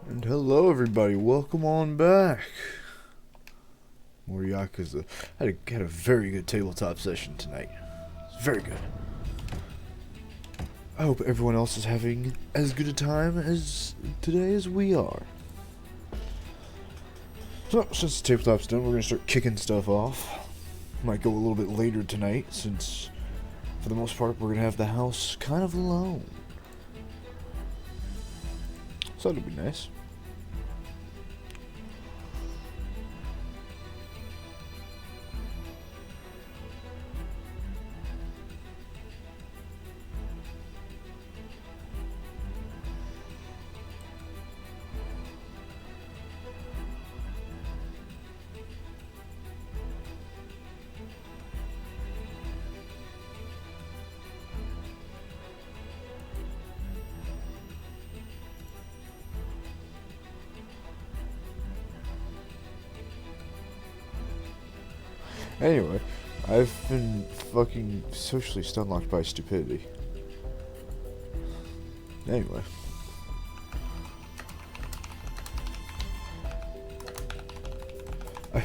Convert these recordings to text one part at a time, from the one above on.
And hello everybody, welcome on back. More Yakuza. Had a very good tabletop session tonight. It's very good. I hope everyone else is having as good a time as today as we are. So, since the tabletop's done, we're going to start kicking stuff off. Might go a little bit later tonight, since for the most part we're going to have the house kind of alone. So that'll be nice. Anyway, I've been fucking socially stunlocked by stupidity. Anyway. I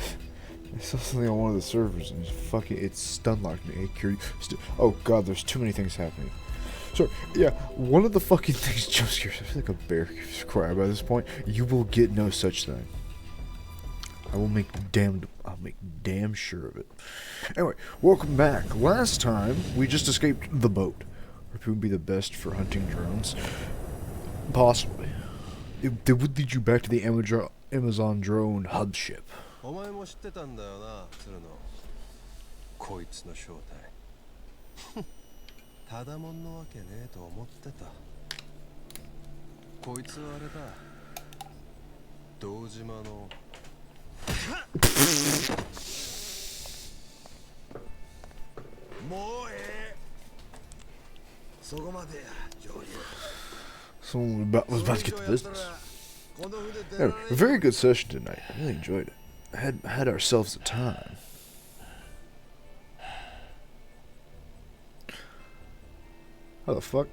saw something on one of the servers and it stunlocked me. Oh god, there's too many things happening. So, yeah, one of the fucking things jump scares. I feel like a bear cry by this point. You will get no such thing. I'll make damn sure of it. Anyway, welcome back. Last time, we just escaped the boat. Which would be the best for hunting drones. Possibly. It would lead you back to the Amazon drone hub ship. Someone was about to get to business. Anyway, a very good session tonight. I really enjoyed it. Had ourselves a time. How the fuck?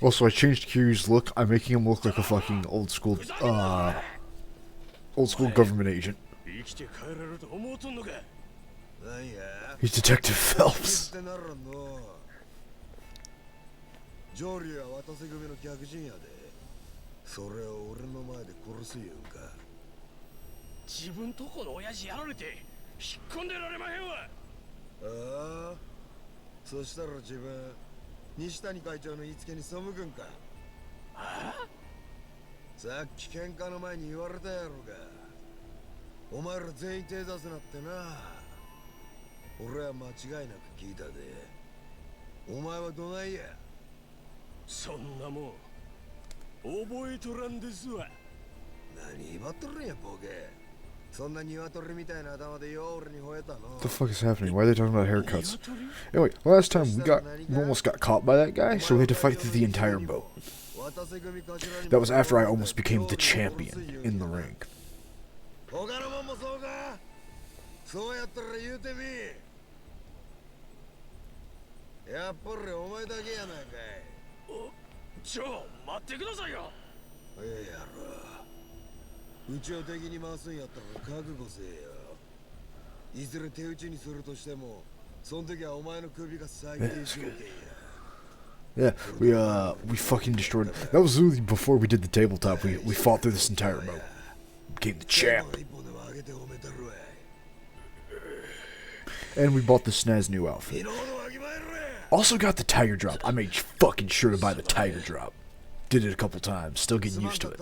Also, I changed Kiryu's look. I'm making him look like a fucking old school government agent. He's Detective Phelps. What the fuck is happening? Why are they talking about haircuts? Anyway, last time we almost got caught by that guy, so we had to fight through the entire boat. That was after I almost became the champion in the ring. Yeah, we fucking destroyed. That was literally before we did the tabletop. We fought through this entire boat. Became the champ. And we bought the snaz new outfit. Also got the tiger drop. I made fucking sure to buy the tiger drop. Did it a couple times. Still getting used to it.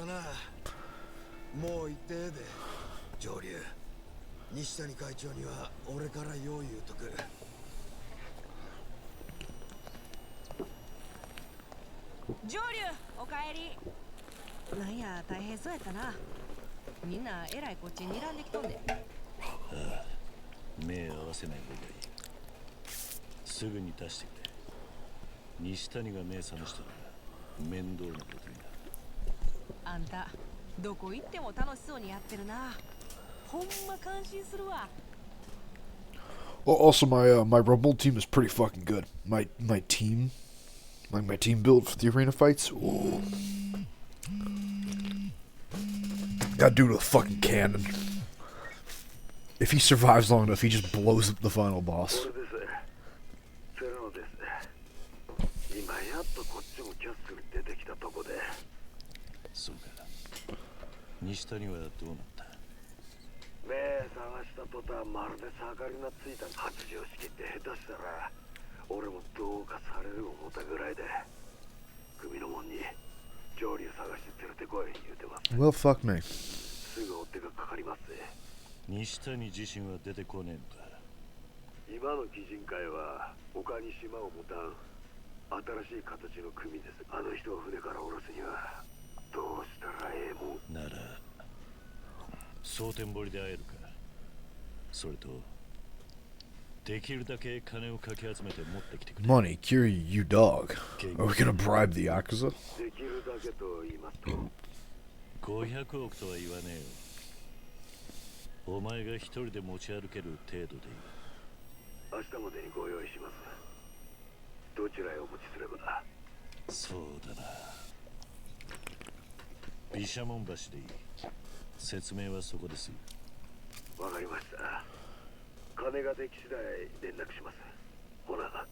Also, my Rumble team is pretty fucking good. My team, like my team build for the arena fights. Ooh. Got dude with a fucking cannon. If he survives long enough, he just blows up the final boss. 西谷はどうなった。目探した途端まるで盛りがついた発情式って下手したら俺もどうかされる思ったぐらいで組の門に上流探して連れてこい言うてます。 Well, fuck me. すぐ追手がかかります。西谷自身は出てこねえのか。今の擬人会は他に島を持たん新しい形の組です。あの人を船から降ろすにはどうしたらええもんなら蒼天堀で会えるか。それとできるだけ金をかき集めて持ってきてくれ。 Money, Kiryu, you dog. Are we gonna bribe the Yakuza? できるだけと言いますと500億とは言わねえよ。お前が一人で持ち歩ける程度でいい。明日までにご用意します。どちらへお持ちすれば。そうだな、毘沙門橋でいい。説明はそこです。わかりました。金ができ次第連絡します。ほら。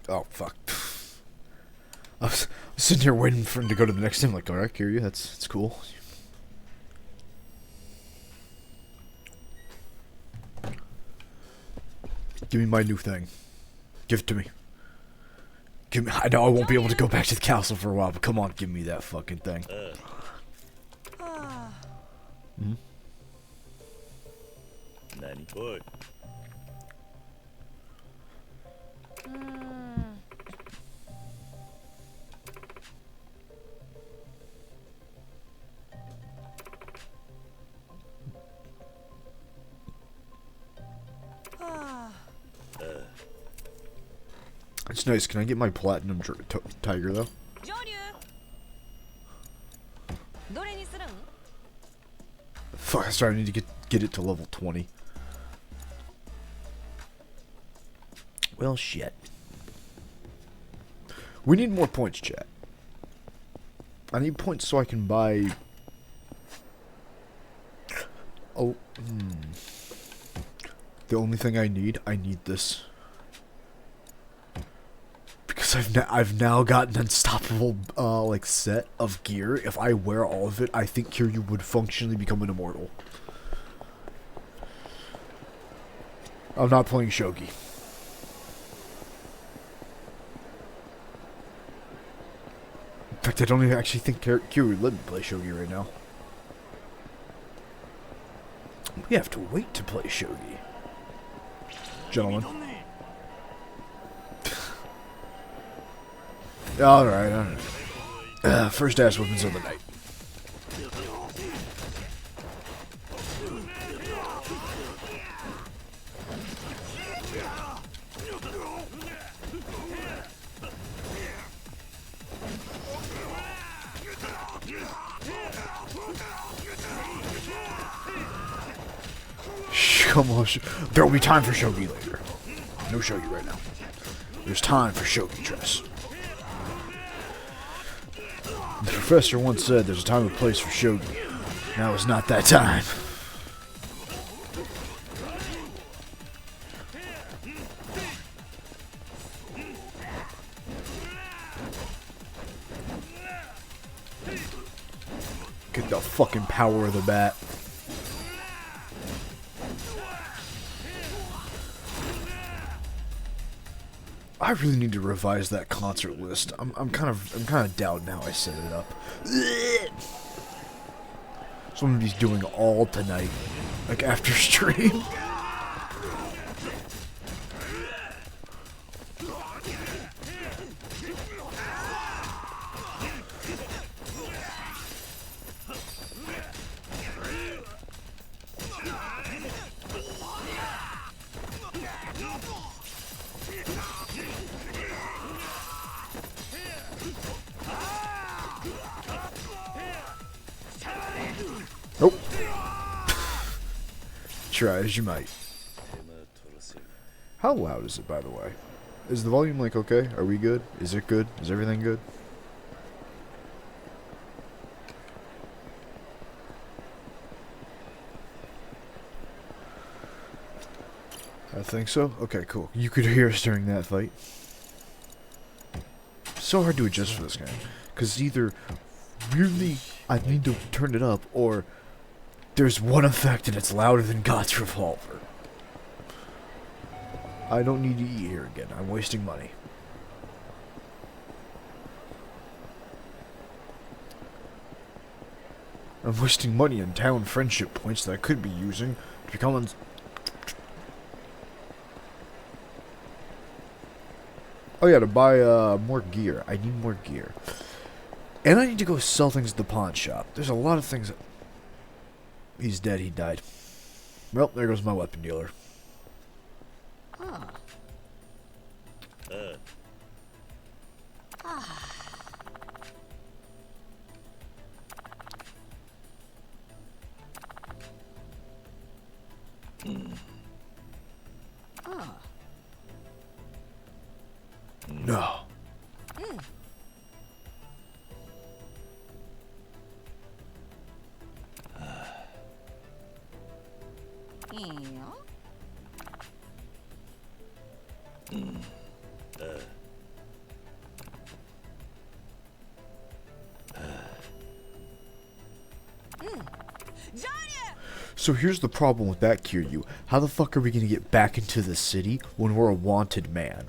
Oh, fuck. I was sitting here waiting for him to go to the next thing. Like, alright, Kiryu, that's cool. Give me my new thing. Give it to me. Give me. I know I won't be able to go back to the castle for a while, but come on, give me that fucking thing. Hmm? Nani boy? It's nice. Can I get my platinum tiger though? Fuck! Sorry, I need to get it to level 20. Well, shit. We need more points, chat. I need points so I can buy. Oh, The only thing I need this. Because I've now got an unstoppable like set of gear. If I wear all of it, I think Kiryu would functionally become an immortal. I'm not playing shogi. In fact, I don't even actually think Kiryu would let me play shogi right now. We have to wait to play shogi, gentlemen. Alright. First ass weapons of the night. Come on, there will be time for shogi later. No shogi right now. There's time for shogi dress. The professor once said there's a time and place for shogi. Now is not that time. Get the fucking power of the bat. I really need to revise that concert list. I'm kind of doubting how I set it up. So I'm gonna be doing all tonight, like after stream. try as you might. How loud is it, by the way? Is the volume like okay? Are we good? Is it good? Is everything good? I think so. Okay, cool. You could hear us during that fight. So hard to adjust for this game. Because either really I need to turn it up, or there's one effect and it's louder than God's revolver. I don't need to eat here again. I'm wasting money. I'm wasting money on town friendship points that I could be using to become on... Oh yeah, to buy more gear. I need more gear. And I need to go sell things at the pawn shop. There's a lot of things that... He's dead, he died. Well, there goes my weapon dealer. No. So here's the problem with that, Kiryu. How the fuck are we gonna get back into the city when we're a wanted man?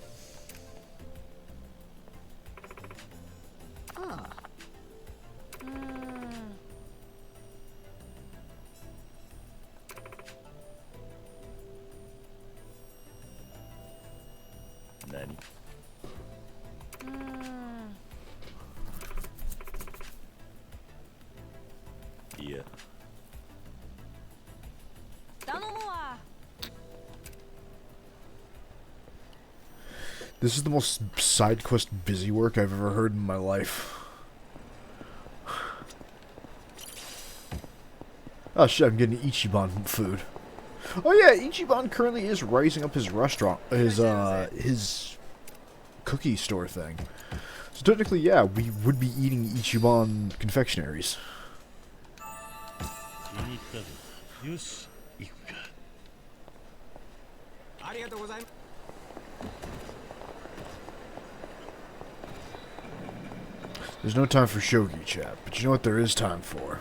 Yeah. This is the most side quest busy work I've ever heard in my life. Oh shit, I'm getting Ichiban food. Oh yeah, Ichiban currently is rising up his restaurant, his cookie store thing. So technically, yeah, we would be eating Ichiban confectionaries. There's no time for shogi chat, but you know what there is time for?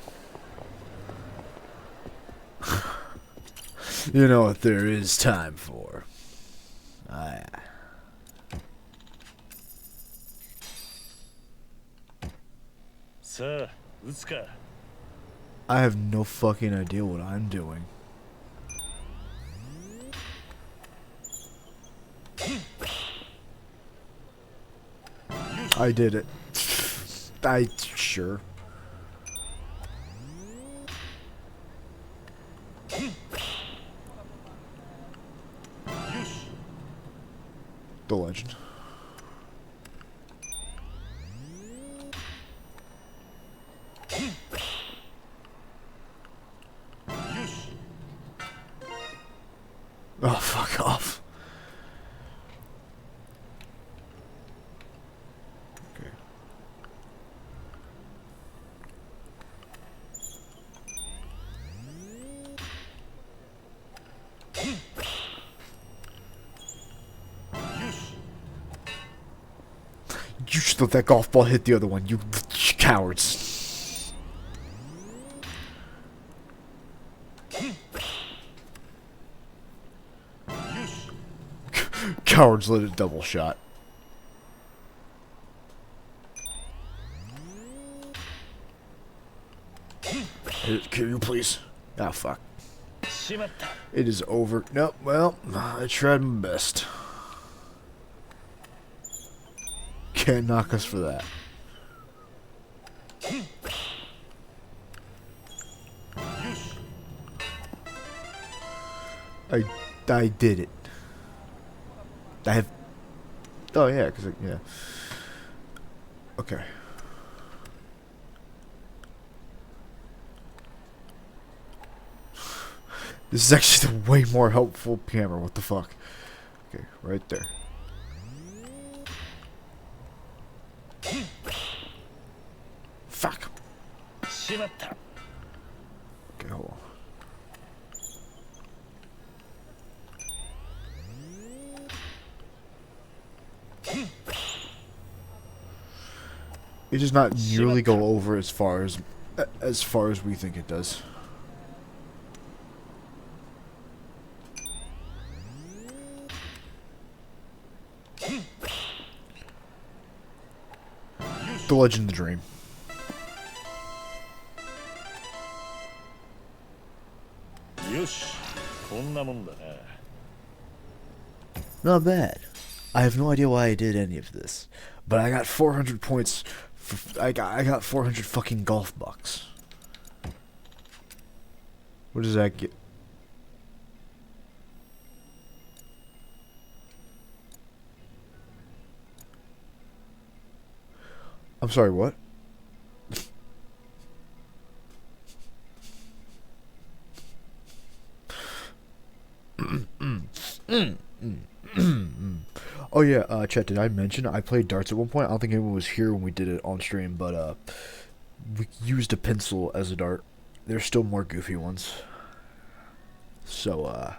You know what there is time for? Ah, Sir, Utsuka. I have no fucking idea what I'm doing. I did it. Sure. The legend. Oh, fuck off. Okay. You should let that golf ball hit the other one, you cowards. Cowards let it double shot. Can you please? Ah, fuck. It is over. Nope, well, I tried my best. Can't knock us for that. I did it. I have... Oh, yeah, because... Yeah. Okay. This is actually the way more helpful camera. What the fuck? Okay, right there. Fuck. Okay, hold on. It does not nearly go over as far as we think it does. The Legend of the Dream. Not bad. I have no idea why I did any of this, but I got 400 points. I got 400 fucking golf bucks. What does that get? I'm sorry, what? Oh yeah, Chet, did I mention I played darts at one point? I don't think anyone was here when we did it on stream, but we used a pencil as a dart. There's still more goofy ones. So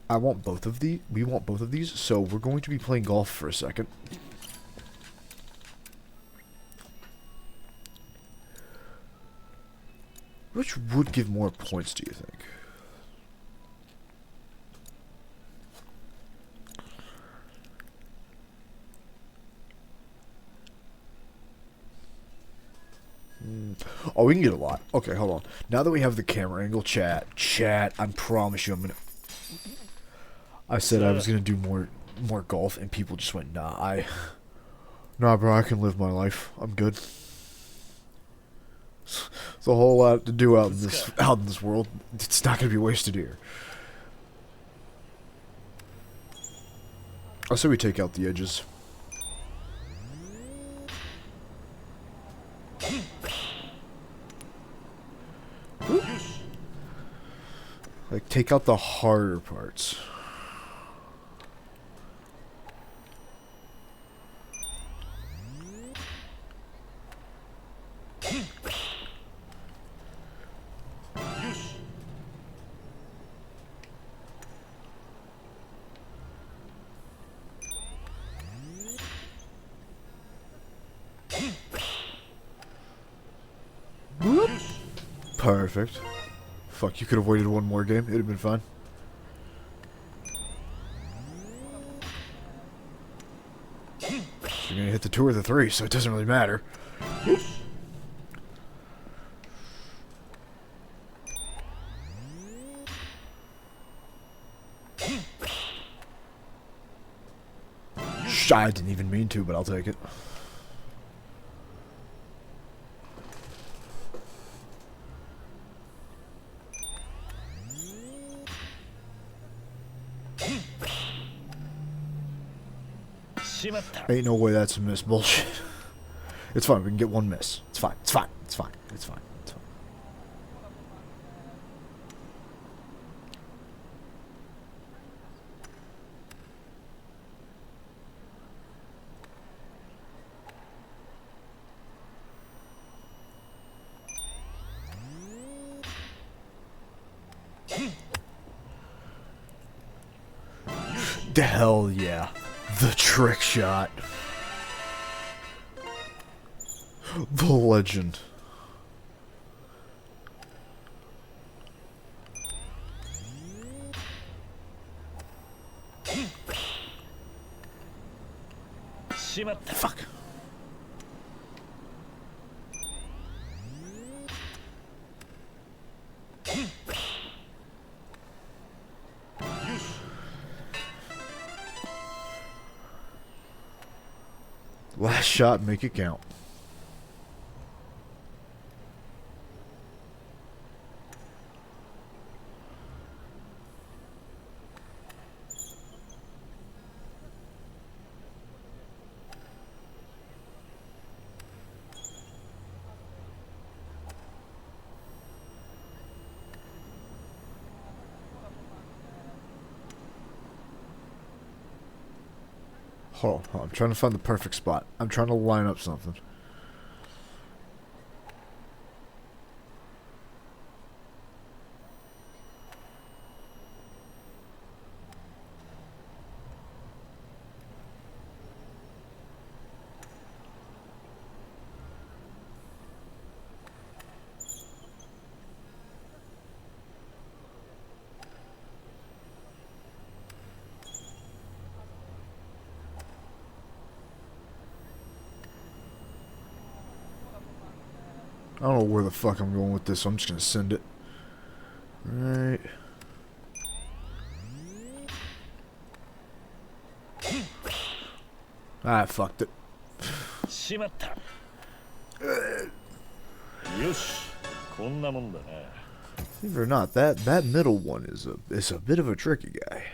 I want both of these. We want both of these, so we're going to be playing golf for a second. Which would give more points, do you think? Oh, we can get a lot. Okay, hold on. Now that we have the camera angle, chat, I promise you I'm gonna... I said I was gonna do more golf, and people just went, nah, nah, bro, I can live my life. I'm good. There's a whole lot to do out in this world. It's not gonna be wasted here. I say we take out the edges. Like, take out the harder parts. Whoop. Perfect. Fuck, you could have waited one more game. It'd have been fine. You're gonna hit the 2 or the 3, so it doesn't really matter. I didn't even mean to, but I'll take it. Ain't no way that's a miss. Bullshit. It's fine. We can get one miss. It's fine. It's fine. It's fine. It's fine. It's fine. The hell yeah. The trick shot. The legend. Fuck. Last shot, make it count. Hold on, I'm trying to find the perfect spot. I'm trying to line up something. I don't know where the fuck I'm going with this, so I'm just gonna send it. Right. I fucked it. Believe it or not, that middle one is a bit of a tricky guy.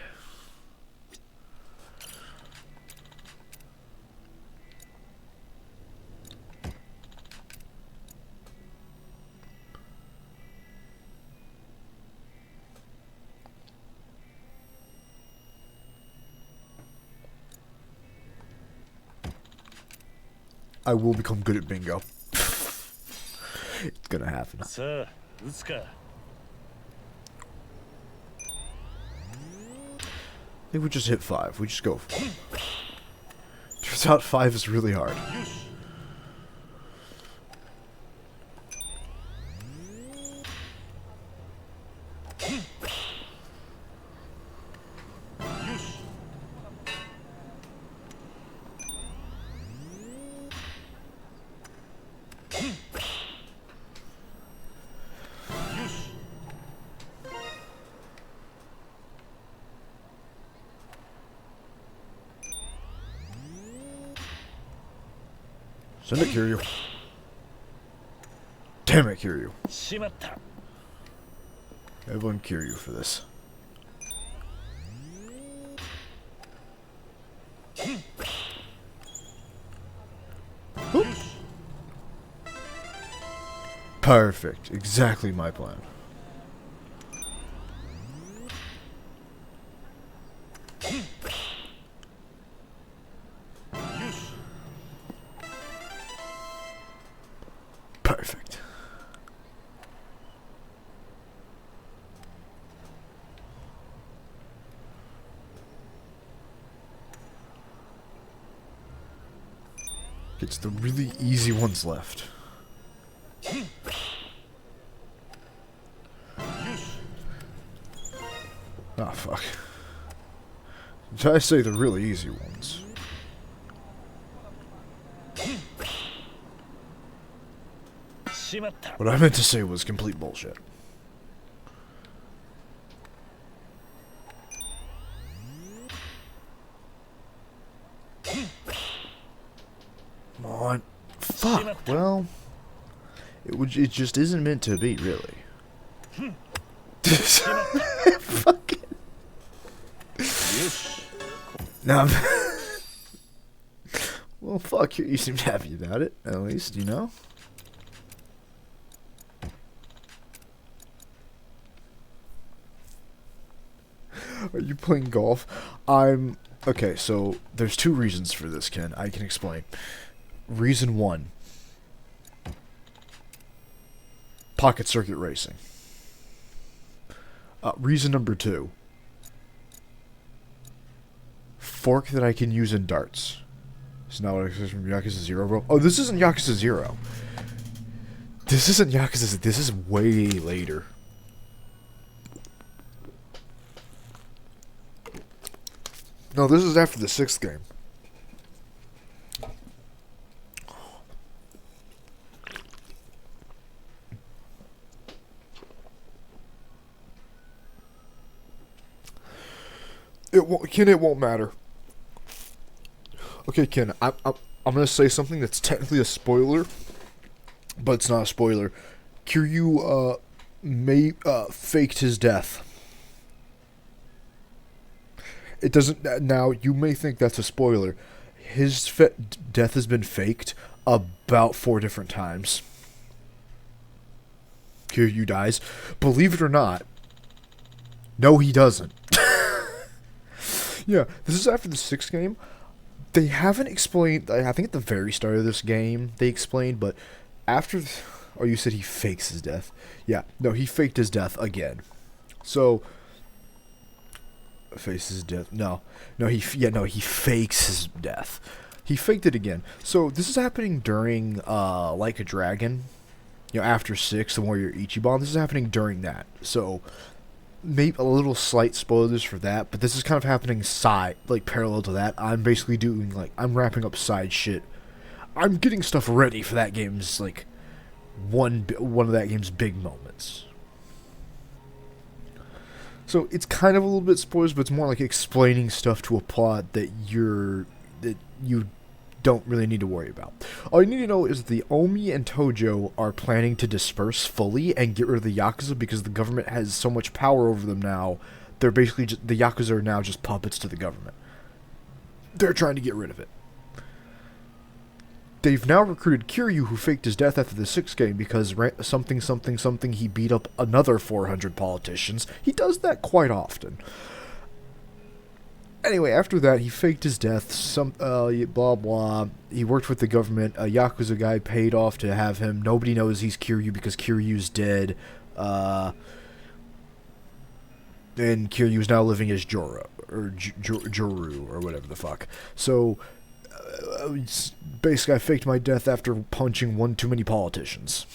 I will become good at bingo. It's gonna happen. I think we just hit 5. We just go. Turns out 5 is really hard. Send it, Kiryu. Damn it, Kiryu. Everyone Kiryu for this. Oop. Perfect. Exactly my plan. Perfect. It's the really easy ones left. Oh, fuck. Did I say the really easy ones? What I meant to say was complete bullshit. Come on. Fuck. Well, it just isn't meant to be, really. Fucking. Now, well, fuck you. You seemed happy about it, at least, you know. Are you playing golf? Okay, so there's 2 reasons for this, Ken. I can explain. Reason 1. Pocket circuit racing. Reason number 2. Fork that I can use in darts. It's not what I expect from Yakuza 0, bro. Oh, this isn't Yakuza 0. This isn't Yakuza. This is way later. No, this is after the 6th game. It won't matter. Okay, Ken, I'm gonna say something that's technically a spoiler, but it's not a spoiler. Kiryu faked his death. It doesn't. Now, you may think that's a spoiler. His death has been faked about 4 different times. Kiryu dies. Believe it or not, no, he doesn't. Yeah, this is after the 6th game. They haven't explained. I think at the very start of this game they explained, but after. Oh, you said he fakes his death. Yeah, no, he faked his death again. So faces death. No, he fakes his death. He faked it again. So this is happening during Like a Dragon. After 6, the Warrior Ichiban. This is happening during that. So maybe a little slight spoilers for that, but this is kind of happening parallel to that. I'm basically doing I'm wrapping up side shit. I'm getting stuff ready for that game's one of that game's big moments. So it's kind of a little bit spoilers, but it's more like explaining stuff to a plot that you don't really need to worry about. All you need to know is the Omi and Tojo are planning to disperse fully and get rid of the Yakuza because the government has so much power over them now. They're basically the Yakuza are now just puppets to the government. They're trying to get rid of it. They've now recruited Kiryu, who faked his death after the 6th game because something he beat up another 400 politicians. He does that quite often. Anyway, after that, he faked his death, blah blah. He worked with the government. A Yakuza guy paid off to have him. Nobody knows he's Kiryu because Kiryu's dead. And Kiryu's now living as Joro, or Joru, or whatever the fuck. So, basically, I faked my death after punching one too many politicians.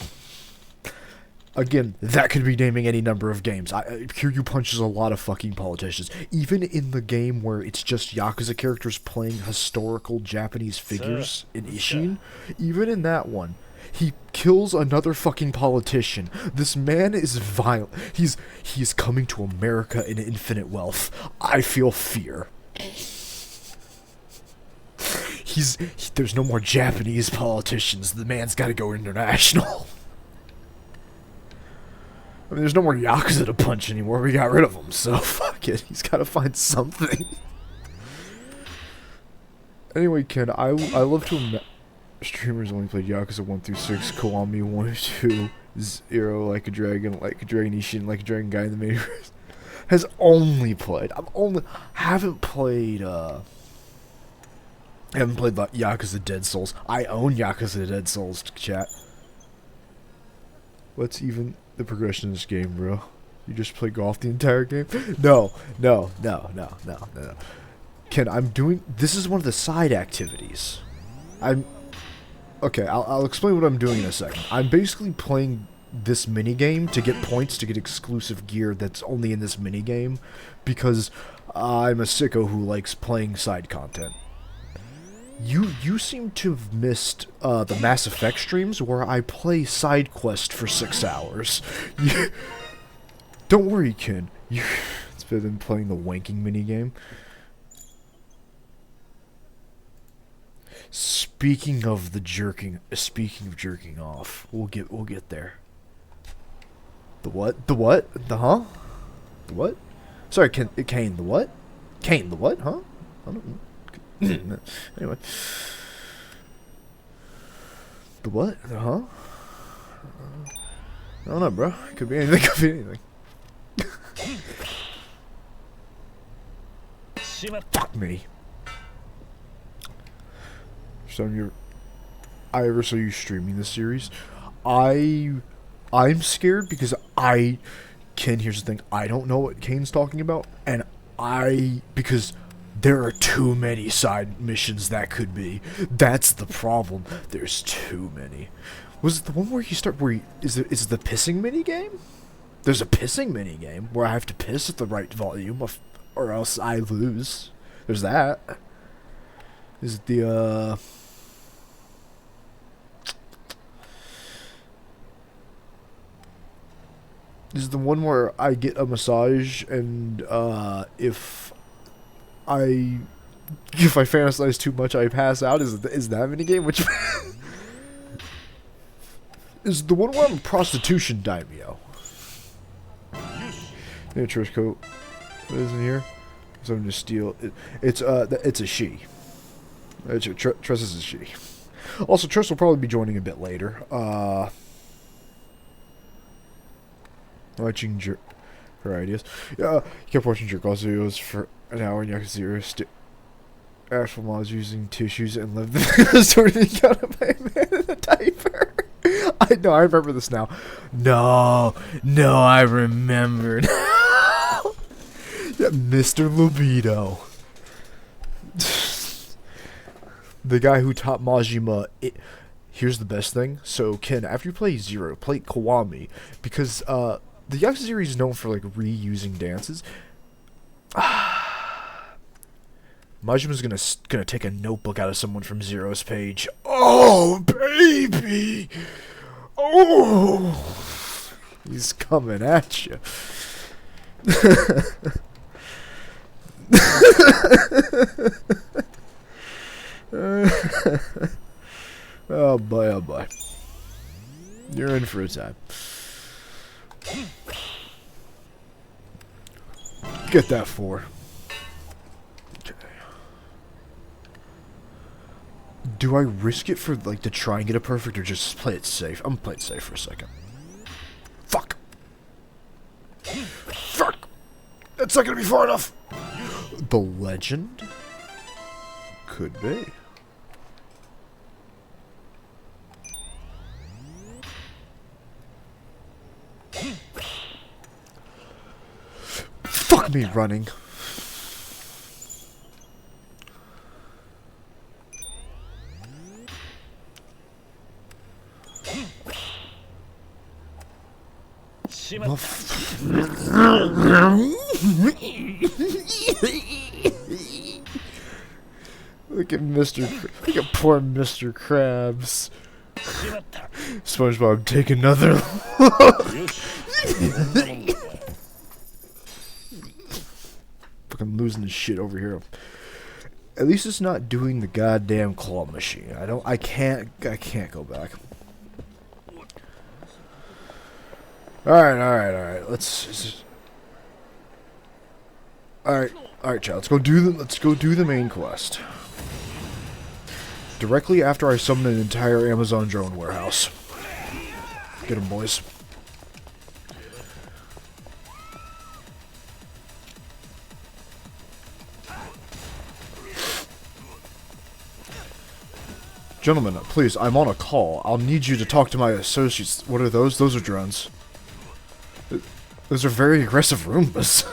Again, that could be naming any number of games. Kiryu punches a lot of fucking politicians. Even in the game where it's just Yakuza characters playing historical Japanese figures in Ishin, even in that one, he kills another fucking politician. This man is violent. He's coming to America in infinite wealth. I feel fear. There's no more Japanese politicians. The man's gotta go international. I mean, there's no more Yakuza to punch anymore. We got rid of them, so fuck it. He's got to find something. Anyway, Ken, I love to streamers only played Yakuza 1 through 6, Kiwami 1, 2, 0, Like a Dragon Ishin, Like a Dragon Gaiden, the main has only played. Haven't played Yakuza Dead Souls. I own Yakuza Dead Souls, chat. What's even the progression in this game, bro? You just play golf the entire game? No. Ken, this is one of the side activities. Okay, I'll explain what I'm doing in a second. I'm basically playing this minigame to get points to get exclusive gear that's only in this minigame, because I'm a sicko who likes playing side content. You seem to have missed the Mass Effect streams where I play side quest for 6 hours. Don't worry, Ken. It's better than playing the wanking minigame. Speaking of jerking off, we'll get there. The what? The what? The huh? The what? Sorry, Kane. The what? Kane. The what? Huh? I don't know. Anyway. The what? The huh? I don't know, bro. Could be anything. Fuck me. So I ever saw you streaming this series. I'm scared because Ken, here's the thing. I don't know what Kane's talking about, and because there are too many side missions that could be. That's the problem. There's too many. Was it the one where is it the pissing minigame? There's a pissing minigame where I have to piss at the right volume or else I lose. There's that. Is it the This is the one where I get a massage and if I fantasize too much, I pass out. Is that minigame? Which is the one where I'm a prostitution daimyo? Yeah, Trish coat. What is in here? Something to steal. It's a she. Tress is a she. Also, Tress will probably be joining a bit later. Watching her ideas. Kept watching jerk off videos for an hour and Yakuza 0. Actual mods using tissues and live the sort of thing out of my man in a diaper. I know, I remember this now. No, I remembered. Yeah, Mr. Libido. The guy who taught Majima. Here's the best thing. So, Ken, after you play Zero, play Kiwami. Because the Yakuza series is known for like reusing dances. Majima's gonna take a notebook out of someone from Zero's page. Oh, baby! Oh! He's coming at you. Oh boy, oh boy. You're in for a time. Get that 4. Do I risk it for, like, to try and get it perfect, or just play it safe? I'm gonna play it safe for a second. Fuck! Fuck! That's not gonna be far enough! The legend? Could be. Fuck me running. Look at look at poor Mr. Krabs. SpongeBob, take another look. Fucking losing his shit over here. At least it's not doing the goddamn claw machine. I can't go back. Alright. Alright, child. Let's go do the main quest. Directly after I summon an entire Amazon drone warehouse. Get 'em, boys. Gentlemen, please, I'm on a call. I'll need you to talk to my associates. What are those? Those are drones. Those are very aggressive Roombas.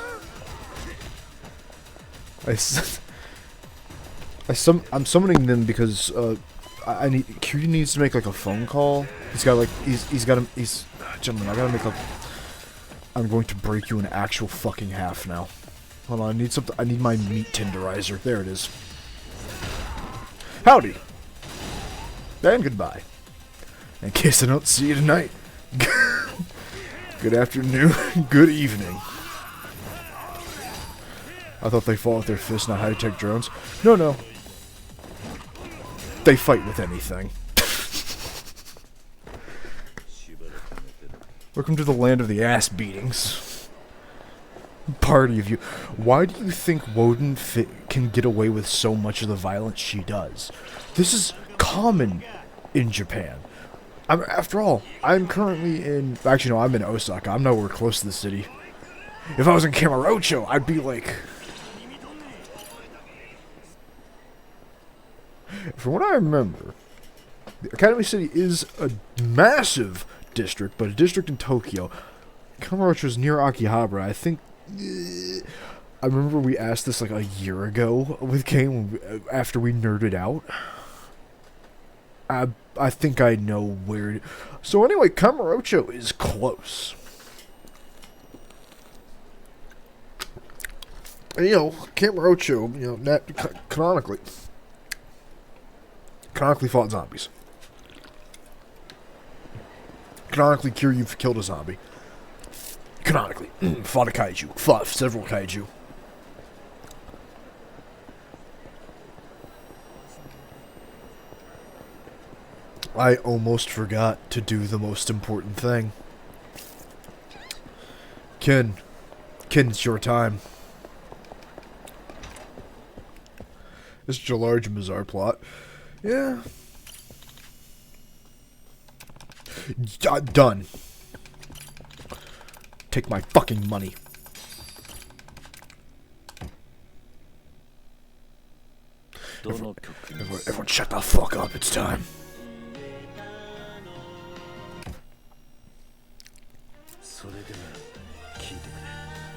I'm summoning them because Kiryu needs to make like a phone call. Gentlemen, I gotta make a. I'm going to break you in actual fucking half now. Hold on, I need something. I need my meat tenderizer. There it is. Howdy. And goodbye. In case I don't see you tonight. Good afternoon, good evening. I thought they fought with their fists, not high-tech drones. No. They fight with anything. Welcome to the land of the ass beatings. Party of you. Why do you think Woden can get away with so much of the violence she does? This is common in Japan. After all, I'm currently in... Actually, no, I'm in Osaka. I'm nowhere close to the city. If I was in Kamurocho, I'd be like... From what I remember, the Academy City is a massive district, but a district in Tokyo. Kamurocho is near Akihabara. I think... I remember we asked this like a year ago with Kane after we nerded out. I think I know where... So anyway, Kamurocho is close. And, you know, Kamurocho, canonically fought zombies. Canonically, Kiryu killed a zombie. Canonically. Fought a kaiju. Fought several kaiju. I almost forgot to do the most important thing. Ken, it's your time. This is a large bizarre plot. Yeah. Done. Take my fucking money. Everyone shut the fuck up, it's time.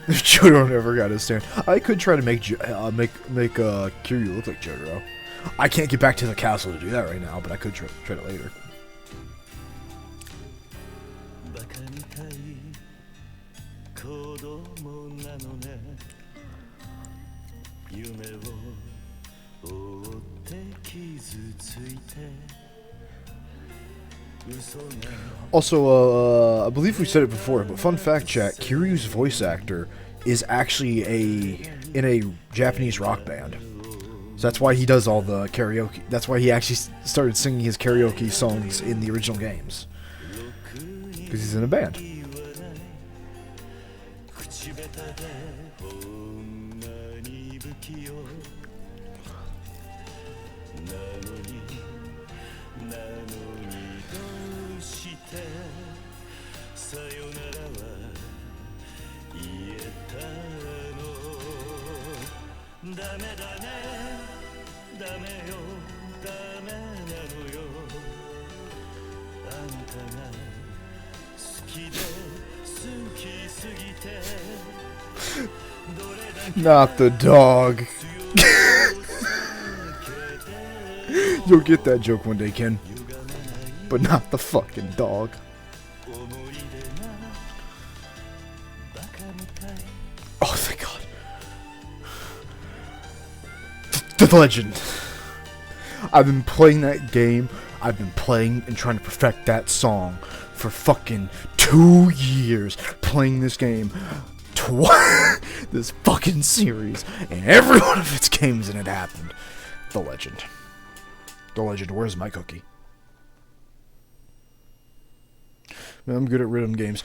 If Jotaro never got his stand, I could try to make Kiryu look like Jotaro. I can't get back to the castle to do that right now, but I could try it later. Also, I believe we said it before, but fun fact, chat: Kiryu's voice actor is actually in a Japanese rock band. So that's why he does all the karaoke. That's why he actually started singing his karaoke songs in the original games, because he's in a band. Not the dog. You'll get that joke one day, Ken. But not the fucking dog. Oh, thank God. The legend. I've been playing that game. I've been playing and trying to perfect that song for fucking 2 years. Playing this game. This fucking series. And every one of its games, and it happened. The legend. The legend. Where's my cookie? Man, I'm good at rhythm games.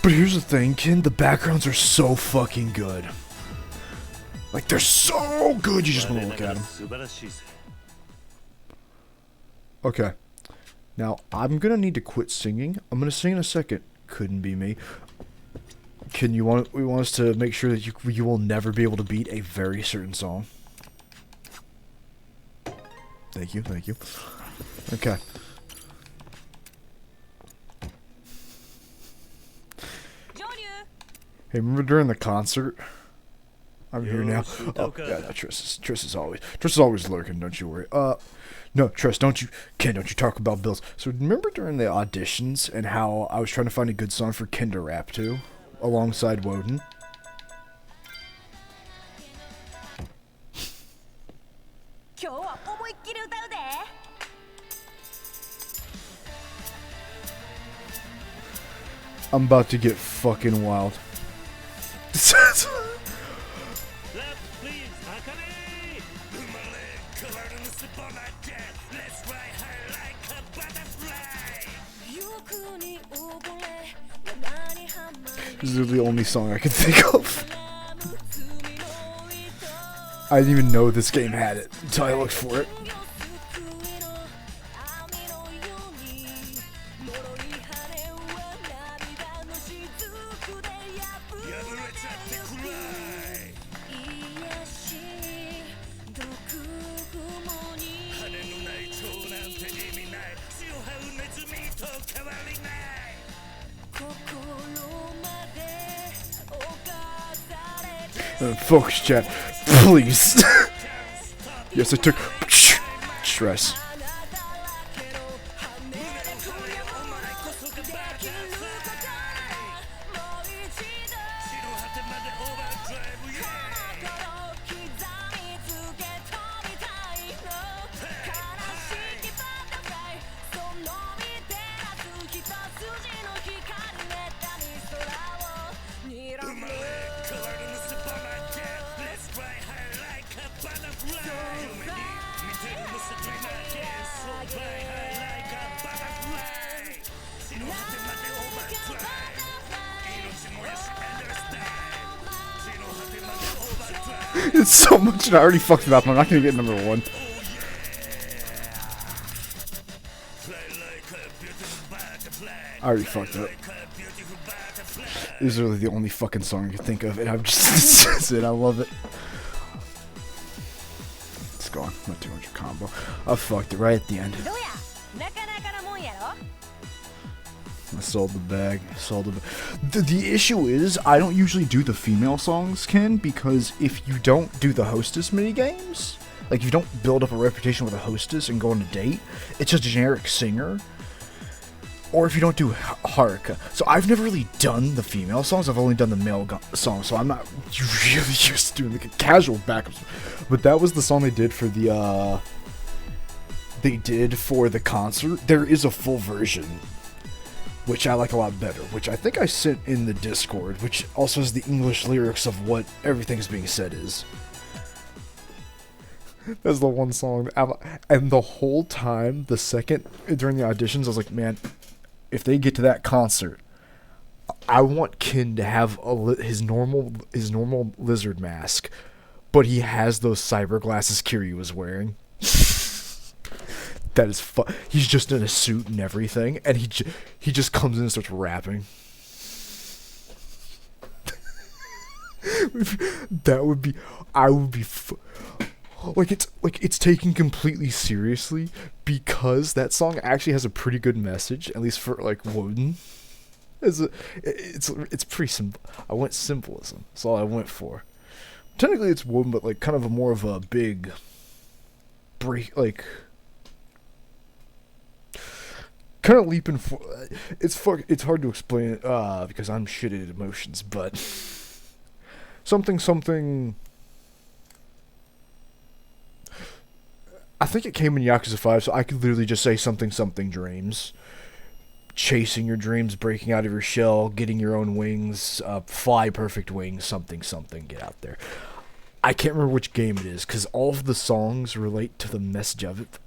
But here's the thing, Ken. The backgrounds are so fucking good. Like, they're so good, you just want to look at them. Okay. Now, I'm gonna need to quit singing. I'm gonna sing in a second. Couldn't be me. We want us to make sure that you will never be able to beat a very certain song. Thank you, thank you. Okay. Hey, remember during the concert? I'm here now. Oh, yeah, no, Triss is always lurking, don't you worry. No, Triss, don't you talk about bills. So remember during the auditions and how I was trying to find a good song for Ken to rap to, alongside Woden? I'm about to get fucking wild. This is the only song I can think of. I didn't even know this game had it until I looked for it. Focus, chat, please. Yes, I took stress. It's so much and I already fucked it up. I'm not gonna get number one. I already fucked up. This is really the only fucking song I can think of, and I'm just I love it. It's gone. My 200 combo. I fucked it right at the end. I sold the bag. The issue is, I don't usually do the female songs, Ken, because if you don't do the hostess minigames, like if you don't build up a reputation with a hostess and go on a date, it's just a generic singer. Or if you don't do Haruka. So I've never really done the female songs, I've only done the male songs, so I'm not really used to doing like a casual backups. But that was the song they did for the concert. There is a full version, which I like a lot better, which I think I sent in the Discord, which also has the English lyrics of what everything's being said is. That's the one song, and the whole time, during the auditions, I was like, man, if they get to that concert, I want Ken to have his normal lizard mask, but he has those cyber glasses Kiryu was wearing. That is he's just in a suit and everything, and he just comes in and starts rapping. That would be, it's taken completely seriously because that song actually has a pretty good message, at least for like Woden. It's pretty simple. I went symbolism. That's all I went for. Technically, it's Woden, but like kind of more of a big break, like. Kind of leaping for it's hard to explain because I'm shit at emotions, but something. I think it came in Yakuza 5, so I could literally just say something dreams, chasing your dreams, breaking out of your shell, getting your own wings, fly perfect wings, something, get out there. I can't remember which game it is because all of the songs relate to the message of it.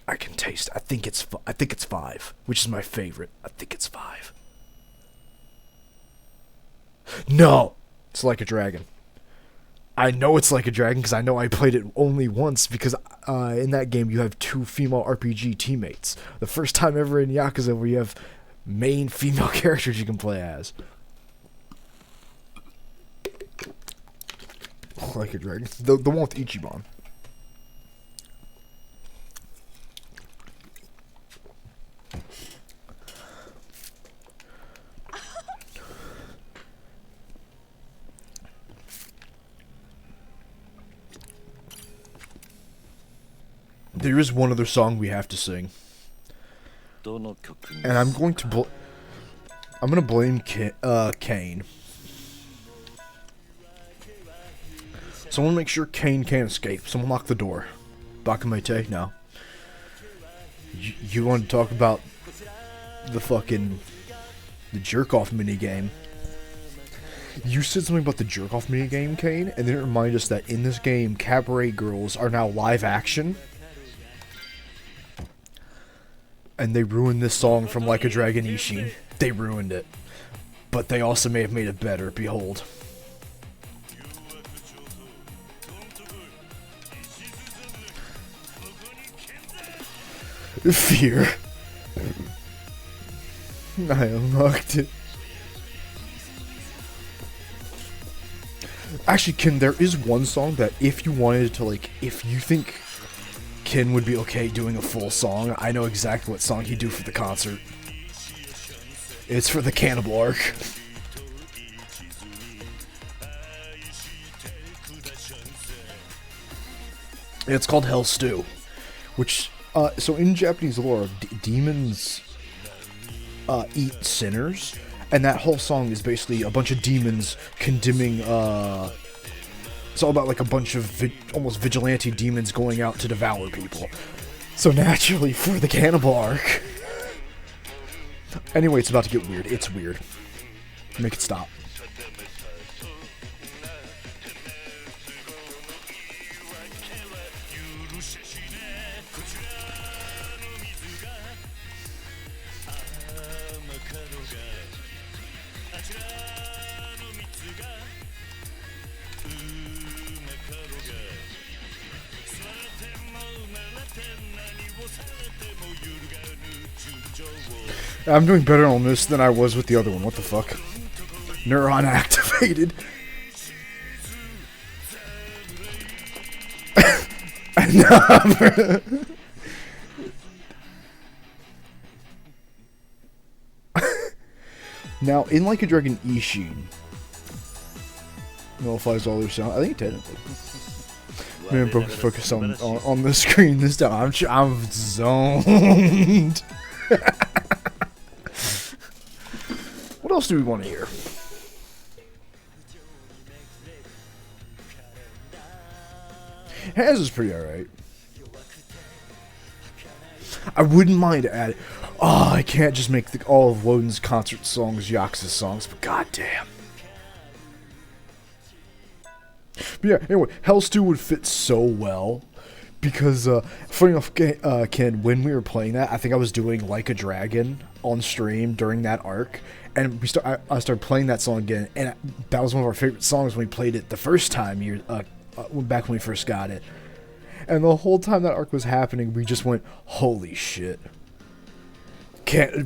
I can taste. I think it's 5, which is my favorite. I think it's 5. No, it's Like a Dragon. I know it's Like a Dragon because I know I played it only once because in that game you have 2 female RPG teammates. The first time ever in Yakuza where you have main female characters you can play as. Like a Dragon. The one with Ichiban. There is one other song we have to sing, and I'm going to blame Kane. Someone make sure Kane can't escape. Someone lock the door. Bakamete, no. You want to talk about the jerk-off minigame. You said something about the jerk-off minigame, Kane, and then it reminded us that in this game, cabaret girls are now live action. And they ruined this song from Like a Dragon Ishin. They ruined it. But they also may have made it better, behold. Fear. I unlocked it. Actually, Ken, there is one song that if you wanted to, like, if you think Ken would be okay doing a full song, I know exactly what song he'd do for the concert. It's for the Cannibal arc. It's called Hell Stew, which, so in Japanese lore, demons eat sinners, and that whole song is basically a bunch of demons condemning, it's all about like a bunch of almost vigilante demons going out to devour people. So naturally, for the Cannibal arc. Anyway, it's about to get weird. It's weird. Make it stop. I'm doing better on this than I was with the other one. What the fuck? Neuron activated. Now, in Like a Dragon Ishin, nullifies all their sound. I think technically. Man, focus on the screen this time. I'm zoned. What else do we want to hear? Has is pretty alright. I wouldn't mind adding. Oh, I can't just make all of Woden's concert songs Yakuza songs, but goddamn. But yeah, anyway, Hell's 2 would fit so well. Because, funny enough, Ken, when we were playing that, I think I was doing Like a Dragon on stream during that arc. And I started playing that song again, and that was one of our favorite songs when we played it the first time, back when we first got it. And the whole time that arc was happening, we just went, holy shit.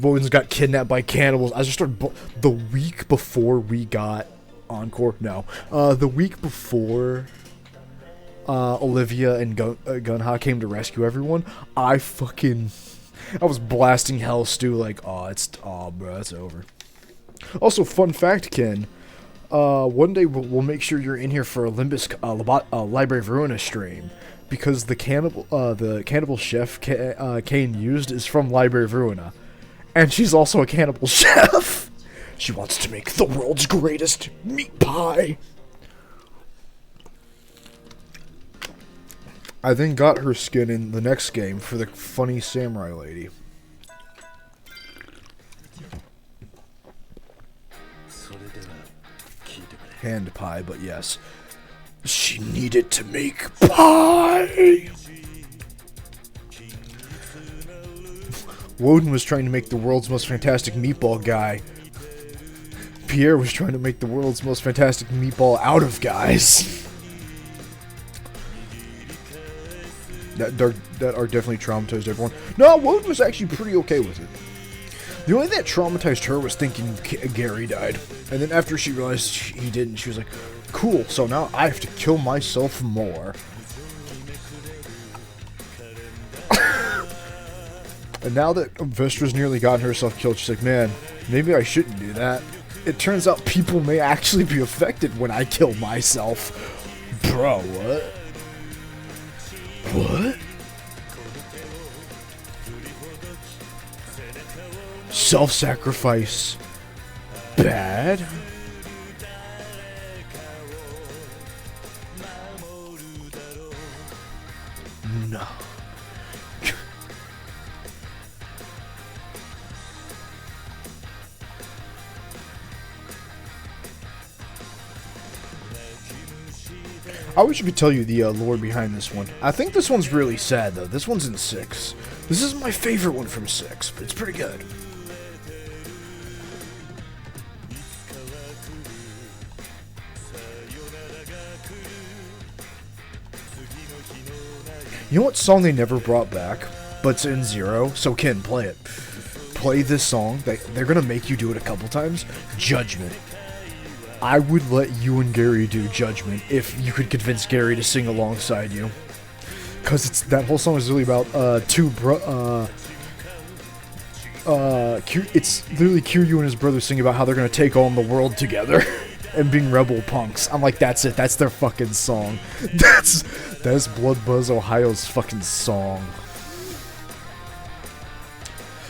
Woden's got kidnapped by cannibals. I just started, the week before we got Encore, no. The week before Olivia and Gunha came to rescue everyone, I was blasting Hell Stew like, bro, it's over. Also, fun fact, Ken, one day we'll make sure you're in here for a Limbus Library of Ruina stream, because the cannibal chef Kane used is from Library of Ruina, and she's also a cannibal chef. She wants to make the world's greatest meat pie. I then got her skin in the next game for the funny samurai lady. Hand pie, but yes. She needed to make pie! Woden was trying to make the world's most fantastic meatball guy. Pierre was trying to make the world's most fantastic meatball out of guys. That arc definitely traumatized everyone. No, Woden was actually pretty okay with it. The only thing that traumatized her was thinking Gary died. And then after she realized he didn't, she was like, cool, so now I have to kill myself more. And now that Vestra's nearly gotten herself killed, she's like, man, maybe I shouldn't do that. It turns out people may actually be affected when I kill myself. Bro, what? What? Self-sacrifice bad? No. I wish I could tell you the lore behind this one. I think this one's really sad, though. This one's in 6. This is my favorite one from 6, but it's pretty good. You know what song they never brought back, but it's in 0? So Ken, play it. Play this song. They're gonna make you do it a couple times. Judgment. I would let you and Gary do Judgment if you could convince Gary to sing alongside you. Cause that whole song is really about it's literally Kiryu and his brother singing about how they're gonna take on the world together and being rebel punks. I'm like, that's it. That's their fucking song. That's Blood Buzz Ohio's fucking song.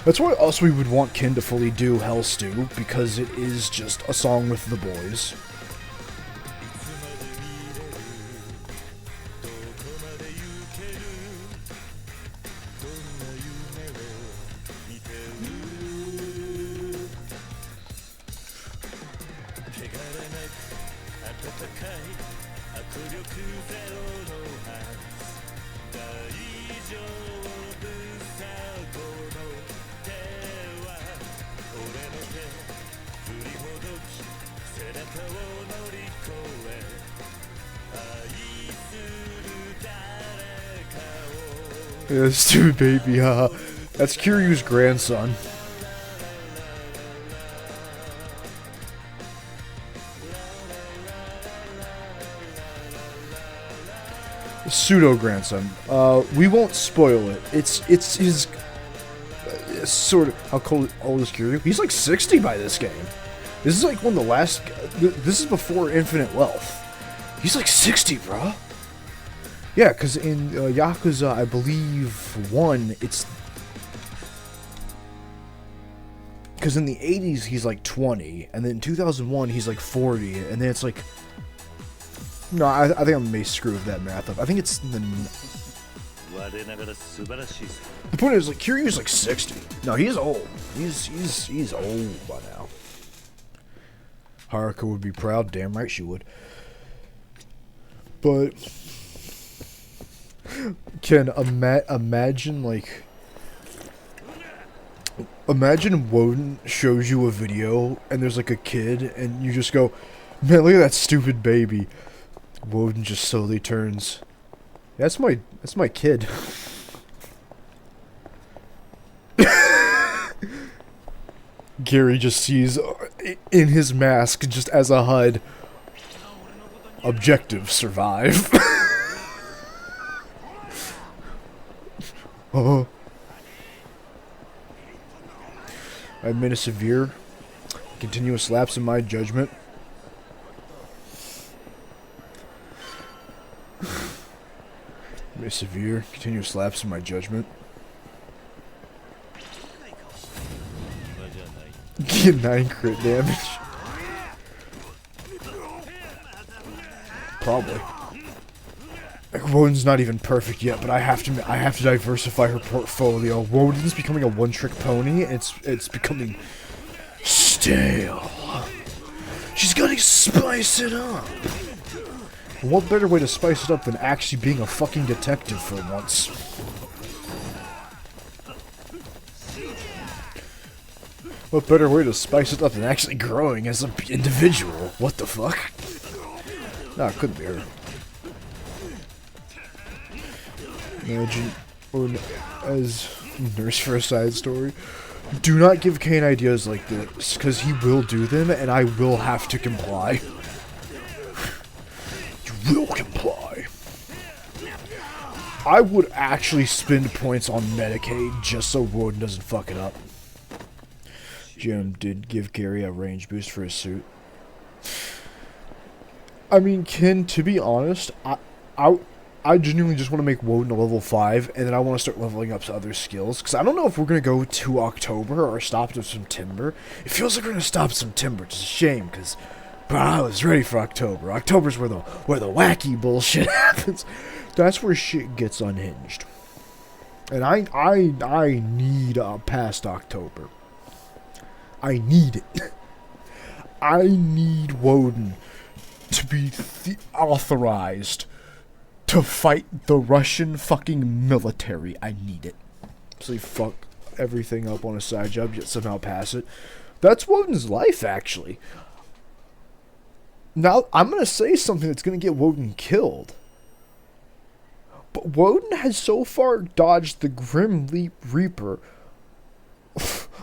That's why else we would want Ken to fully do Hell Stew, because it is just a song with the boys. Yeah, stupid baby, that's Kiryu's grandson. pseudo grandson. We won't spoil it. It's his sort of. How old is Kiryu? He's like 60 by this game. This is like one of the last. This is before Infinite Wealth. He's like 60, bro. Yeah, because in Yakuza, I believe 1, it's. Because in the 80s, he's like 20, and then in 2001, he's like 40, and then it's like. No, I think I may screw with that math up. I think it's the. The point is, like, Kiryu's like 60. No, he's old. He's old by now. Haruka would be proud. Damn right she would. But can imagine like. Imagine Woden shows you a video and there's like a kid and you just go, man, look at that stupid baby. Woden just slowly turns. That's my kid. Gary just sees in his mask, just as a HUD, objective survive. Oh. I've made a severe, continuous lapse in my judgment. A severe, continuous lapse in my judgment. Get 9 crit damage. Probably. Like, Woden's not even perfect yet, but I have to diversify her portfolio. Woden's becoming a one-trick pony. It's becoming stale. She's gotta spice it up. What better way to spice it up than actually being a fucking detective for once? What better way to spice it up than actually growing as an individual? What the fuck? Nah, it couldn't be her. Imagine, or as nurse for a side story, do not give Kane ideas like this, because he will do them, and I will have to comply. You will comply. I would actually spend points on Medicaid just so Woden doesn't fuck it up. Jim did give Gary a range boost for his suit. I mean, Ken, to be honest, I genuinely just want to make Woden a level 5, and then I want to start leveling up to other skills. Because I don't know if we're going to go to October or stop to September. It feels like we're going to stop September, which is a shame, because I was ready for October. October's where the wacky bullshit happens. That's where shit gets unhinged. And I need past October. I need it. I need Woden to be authorized to fight the Russian fucking military. I need it. So you fuck everything up on a side job, yet somehow pass it. That's Woden's life, actually. Now, I'm going to say something that's going to get Woden killed. But Woden has so far dodged the Grim Reaper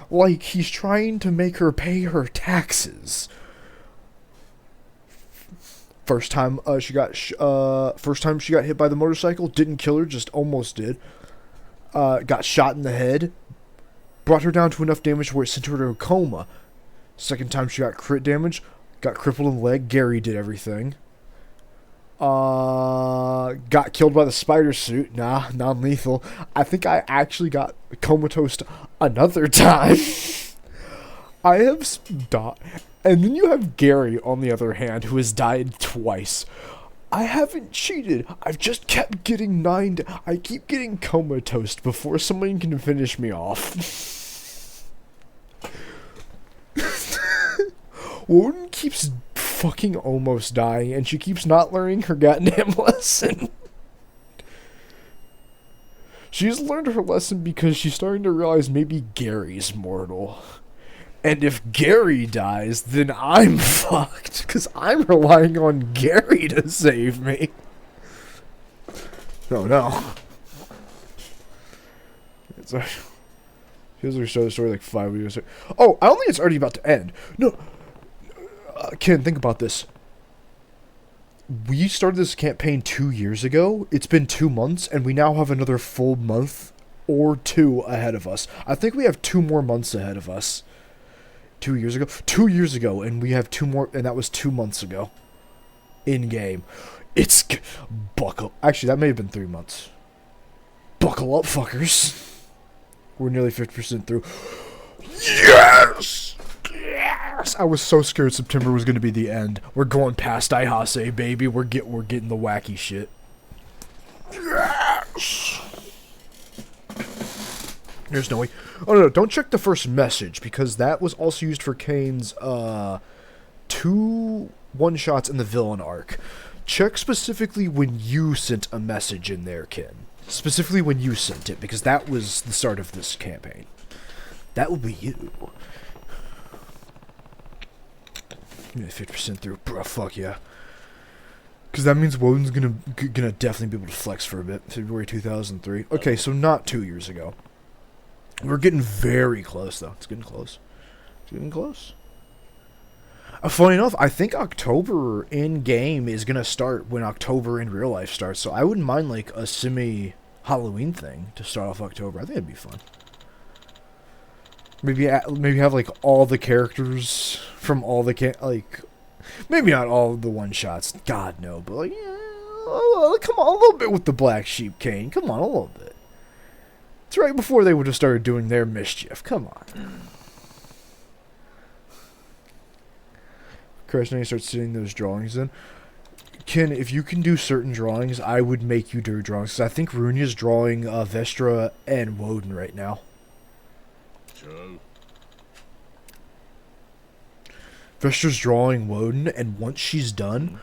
like he's trying to make her pay her taxes. First time she got hit by the motorcycle, didn't kill her, just almost did. Got shot in the head, brought her down to enough damage where it sent her to a coma. Second time she got crit damage, got crippled in the leg. Gary did everything. Got killed by the spider suit. Nah, non-lethal. I think I actually got comatose another time. I have died. And then you have Gary, on the other hand, who has died twice. I haven't cheated. I've just kept getting I keep getting comatose before someone can finish me off. Woden keeps fucking almost dying, and she keeps not learning her goddamn lesson. She's learned her lesson because she's starting to realize maybe Gary's mortal. And if Gary dies, then I'm fucked, because I'm relying on Gary to save me. No. It's like, she was the story like 5 years. Oh, I don't think it's already about to end. No. Ken, think about this. we started this campaign 2 years ago. It's been 2 months, and we now have another full month or 2 ahead of us. I think we have 2 more months ahead of us. 2 years ago? 2 years ago, and we have 2 more, and that was 2 months ago. In-game. It's... Buckle... Actually, that may have been 3 months. Buckle up, fuckers. We're nearly 50% through. Yes! Yes! I was so scared September was going to be the end. We're going past Ihase, baby. We're getting the wacky shit. Yes! There's no way. Oh, no, don't check the first message, because that was also used for Kane's, 2 one-shots in the villain arc. Check specifically when you sent a message in there, Ken. Specifically when you sent it, because that was the start of this campaign. That will be you. 50% through. Bro, fuck yeah. Because that means Woden's gonna definitely be able to flex for a bit. February 2003. Okay, so not 2 years ago. We're getting very close, though. It's getting close. It's getting close. Funny enough, I think October in-game is going to start when October in real life starts, so I wouldn't mind, like, a semi-Halloween thing to start off October. I think it'd be fun. Maybe have, like, all the characters from all the, like... Maybe not all of the one-shots. God, no. But, like, yeah, come on, a little bit with the Black Sheep, Kane. Come on, a little bit. It's right before they would have started doing their mischief. Come on. Crash, now you start sitting those drawings in. Ken, if you can do certain drawings, I would make you do drawings. Because I think Runya's drawing Vestra and Woden right now. Joe. Vestra's drawing Woden, and once she's done,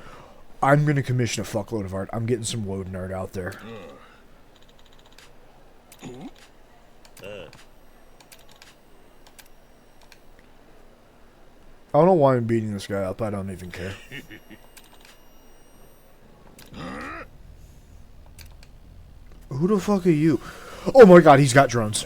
I'm going to commission a fuckload of art. I'm getting some Woden art out there. I don't know why I'm beating this guy up. I don't even care. Who the fuck are you? Oh my god, he's got drones.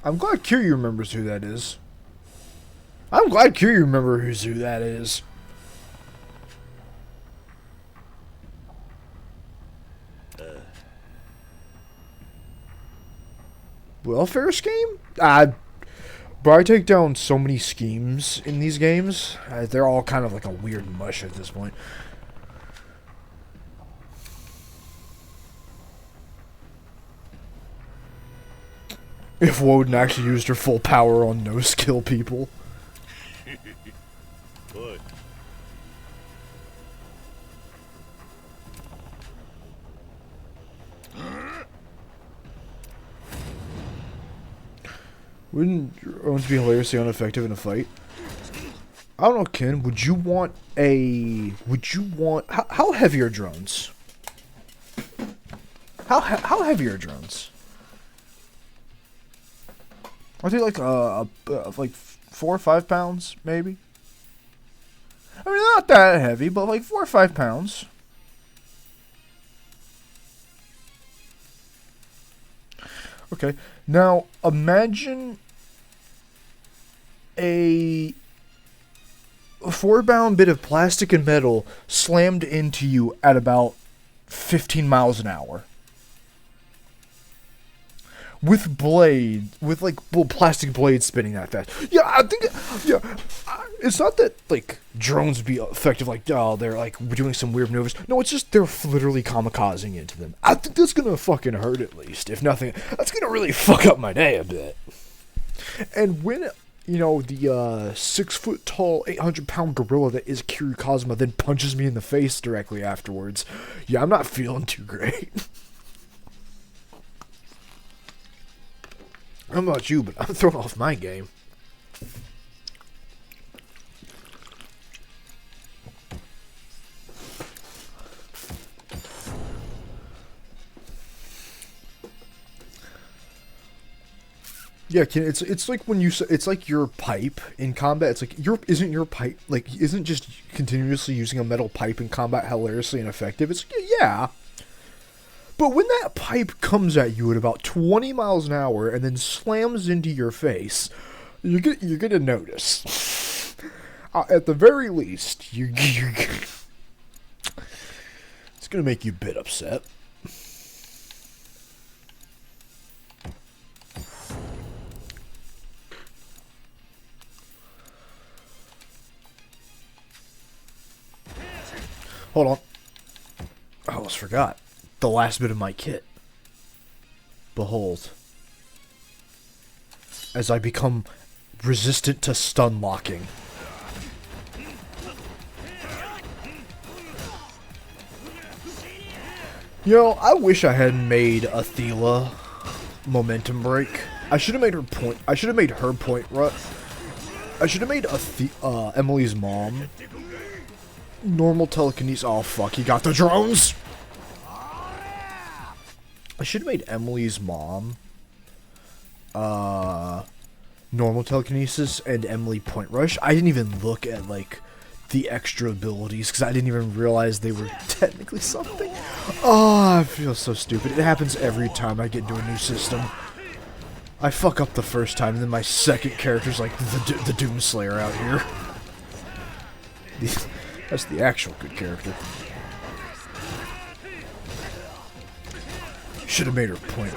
I'm glad Kiryu remembers who that is. I'm glad Kiryu remembers who that is. Welfare scheme? Bro, I take down so many schemes in these games. They're all kind of like a weird mush at this point. If Woden actually used her full power on no-skill people. Wouldn't drones be hilariously ineffective in a fight? I don't know, Ken. Would you want... How heavy are drones? How heavy are drones? Are they like like 4 or 5 pounds, maybe? I mean, not that heavy, but like 4 or 5 pounds. Okay, now imagine a 4-pound bit of plastic and metal slammed into you at about 15 miles an hour. With like plastic blades spinning that fast. Yeah, I think, it's not that, like, drones be effective, like, oh, they're, like, doing some weird maneuvers. No, it's just they're literally kamikazing into them. I think that's gonna fucking hurt at least. If nothing, that's gonna really fuck up my day a bit. And when, you know, the 6 foot tall, 800-pound gorilla that is Kiryu Kazuma then punches me in the face directly afterwards, yeah, I'm not feeling too great. I don't know about you, but I'm throwing off my game. Yeah, Ken, it's like when it's like your pipe in combat. It's like isn't your pipe like isn't just continuously using a metal pipe in combat hilariously ineffective? It's like, yeah. But when that pipe comes at you at about 20 miles an hour and then slams into your face, you're gonna notice. At the very least, it's gonna make you a bit upset. Hold on. I almost forgot. The last bit of my kit. Behold. As I become resistant to stun locking. You know, I wish I hadn't made Athela momentum break. I should have made her point. I should have made her point. I should have made Emily's mom normal telekinesis. Oh fuck! He got the drones. I should have made Emily's mom normal telekinesis and Emily point rush. I didn't even look at like the extra abilities because I didn't even realize they were technically something. Oh, I feel so stupid. It happens every time I get into a new system. I fuck up the first time, and then my second character's like the Doomslayer out here. That's the actual good character. Should have made her point.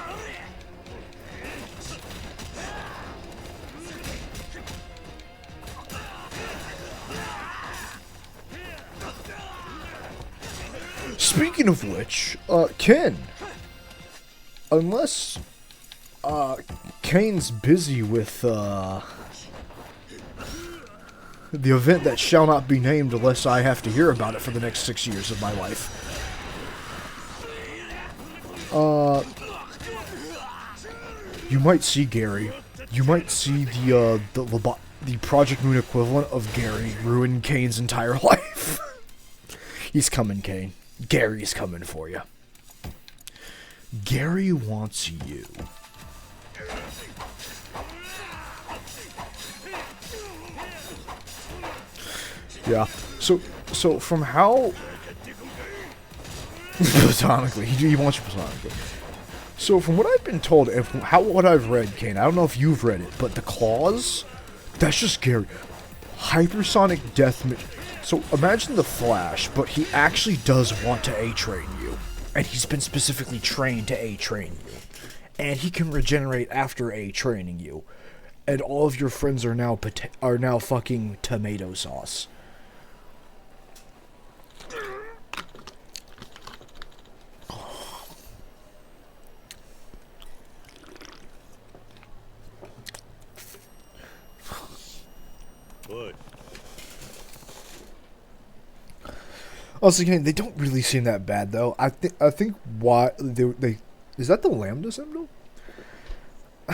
Speaking of which, Ken, unless Kane's busy with the event that shall not be named unless I have to hear about it for the next 6 years of my life. You might see Gary. You might see the Project Moon equivalent of Gary ruin Kane's entire life. He's coming, Kane. Gary's coming for you. Gary wants you. Yeah. So from how platonically, he wants you platonically. So from what I've been told and from what I've read, Kane, I don't know if you've read it, but the claws, that's just Gary. Hypersonic death. So imagine the Flash, but he actually does want to A-train you, and he's been specifically trained to A-train you, and he can regenerate after A-training you, and all of your friends are now fucking tomato sauce. Also, again, they don't really seem that bad though. I think why they is that the lambda symbol? I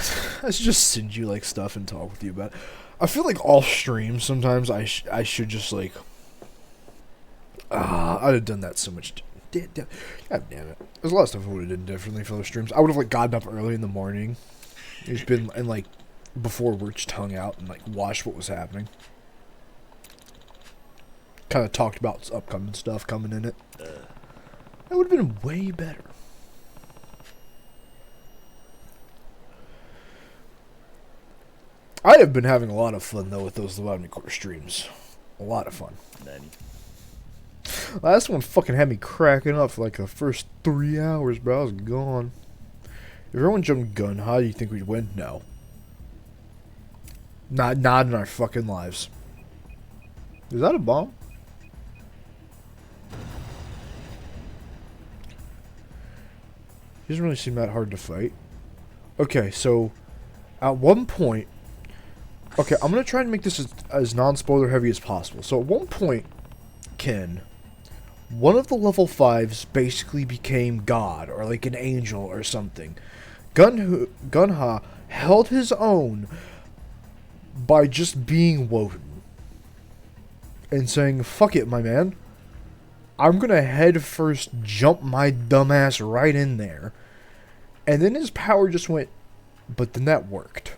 should just send you like stuff and talk with you about it. I feel like off stream sometimes I should just like I'd have done that so much. God damn it! There's a lot of stuff I would have done differently for those streams. I would have like gotten up early in the morning. It's been and like before work just hung out and like watched what was happening. Kind of talked about upcoming stuff coming in it. That would have been way better. I have been having a lot of fun though with those Loudon Core streams. A lot of fun. Last one fucking had me cracking up for like the first 3 hours, bro. I was gone. If everyone jumped gun, how do you think we'd win? No. Not in our fucking lives. Is that a bomb? He doesn't really seem that hard to fight. Okay, so at one point, okay, I'm gonna try and make this as non-spoiler heavy as possible. So at one point, Ken, one of the level 5s basically became God or like an angel or something. Gunha held his own by just being Woden and saying, "Fuck it, my man. I'm gonna head first jump my dumbass right in there." And then his power just went, but then that worked.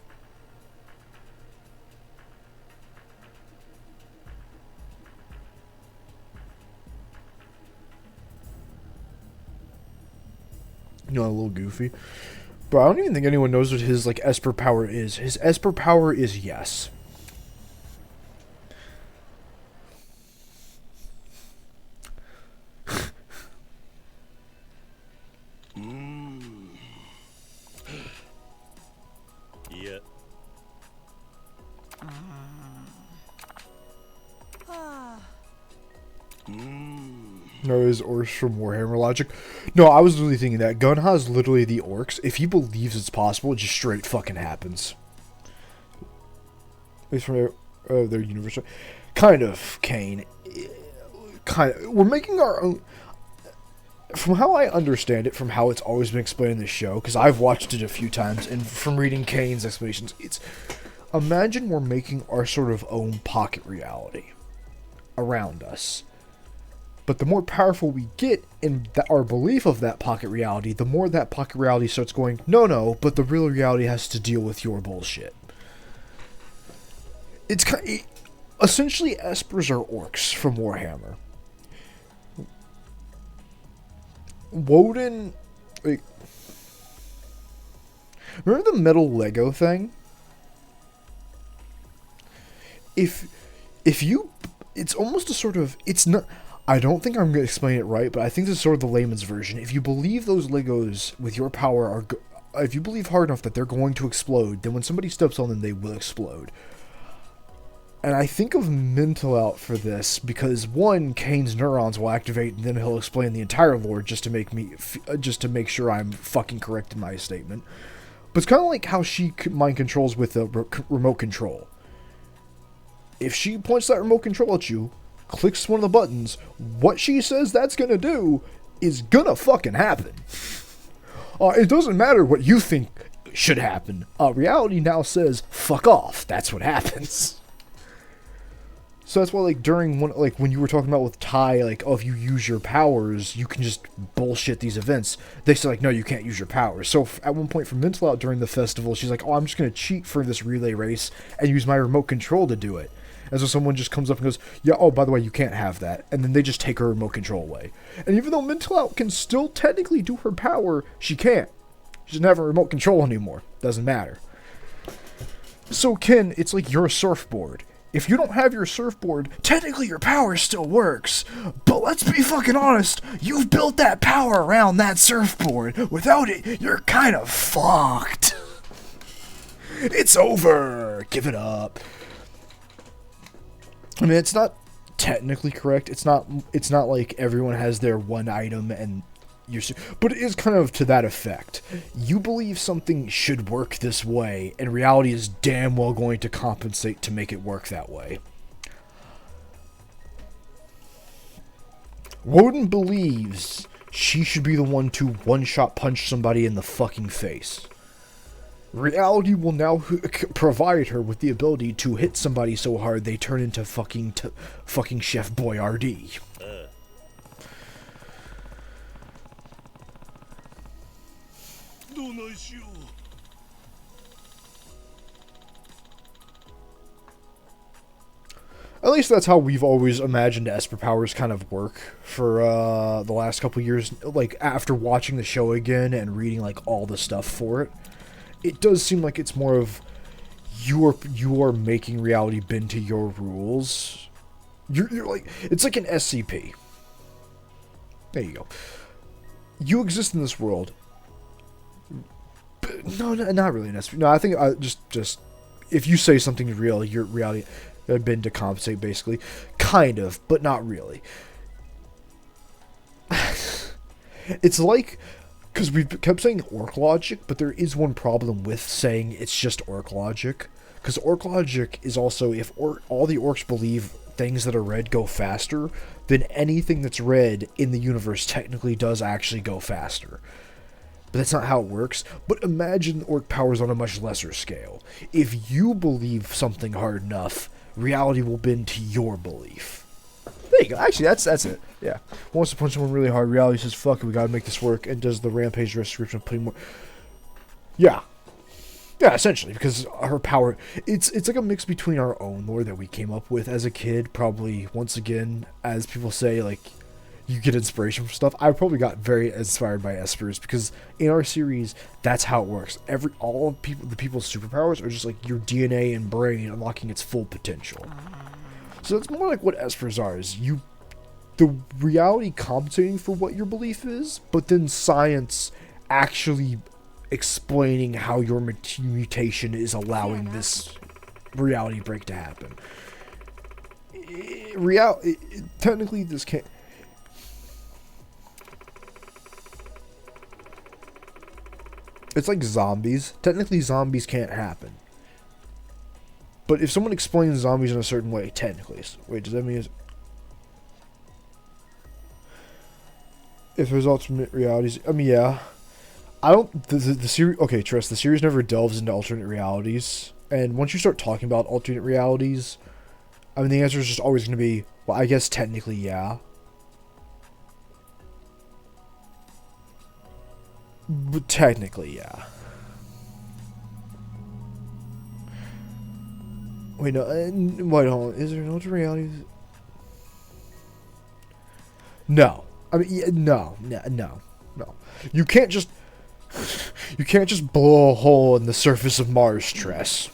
You know, a little goofy. But I don't even think anyone knows what his, like, Esper power is. His Esper power is yes. Yeah. No, his orcs from Warhammer logic. No, I was really thinking that. Gun has literally the orcs. If he believes it's possible, it just straight fucking happens. At least from their universe. Kind of, Kane. Kind of. We're making our own... From how I understand it, from how it's always been explained in the show, because I've watched it a few times, and from reading Kane's explanations, it's... Imagine we're making our sort of own pocket reality around us. But the more powerful we get in our belief of that pocket reality, the more that pocket reality starts going, no, but the real reality has to deal with your bullshit. It's kind of, essentially Espers are orcs from Warhammer. Woden, like, remember the metal Lego thing? If you, it's almost a sort of, it's not... I don't think I'm going to explain it right, but I think this is sort of the layman's version. If you believe those Legos with your power are... if you believe hard enough that they're going to explode, then when somebody steps on them, they will explode. And I think of Mental Out for this, because one, Kane's neurons will activate, and then he'll explain the entire lore just to make sure I'm fucking correct in my statement. But it's kind of like how she mind controls with the remote control. If she points that remote control at you, clicks one of the buttons, what she says that's gonna do is gonna fucking happen. It doesn't matter what you think should happen. Reality now says, fuck off. That's what happens. So that's why, like, during one, like, when you were talking about with Ty, like, oh, if you use your powers, you can just bullshit these events. They said, like, no, you can't use your powers. So at one point for Mental Out during the festival, she's like, oh, I'm just gonna cheat for this relay race and use my remote control to do it. And so someone just comes up and goes, yeah, oh, by the way, you can't have that. And then they just take her remote control away. And even though Mental Out can still technically do her power, she can't. She doesn't have a remote control anymore. Doesn't matter. So, Ken, it's like you're a surfboard. If you don't have your surfboard, technically your power still works. But let's be fucking honest, you've built that power around that surfboard. Without it, you're kind of fucked. It's over. Give it up. I mean, it's not technically correct. It's not like everyone has their one item and but it is kind of to that effect. You believe something should work this way, and reality is damn well going to compensate to make it work that way. Woden believes she should be the one to one-shot punch somebody in the fucking face. Reality will now provide her with the ability to hit somebody so hard they turn into fucking Chef Boyardee. At least that's how we've always imagined Esper powers kind of work for the last couple years. Like, after watching the show again and reading, like, all the stuff for it, it does seem like it's more of you are making reality bend to your rules. You're like, it's like an SCP. There you go. You exist in this world. But no, not really an SCP. No, I think just if you say something is real, your reality bend to compensate, basically. Kind of, but not really. It's like, because we've kept saying orc logic, but there is one problem with saying it's just orc logic. Because orc logic is also, if all the orcs believe things that are red go faster, then anything that's red in the universe technically does actually go faster. But that's not how it works. But imagine orc powers on a much lesser scale. If you believe something hard enough, reality will bend to your belief. There you go. Actually, that's it. Yeah. Wants to punch someone really hard. Reality says, fuck it, we gotta make this work. And does the rampage description of putting more... Yeah. Yeah, essentially. Because her power... It's like a mix between our own lore that we came up with as a kid. Probably, once again, as people say, like... you get inspiration from stuff. I probably got very inspired by espers because in our series, that's how it works. The people's superpowers are just like your DNA and brain unlocking its full potential. So it's more like what espers are, is the reality compensating for what your belief is, but then science actually explaining how your mutation is allowing this reality break to happen. Technically this can't. It's like zombies. Technically zombies can't happen. But if someone explains zombies in a certain way, technically. Wait, does that mean if there's alternate realities? I mean, yeah. I don't. The series. Okay, trust. The series never delves into alternate realities. And once you start talking about alternate realities, I mean, the answer is just always going to be, well, I guess technically, yeah. But technically, yeah. Wait, no. Wait, hold on. Is there an alternate reality? No. I mean, yeah, no. You can't just blow a hole in the surface of Mars, Tress.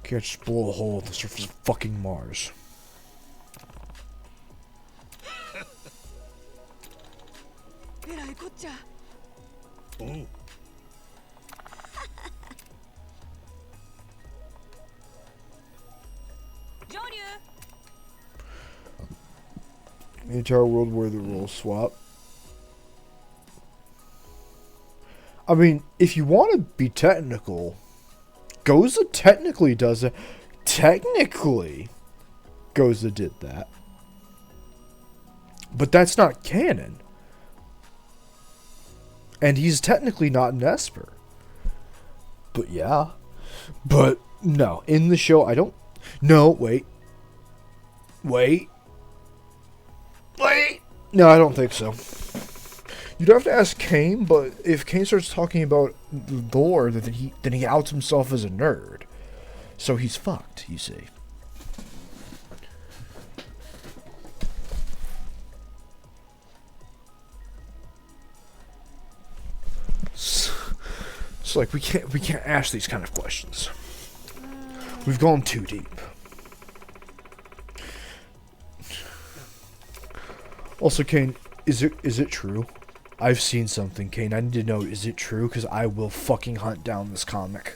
Can't just blow a hole in the surface of fucking Mars. Oh. The entire world where the rules swap. I mean, if you want to be technical, Goza technically does it. Technically, Goza did that. But that's not canon. And he's technically not an Esper. But yeah. But no, in the show, I don't... No, wait. No, I don't think so. You'd have to ask Kane, but if Kane starts talking about the lore, then he outs himself as a nerd. So he's fucked, you see. It's like we can't ask these kind of questions. We've gone too deep. Also, Kane, is it true? I've seen something, Kane. I need to know, is it true? Because I will fucking hunt down this comic.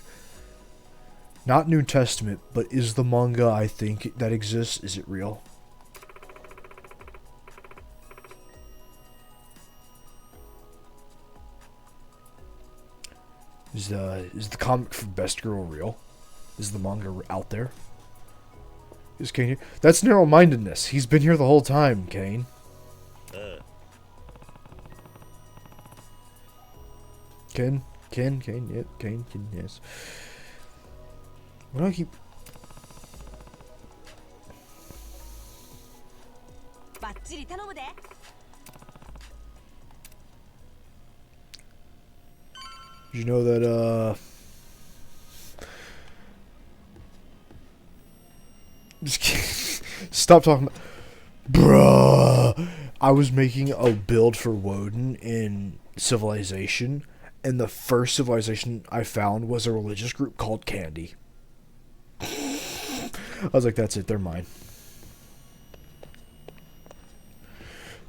Not New Testament, but is the manga I think that exists, is it real? Is the comic for Best Girl real? Is the manga out there? Is Kane here? That's narrow-mindedness. He's been here the whole time, Kane. Ken, yeah, Kane, yes. Why do I keep... Did you know that, Just kidding. Stop talking about... Bruh! I was making a build for Woden in Civilization, and the first civilization I found was a religious group called Candy. I was like, that's it, they're mine.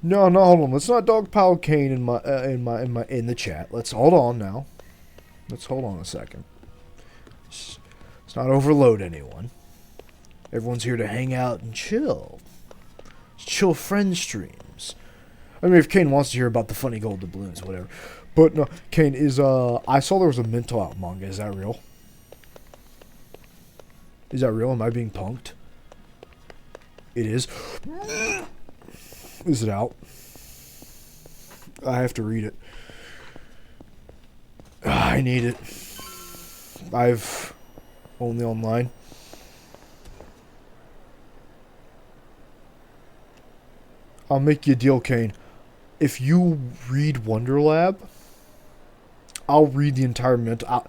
No, hold on. Let's not dogpile Kane in the chat. Let's hold on now. Let's hold on a second. Let's not overload anyone. Everyone's here to hang out and chill. Chill friend streams. I mean, if Kane wants to hear about the funny gold doubloons, whatever. But no, Kane is, I saw there was a Mental Out manga. Is that real? Is that real? Am I being punked? It is. Is it out? I have to read it. I need it. I've only online. I'll make you a deal, Kane. If you read Wonder Lab, I'll read the entire mental.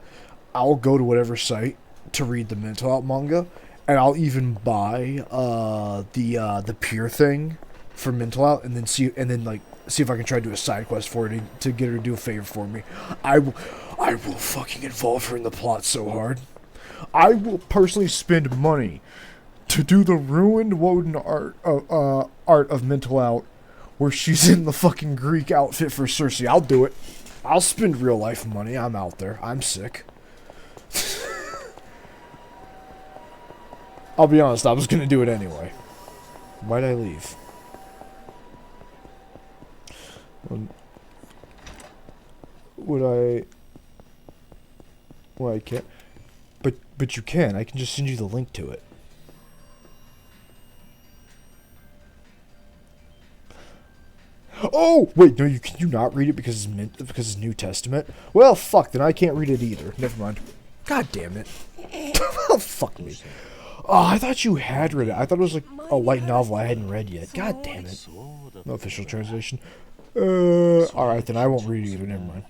I'll go to whatever site to read the Mental Out manga, and I'll even buy the peer thing for Mental Out, and then see if I can try to do a side quest for her to get her to do a favor for me. I will fucking involve her in the plot so hard. I will personally spend money to do the ruined Woden art of Mental Out, where she's in the fucking Greek outfit for Cersei. I'll do it. I'll spend real life money. I'm out there. I'm sick. I'll be honest, I was gonna do it anyway. Why'd I leave? Would I... Well, I can't. But you can. I can just send you the link to it. Oh! Wait, no, can you not read it because it's New Testament? Well, fuck, then I can't read it either. Never mind. God damn it. Oh, fuck me. Oh, I thought you had read it. I thought it was like a light novel I hadn't read yet. God damn it. No official translation. Alright, then I won't read it either. Never mind.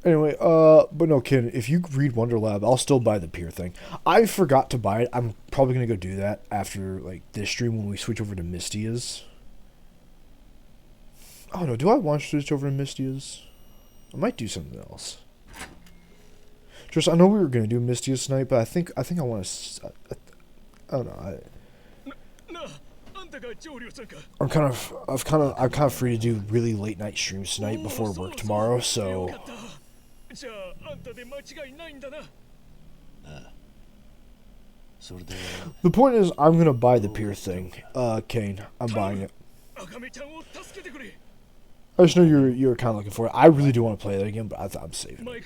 Anyway, but no, Ken, if you read Wonder Lab, I'll still buy the peer thing. I forgot to buy it. I'm probably gonna go do that after, like, this stream when we switch over to Mystia's. Oh no, do I want to switch over to Mystia's? I might do something else. Just, I know we were gonna do Mystia's tonight, but I think I want to. I don't know. I'm kind of free to do really late night streams tonight before work tomorrow, so. The point is, I'm gonna buy the peer thing. Kane, I'm buying it. I just know you're kind of looking for it. I really do want to play that again, but I'm saving it.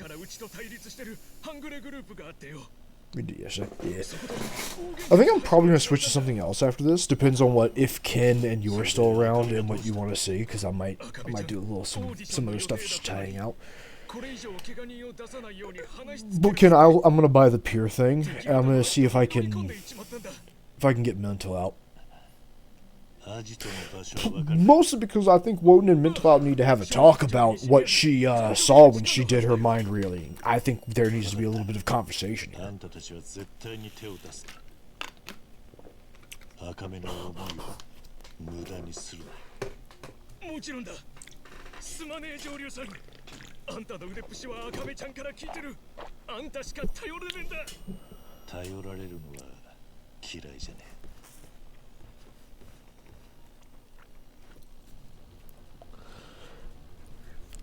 We did yesterday. Yeah. I think I'm probably gonna switch to something else after this. Depends on if Ken and you are still around and what you want to see, because I might do a little some other stuff just to hang out. But Ken, I'm gonna buy the peer thing, and I'm gonna see if I can get Mental Out. Mostly because I think Woden and Mental Out need to have a talk about what she saw when she did her mind reeling. I think there needs to be a little bit of conversation here.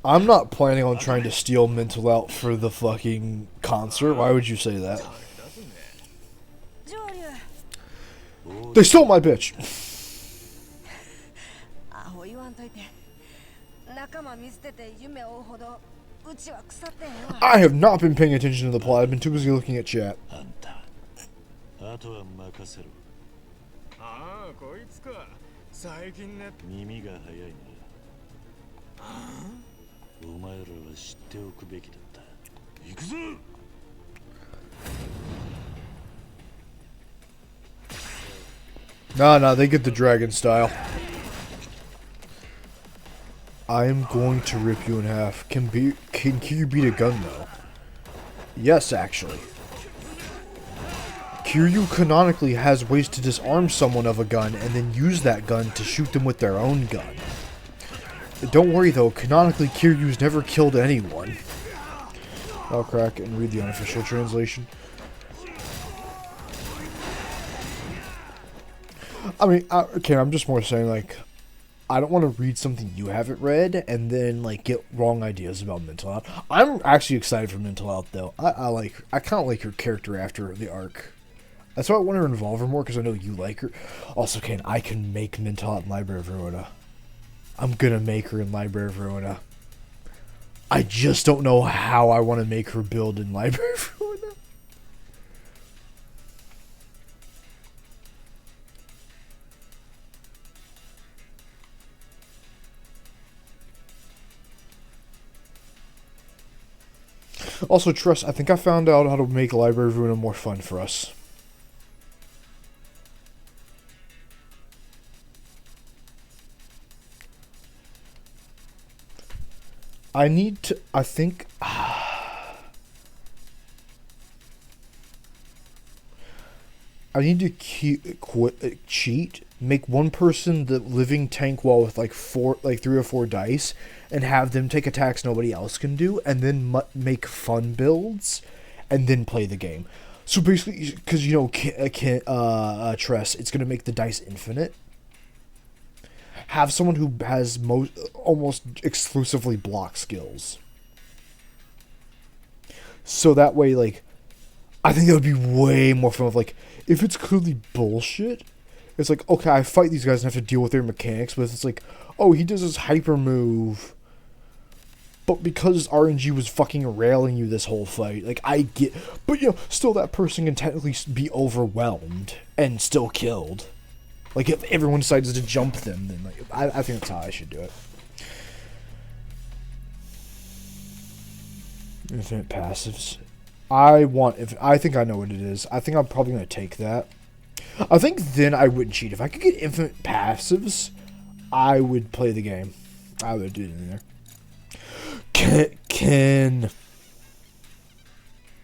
I'm not planning on trying to steal Mental Out for the fucking concert. Why would you say that? They stole my bitch! I have not been paying attention to the plot. I've been too busy looking at chat. No, they get the dragon style. I am going to rip you in half. Can Kiryu beat a gun, though? Yes, actually. Kiryu canonically has ways to disarm someone of a gun and then use that gun to shoot them with their own gun. Don't worry, though. Canonically, Kiryu's never killed anyone. I'll crack and read the unofficial translation. I mean, okay, I'm just more saying, like, I don't want to read something you haven't read and then, like, get wrong ideas about Mental Out. I'm actually excited for Mental Out, though. I kind of like her character after the arc. That's why I want to involve her more, because I know you like her. Also, I can make Mental Out in Library of Ruina. I'm gonna make her in Library of Ruina. I just don't know how I want to make her build in Library of Ruina. Also, Trust, I think I found out how to make Library of Ruina more fun for us. I need to, I think, I need to cheat, make one person the living tank wall with like 3 or 4 dice, and have them take attacks nobody else can do, and then make fun builds, and then play the game. So basically, because you know, Tress, it's gonna make the dice infinite. Have someone who has almost exclusively block skills. So that way, like, I think that would be way more fun. Like, if it's clearly bullshit, it's like, okay, I fight these guys and have to deal with their mechanics, but it's like, oh, he does his hyper move. But because RNG was fucking railing you this whole fight, like, I get... But, you know, still that person can technically be overwhelmed and still killed. Like, if everyone decides to jump them, then, like, I think that's how I should do it. Infinite passives. I think I know what it is. I think I'm probably going to take that. I think then I wouldn't cheat. If I could get infinite passives, I would play the game. I would do it in there. Ken.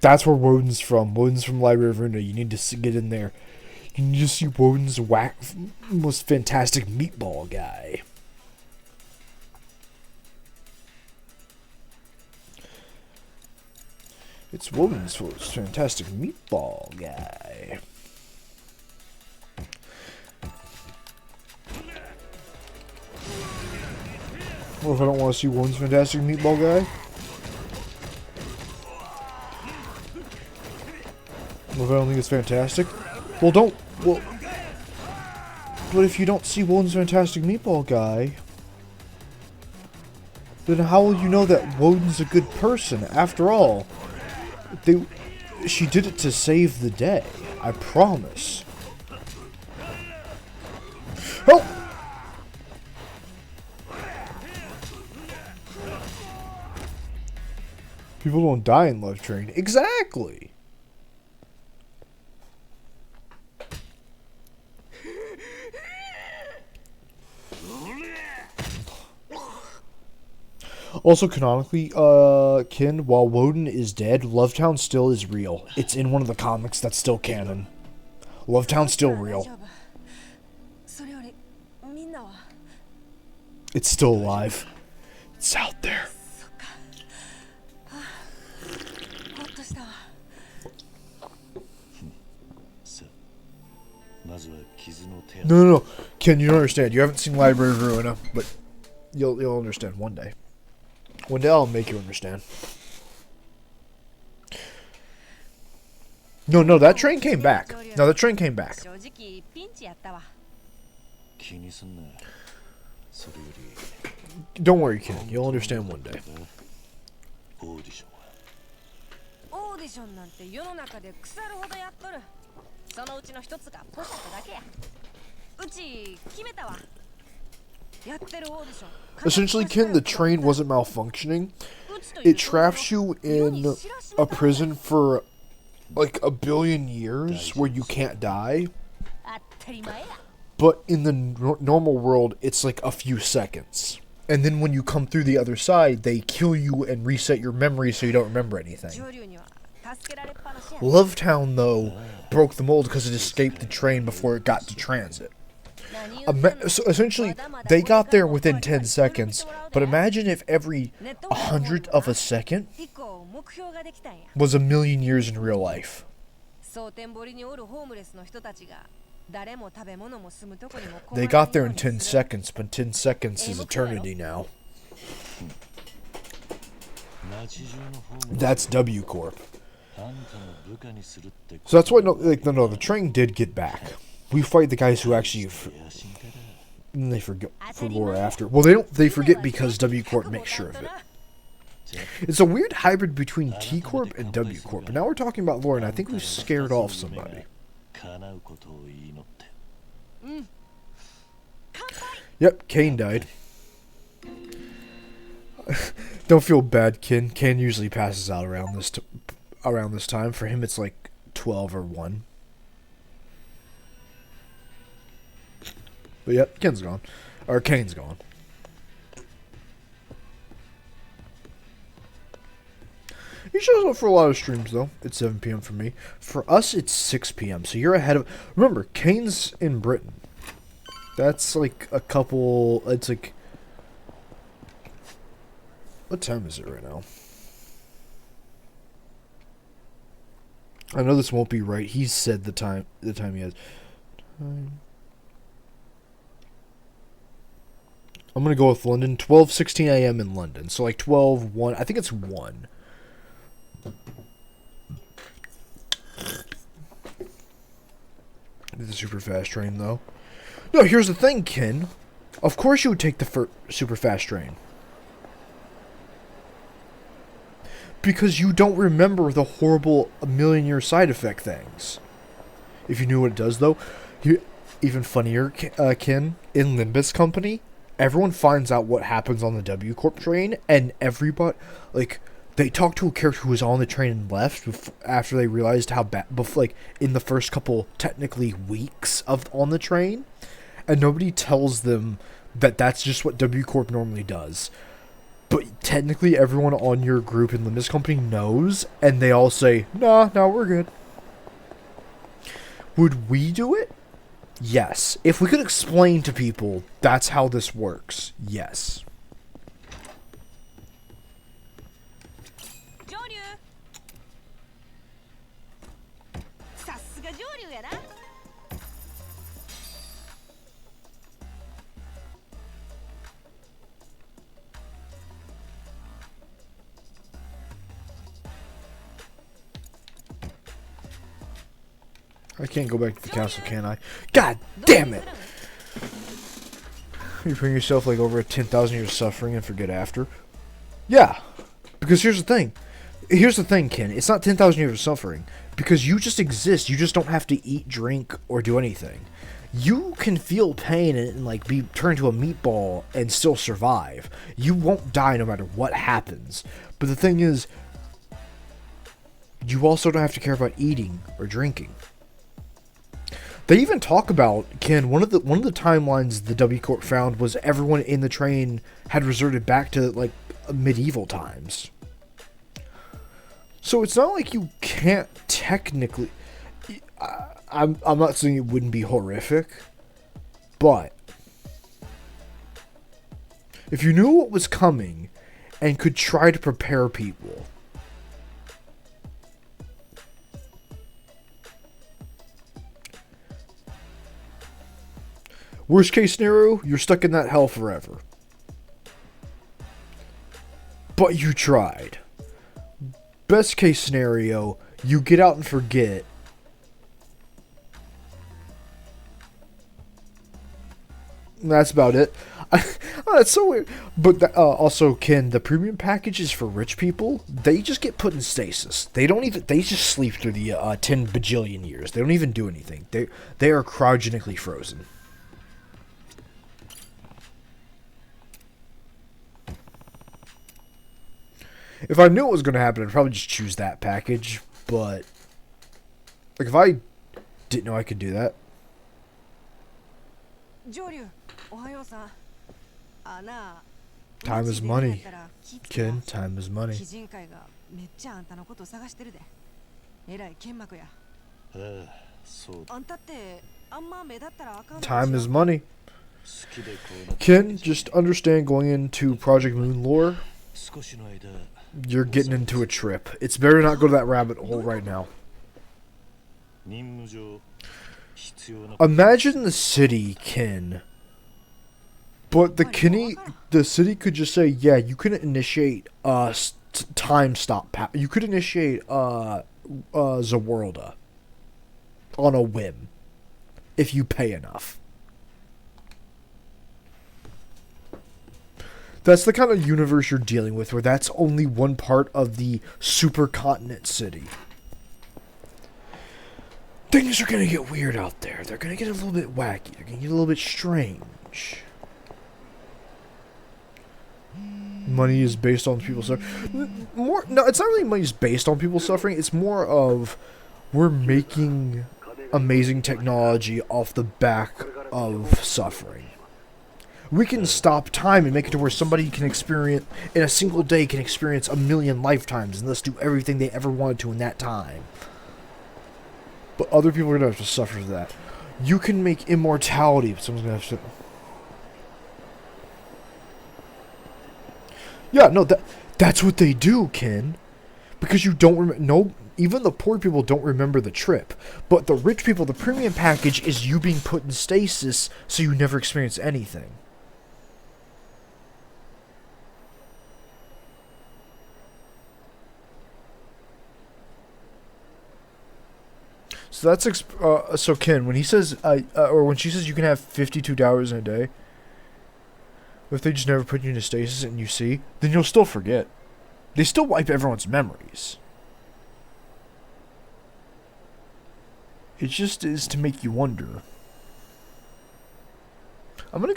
That's where Woden's from. Woden's from Library of Ruina. You need to get in there. You need to see Woden's most fantastic meatball guy. It's Woden's most fantastic meatball guy. What if I don't want to see Woden's fantastic meatball guy? What if I don't think it's fantastic? Well, don't... Well... But if you don't see Woden's fantastic meatball guy, then how will you know that Woden's a good person? After all, she did it to save the day. I promise. Help! People don't die in Love Train. Exactly! Also, canonically, Ken, while Woden is dead, Lovetown still is real. It's in one of the comics that's still canon. Lovetown's still real. It's still alive. It's out there. No. Ken, you don't understand. You haven't seen Library of Ruina, but you'll understand one day. One day I'll make you understand. No, that train came back. No, that train came back. Don't worry, Ken. You'll understand one day. Essentially, Ken, the train wasn't malfunctioning. It traps you in a prison for like 1 billion years where you can't die. But in the normal world, it's like a few seconds. And then when you come through the other side, they kill you and reset your memory so you don't remember anything. Lovetown, though, broke the mold because it escaped the train before it got to transit. So essentially, they got there within 10 seconds, but imagine if every 100th of a second was 1 million years in real life. They got there in 10 seconds, but 10 seconds is eternity now. That's W Corp. So that's why, no, the train did get back. We fight the guys who actually, and they forget for lore after. Well, they forget because W Corp makes sure of it. It's a weird hybrid between T Corp and W Corp. But now we're talking about lore, and I think we've scared off somebody. Yep, Kane died. Don't feel bad, Ken. Ken usually passes out around this time. For him, it's like 12 or 1. But yep, Ken's gone. Or Kane's gone. He shows up for a lot of streams, though. It's 7 p.m. for me. For us, it's 6 p.m. So you're ahead of... Remember, Kane's in Britain. That's like a couple... It's like... What time is it right now? I know this won't be right. He said the time he has. I'm going to go with London. 12:16 a.m. in London. So like 12:01. I think it's 1. The super fast train, though. No, here's the thing, Ken. Of course you would take the super fast train. Because you don't remember the horrible million-year side effect things. If you knew what it does, though. Even funnier, Ken, in Limbus Company, everyone finds out what happens on the W Corp train, and everybody, like, they talk to a character who was on the train and left after they realized how bad, like, in the first couple, technically, weeks on the train, and nobody tells them that that's just what W Corp normally does. But technically, everyone on your group in Limbus Company knows, and they all say, nah, we're good. Would we do it? Yes. If we could explain to people that's how this works, yes. I can't go back to the castle, can I? God damn it! You bring yourself like over 10,000 years of suffering and forget after? Yeah. Because here's the thing. Here's the thing, Ken. It's not 10,000 years of suffering. Because you just exist. You just don't have to eat, drink, or do anything. You can feel pain and like be turned to a meatball and still survive. You won't die no matter what happens. But the thing is, you also don't have to care about eating or drinking. They even talk about, Ken, one of the timelines the W Corp found was everyone in the train had resorted back to like medieval times. So it's not like you can't technically. I'm not saying it wouldn't be horrific, but if you knew what was coming and could try to prepare people. Worst case scenario, you're stuck in that hell forever. But you tried. Best case scenario, you get out and forget. That's about it. That's so weird. But also, Ken, the premium package is for rich people. They just get put in stasis. They don't even. They just sleep through the 10 bajillion years. They don't even do anything. They are cryogenically frozen. If I knew it was going to happen, I'd probably just choose that package. But like, if I didn't know I could do that. Time is money, Ken. Time is money. Time is money. Ken, just understand going into Project Moon lore, you're getting into a trip. It's better not go to that rabbit hole right now. Imagine the city, Ken. But the city could just say, yeah, you can initiate time stop. You could initiate Zaworlda on a whim if you pay enough. That's the kind of universe you're dealing with, where that's only one part of the supercontinent city. Things are gonna get weird out there. They're gonna get a little bit wacky. They're gonna get a little bit strange. Money is based on people suffering. More, no, it's not really money is based on people suffering. It's more of we're making amazing technology off the back of suffering. We can stop time and make it to where somebody can experience, in a single day, can experience 1,000,000 lifetimes and thus do everything they ever wanted to in that time. But other people are going to have to suffer for that. You can make immortality, but someone's going to have to... Yeah, no, that's what they do, Ken. Because you don't remember... No, even the poor people don't remember the trip. But the rich people, the premium package is you being put in stasis so you never experience anything. So that's... so Ken, when he says... or when she says you can have 52 hours in a day... If they just never put you into stasis and you see, then you'll still forget. They still wipe everyone's memories. It just is to make you wonder. I'm gonna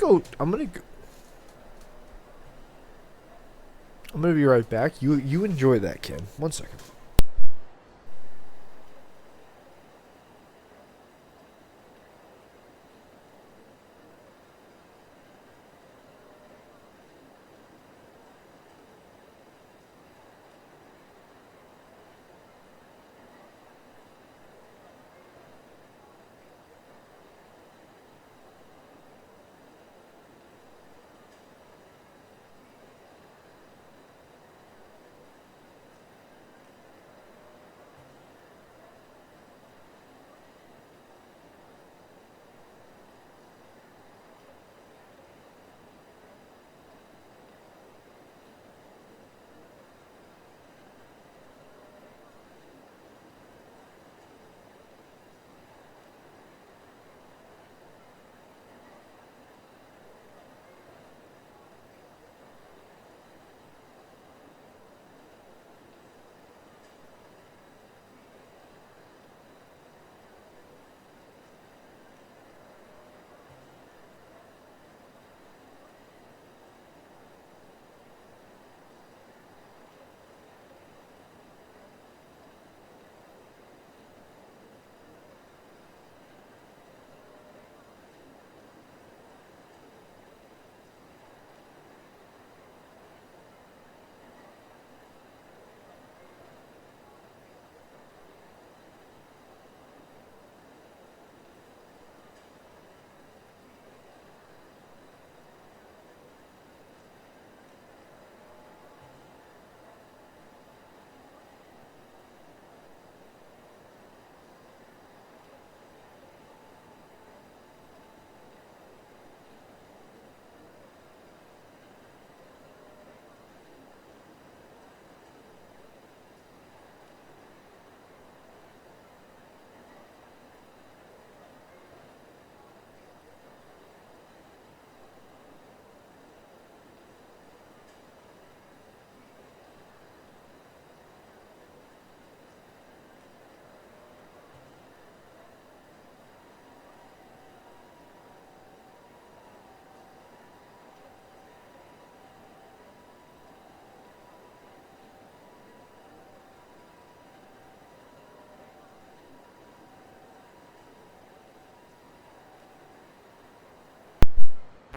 be right back. You enjoy that, Ken. 1 second.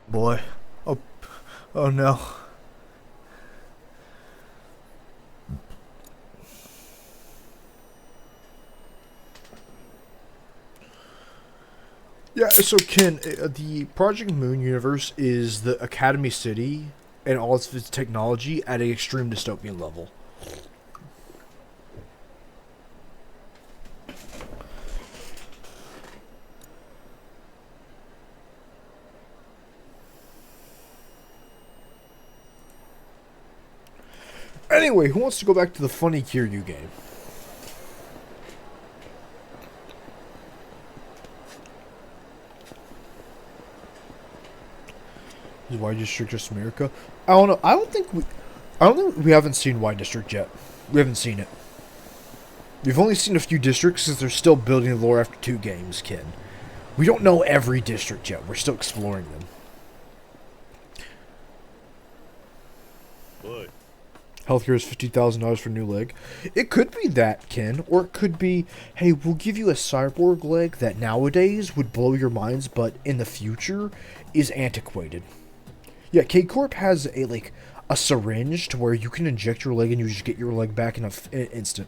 Boy. Oh, oh no. Yeah, so Ken, the Project Moon universe is the Academy City and all its technology at an extreme dystopian level. Anyway, who wants to go back to the funny Kiryu game? Is Y District just America? I don't know. I don't think we haven't seen Y District yet. We haven't seen it. We've only seen a few districts since they're still building the lore after 2 games, Ken. We don't know every district yet. We're still exploring them. Healthcare is $50,000 for a new leg. It could be that, Ken, or it could be, hey, we'll give you a cyborg leg that nowadays would blow your minds, but in the future is antiquated. Yeah, K-Corp has a syringe to where you can inject your leg and you just get your leg back in an instant.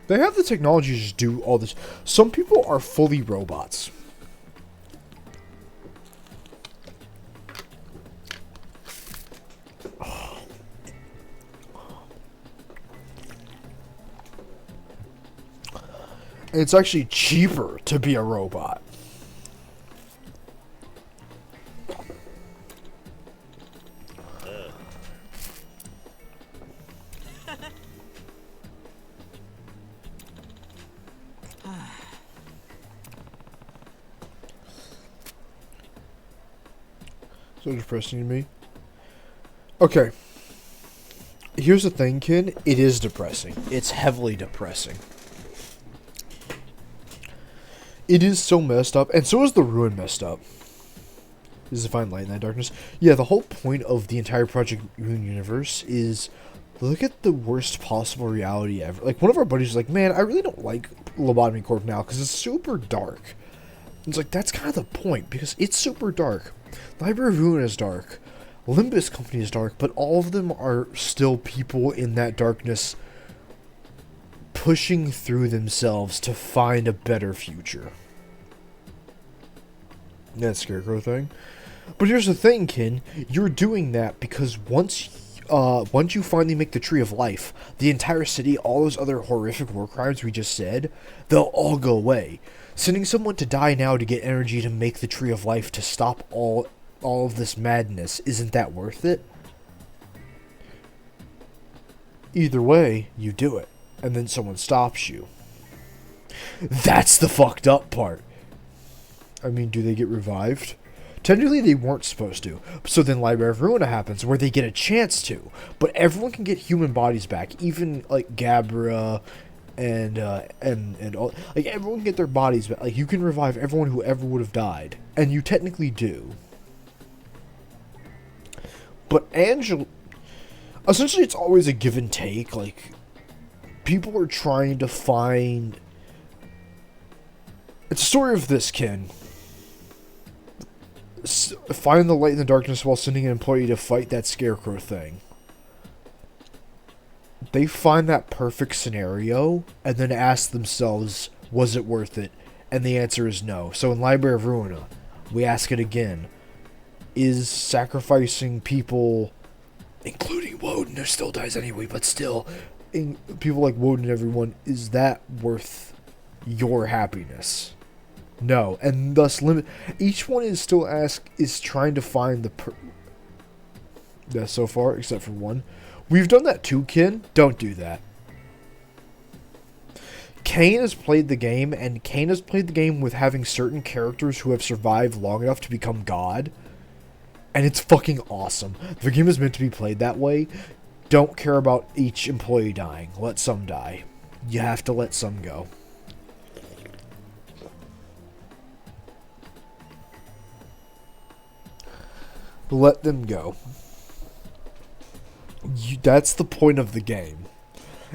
They have the technology to just do all this. Some people are fully robots. It's actually cheaper to be a robot. So depressing to me. Okay. Here's the thing, Ken. It is depressing. It's heavily depressing. It is so messed up, and so is the ruin messed up. This is to find light in that darkness. Yeah, the whole point of the entire Project Ruin universe is look at the worst possible reality ever. Like, one of our buddies was like, man, I really don't like Lobotomy Corp now because it's super dark. It's like, that's kind of the point, because it's super dark. Library of Ruin is dark. Limbus Company is dark, but all of them are still people in that darkness pushing through themselves to find a better future. That Scarecrow thing. But here's the thing, Ken. You're doing that because once you finally make the Tree of Life, the entire city, all those other horrific war crimes we just said, they'll all go away. Sending someone to die now to get energy to make the Tree of Life to stop all of this madness, isn't that worth it? Either way, you do it. And then someone stops you. That's the fucked up part. I mean, do they get revived? Technically, they weren't supposed to. So then Library of Ruina happens, where they get a chance to. But everyone can get human bodies back. Even, like, Gabra and all. Like, everyone can get their bodies back. Like, you can revive everyone who ever would have died. And you technically do. But Angela... Essentially, it's always a give and take. Like, people are trying to find... It's a story of this, Ken. Find the light in the darkness while sending an employee to fight that Scarecrow thing. They find that perfect scenario, and then ask themselves, was it worth it? And the answer is no. So in Library of Ruina, we ask it again. Is sacrificing people, including Woden, who still dies anyway, but still, people like Woden and everyone, is that worth your happiness? No, and thus each one is still trying to find the yeah, so far, except for one. We've done that too, Ken. Don't do that. Kane has played the game, and Kane has played the game with having certain characters who have survived long enough to become God. And it's fucking awesome. The game is meant to be played that way. Don't care about each employee dying. Let some die. You have to let some go. Let them go. That's the point of the game.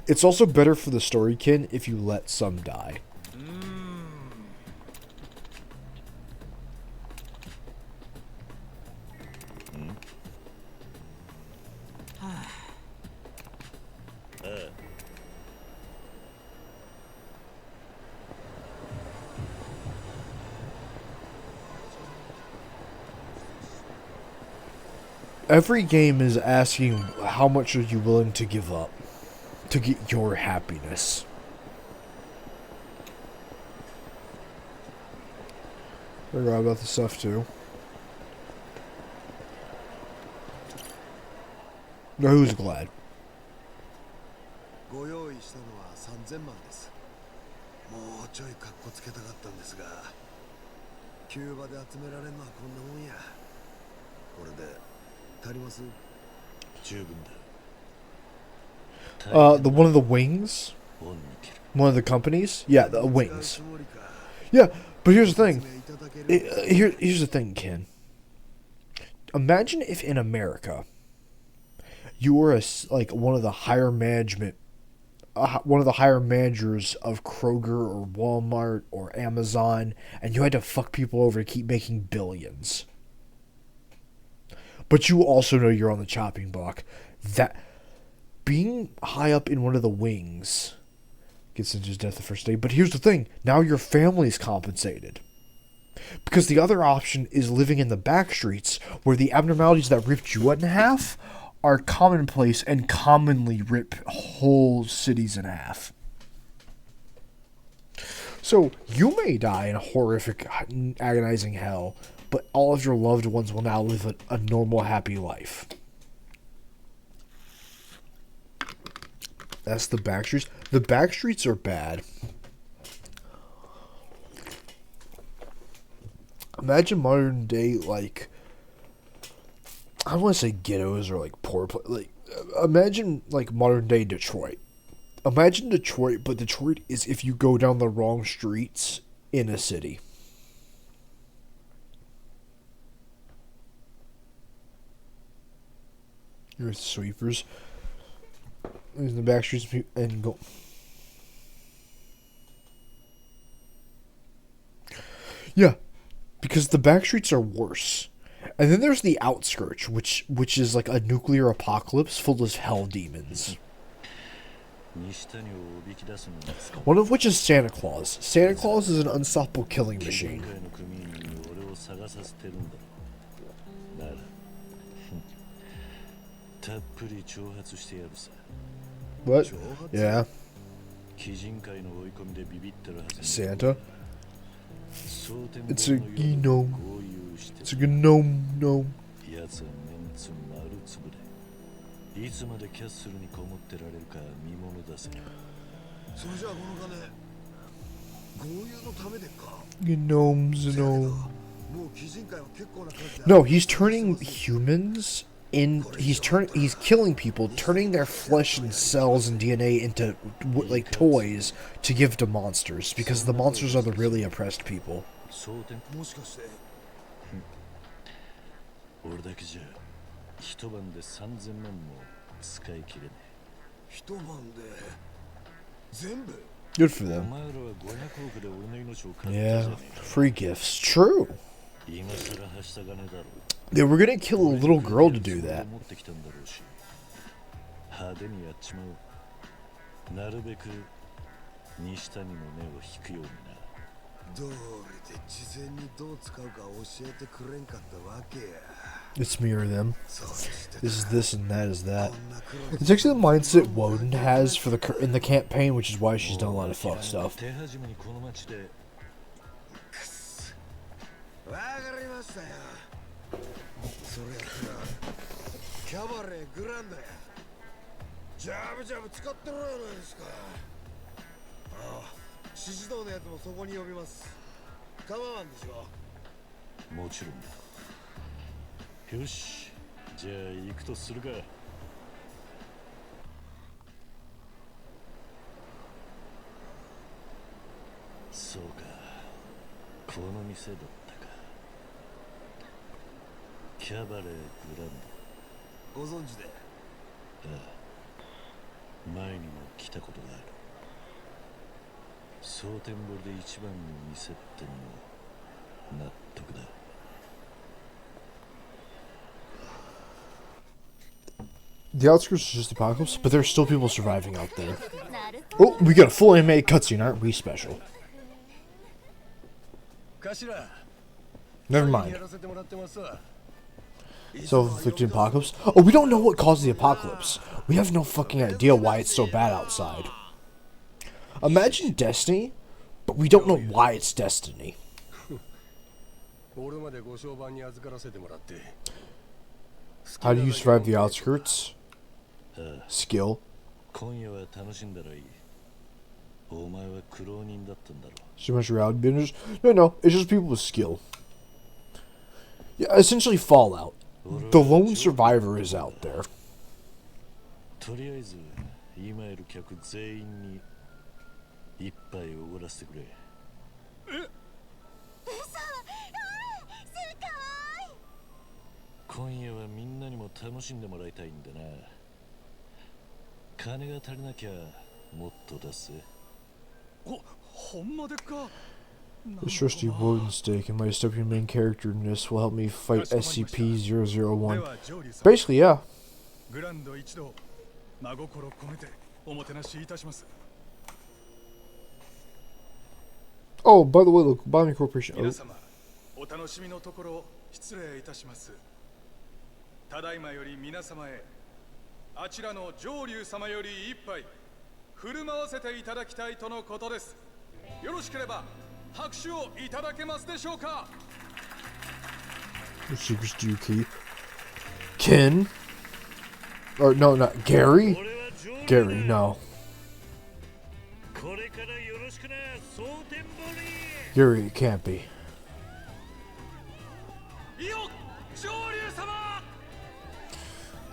It's also better for the story, Ken, if you let some die. Every game is asking how much are you willing to give up to get your happiness. I forgot about the stuff too. No, who's glad? ご用意したのは3000万です。もうちょいカッコつけたかったんですが、キューバで集められるのはこんなもんや。これで足ります？十分だ。One of the wings? One of the companies? Yeah, the wings. Yeah, but here's the thing. Here's the thing, Ken. Imagine if in America you were like one of the higher one of the higher managers of Kroger or Walmart or Amazon, and you had to fuck people over to keep making billions. But you also know you're on the chopping block. That being high up in one of the wings gets into his death the first day. But here's the thing: now your family's compensated. Because the other option is living in the back streets, where the abnormalities that ripped you in half are commonplace and commonly rip whole cities in half. So you may die in a horrific, agonizing hell, but all of your loved ones will now live a normal, happy life. That's the back streets. The back streets are bad. Imagine modern day, like, I don't want to say ghettos or like poor, like, imagine like modern day Detroit. Imagine Detroit, but Detroit is if you go down the wrong streets in a city. Here's the sweepers. There's the back streets and go. Yeah. Because the back streets are worse. And then there's the outskirts, which is like a nuclear apocalypse full of hell demons. One of which is Santa Claus. Santa Claus is an unstoppable killing machine. What? Yeah. Santa? It's a gnome. It's a gnome. Gnomes, no. No, he's turning humans in. He's killing people, turning their flesh and cells and DNA into like toys to give to monsters, because the monsters are the really oppressed people. Good for them. Yeah, free gifts. True. They were gonna kill a little girl to do that. Let's mirror them. This is this and that is that. It's actually the mindset Woden has for in the campaign, which is why she's done a lot of fuck stuff. The outskirts is just apocalypse, but there's still people surviving out there. Oh, we got a full animated cutscene, aren't we special? Never mind. Self-inflicted apocalypse? Oh, we don't know what caused the apocalypse. We have no fucking idea why it's so bad outside. Imagine Destiny, but we don't know why it's Destiny. How do you survive the outskirts? Skill. So much reality benders? No, it's just people with skill. Yeah, essentially Fallout. The lone survivor is out there. 今夜はみんなにも楽しんでもらいたいんだな。金が足りなきゃもっと出せ。ほんまでか。 This trusty Woden stake and my dystopian main character in this will help me fight SCP-001. Basically, yeah. Oh, by the way, look, Bombing Corporation. Oh. お楽しみのところ失礼いたします。ただいまより皆様へあちらの上流様より一杯振る舞わせていただきたいとのことです。よろしければ拍手をいただけますでしょうか。 What secrets do you keep? Ken? Or no, not Gary? Gary, no. Gary, it can't be.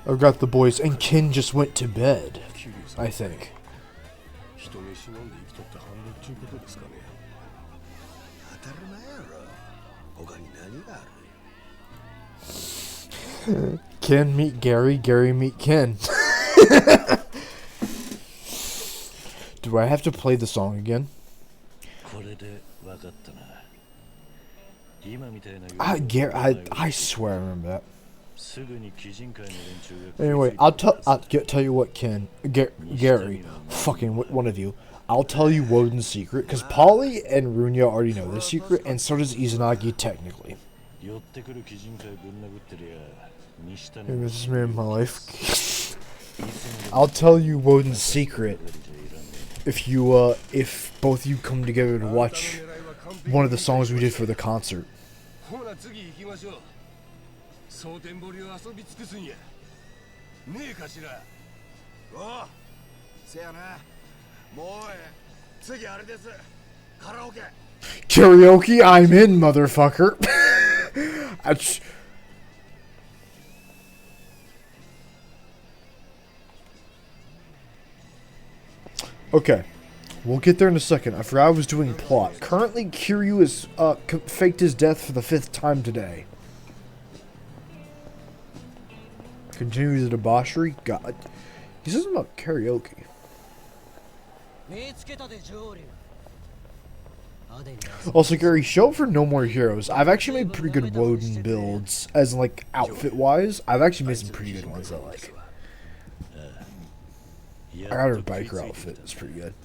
I've got the boys, and Ken just went to bed, I think. Ken meet Gary, Gary meet Ken. Do I have to play the song again? I swear I remember that. Anyway, I'll tell you what, Ken, Gary, fucking one of you. I'll tell you Woden's secret, because Polly and Runya already know this secret, and so does Izanagi technically. Maybe this is made my life. I'll tell you Woden's secret if both of you come together to watch one of the songs we did for the concert. Karaoke, I'm in, motherfucker. Okay, we'll get there in a second. I forgot I was doing plot. Currently, Kiryu has faked his death for the 5th time today. Continue the debauchery? God. He says about karaoke. Also, Gary, show up for No More Heroes. I've actually made pretty good Woden builds, as in, like, outfit-wise. I've actually made some pretty good ones I like. I got her biker outfit. It's pretty good.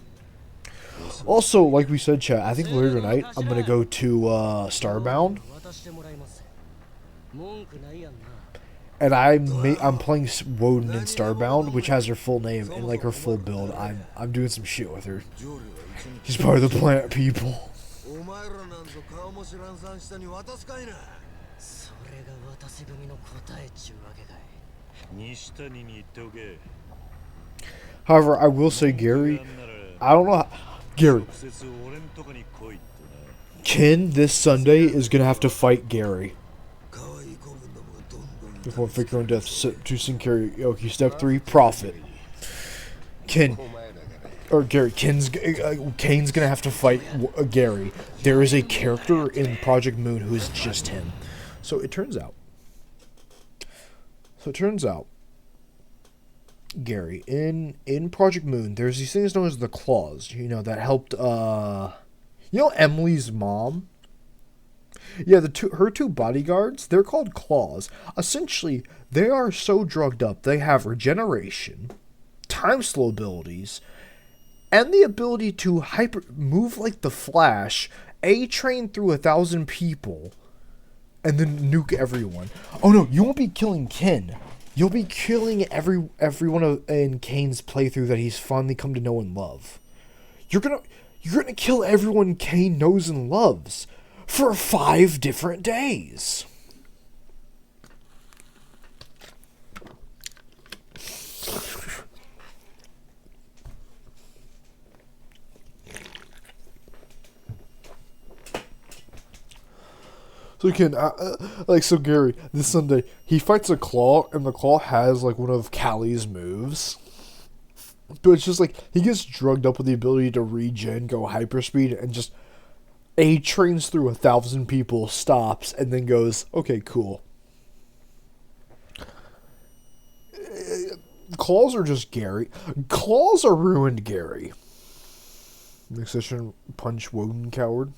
Also, like we said, chat, I think later tonight I'm gonna go to Starbound, and I'm playing Woden in Starbound, which has her full name and like her full build. I'm doing some shit with her. She's part of the plant people. However, I will say, Gary, I don't know how, Gary, Ken this Sunday is going to have to fight Gary. Before figure on death, to sing karaoke. Step 3, profit. Ken, or Gary, Kane's going to have to fight Gary. There is a character in Project Moon who is just him. So it turns out, Gary, in Project Moon, there's these things known as the Claws, you know, that helped, Emily's mom? Yeah, her two bodyguards, they're called Claws. Essentially, they are so drugged up, they have regeneration, time slow abilities, and the ability to move like the Flash, A-train through 1,000 people, and then nuke everyone. Oh no, you won't be killing Ken. You'll be killing everyone in Kane's playthrough that he's finally come to know and love. You're gonna kill everyone Kane knows and loves for 5 different days. So so Gary, this Sunday, he fights a Claw, and the Claw has, like, one of Callie's moves. But it's just, like, he gets drugged up with the ability to regen, go hyperspeed, and just A-trains through 1,000 people, stops, and then goes, okay, cool. Claws are just Gary. Claws are ruined Gary. Next session, punch Woden coward.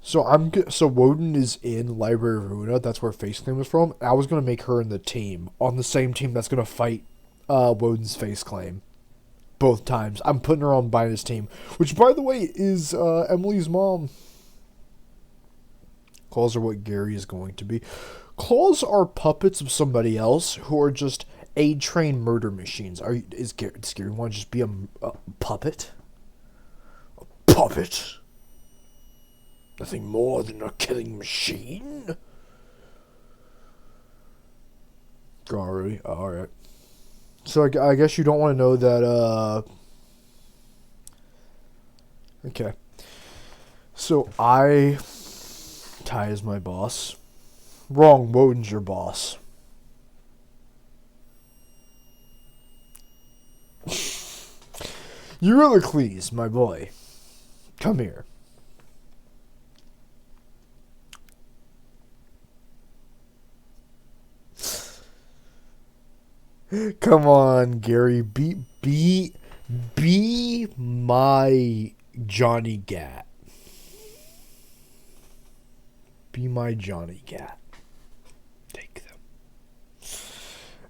So Woden is in Library of Ruina. That's where Face Claim is from. I was gonna make her in the team on the same team that's gonna fight Woden's Face Claim. Both times. I'm putting her on Bina's team, which, by the way, is Emily's mom. Claws are what Gary is going to be. Claws are puppets of somebody else who are just A-train murder machines. Does Gary want to just be a puppet? A puppet? Nothing more than a killing machine? Alright. So I guess you don't want to know that, Okay. So Ty is my boss. Wrong, Woden's your boss. Eurycles, my boy. Come here. Come on, Gary. Be my Johnny Gat. Be my Johnny Gat. Take them.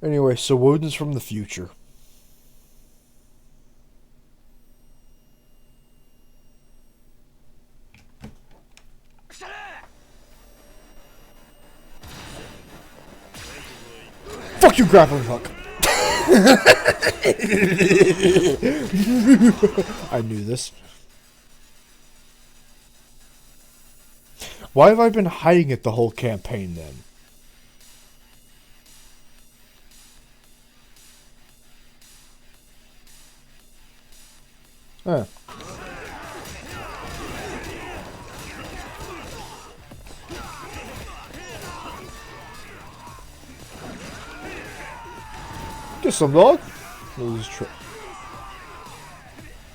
Anyway, so Woden's from the future. Fuck you, grappling hook. I knew this. Why have I been hiding it the whole campaign then? Huh. Get some, dog.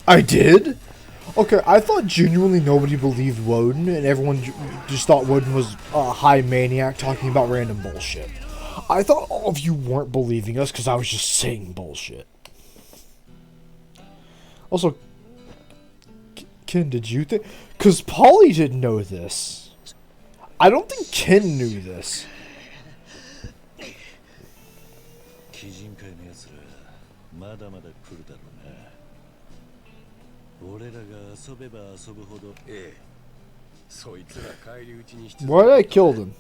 I did? Okay, I thought genuinely nobody believed Woden, and everyone just thought Woden was a high maniac talking about random bullshit. I thought all of you weren't believing us because I was just saying bullshit. Also, Ken, did you think? Because Polly didn't know this. I don't think Ken knew this. Why did I kill them?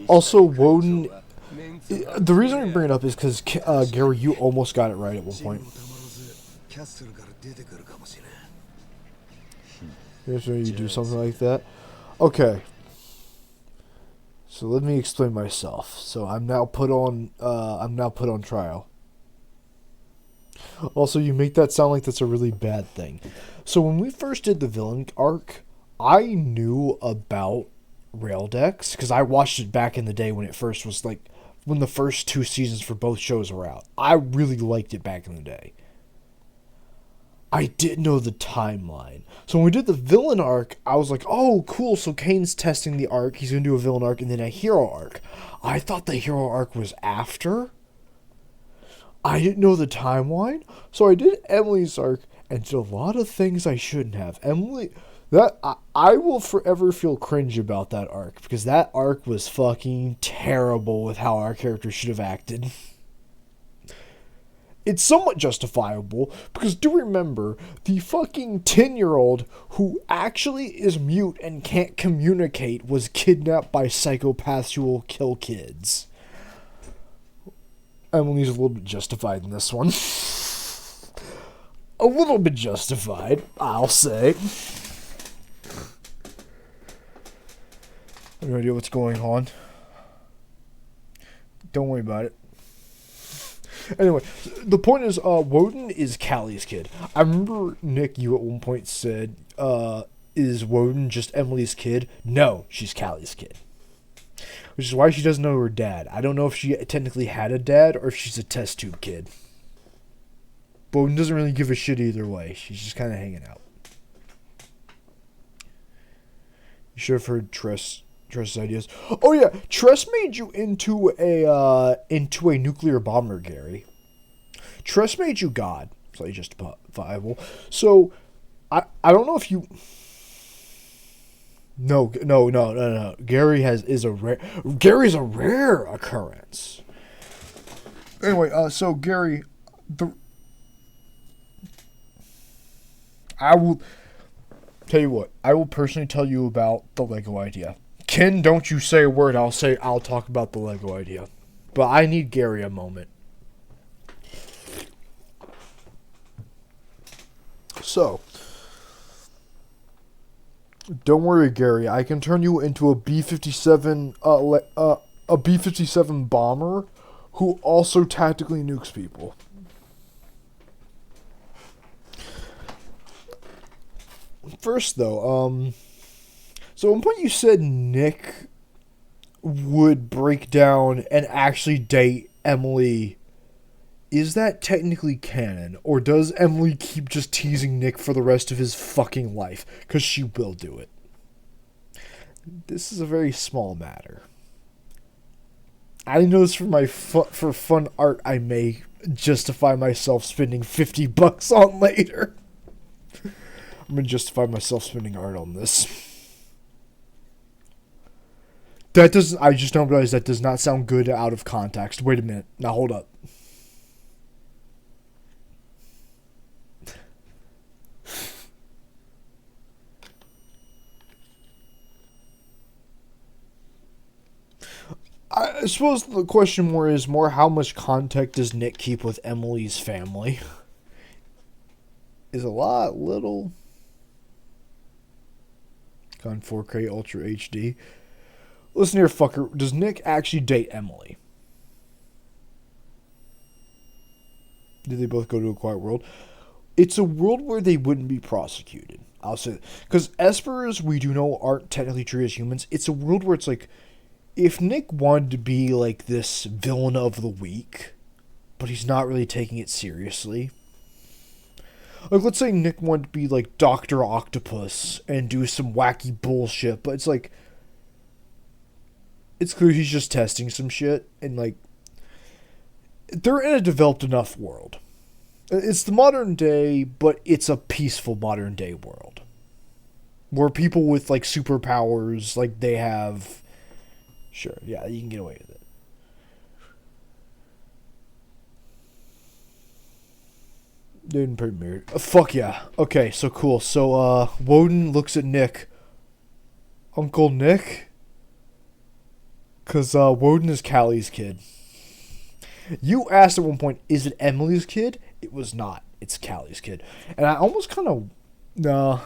Also, Woden... The reason I bring it up is because, Gary, you almost got it right at one point. Here's where you do something like that. Okay. So let me explain myself. So I'm now put on trial. Also, you make that sound like that's a really bad thing. So when we first did the villain arc, I knew about Raildex because I watched it back in the day when it first was like when the first 2 seasons for both shows were out. I really liked it back in the day. I didn't know the timeline. So when we did the villain arc, I was like, oh, cool, so Kane's testing the arc, he's going to do a villain arc, and then a hero arc. I thought the hero arc was after. I didn't know the timeline, so I did Emily's arc, and did a lot of things I shouldn't have. I will forever feel cringe about that arc, because that arc was fucking terrible with how our character should have acted. It's somewhat justifiable, because do remember, the fucking 10-year-old who actually is mute and can't communicate was kidnapped by psychopaths who will kill kids. Emily's a little bit justified in this one. A little bit justified, I'll say. I have no idea what's going on. Don't worry about it. Anyway, the point is, Woden is Callie's kid. I remember, Nick, you at one point said, is Woden just Emily's kid? No, she's Callie's kid. Which is why she doesn't know her dad. I don't know if she technically had a dad or if she's a test tube kid. Woden doesn't really give a shit either way. She's just kind of hanging out. You should have heard Triss Tress's ideas. Oh yeah, Tress made you into a nuclear bomber, Gary. Tress made you God. Slightly justifiable. So, I don't know if you. No. Gary's a rare occurrence. Anyway, so Gary, I will tell you what. I will personally tell you about the Lego idea. Ken, don't you say a word. I'll talk about the Lego idea. But I need Gary a moment. So, don't worry, Gary. I can turn you into a B-57, a B-57 bomber who also tactically nukes people. First, though, so at one point you said Nick would break down and actually date Emily. Is that technically canon, or does Emily keep just teasing Nick for the rest of his fucking life? Because she will do it. This is a very small matter. I know this for fun art I may justify myself spending $50 on later. I'm going to justify myself spending art on this. I just don't realize that does not sound good out of context. Wait a minute. Now hold up. I suppose the question is more how much contact does Nick keep with Emily's family? Is a lot, little. Gone 4K Ultra HD. Listen here, fucker. Does Nick actually date Emily? Did they both go to a quiet world? It's a world where they wouldn't be prosecuted. I'll say that. Because Espers, we do know, aren't technically treated as humans. It's a world where it's like, if Nick wanted to be like this villain of the week, but he's not really taking it seriously. Like, let's say Nick wanted to be like Dr. Octopus and do some wacky bullshit, but it's like, it's clear he's just testing some shit, and like, they're in a developed enough world. It's the modern day, but it's a peaceful modern day world. Where people with like superpowers, like they have... Sure, yeah, you can get away with it. Dude, pretty weird. Fuck yeah. Okay, so cool. So, Woden looks at Nick. Uncle Nick? Because, Woden is Callie's kid. You asked at one point, is it Emily's kid? It was not. It's Callie's kid. And I almost kind of... Nah.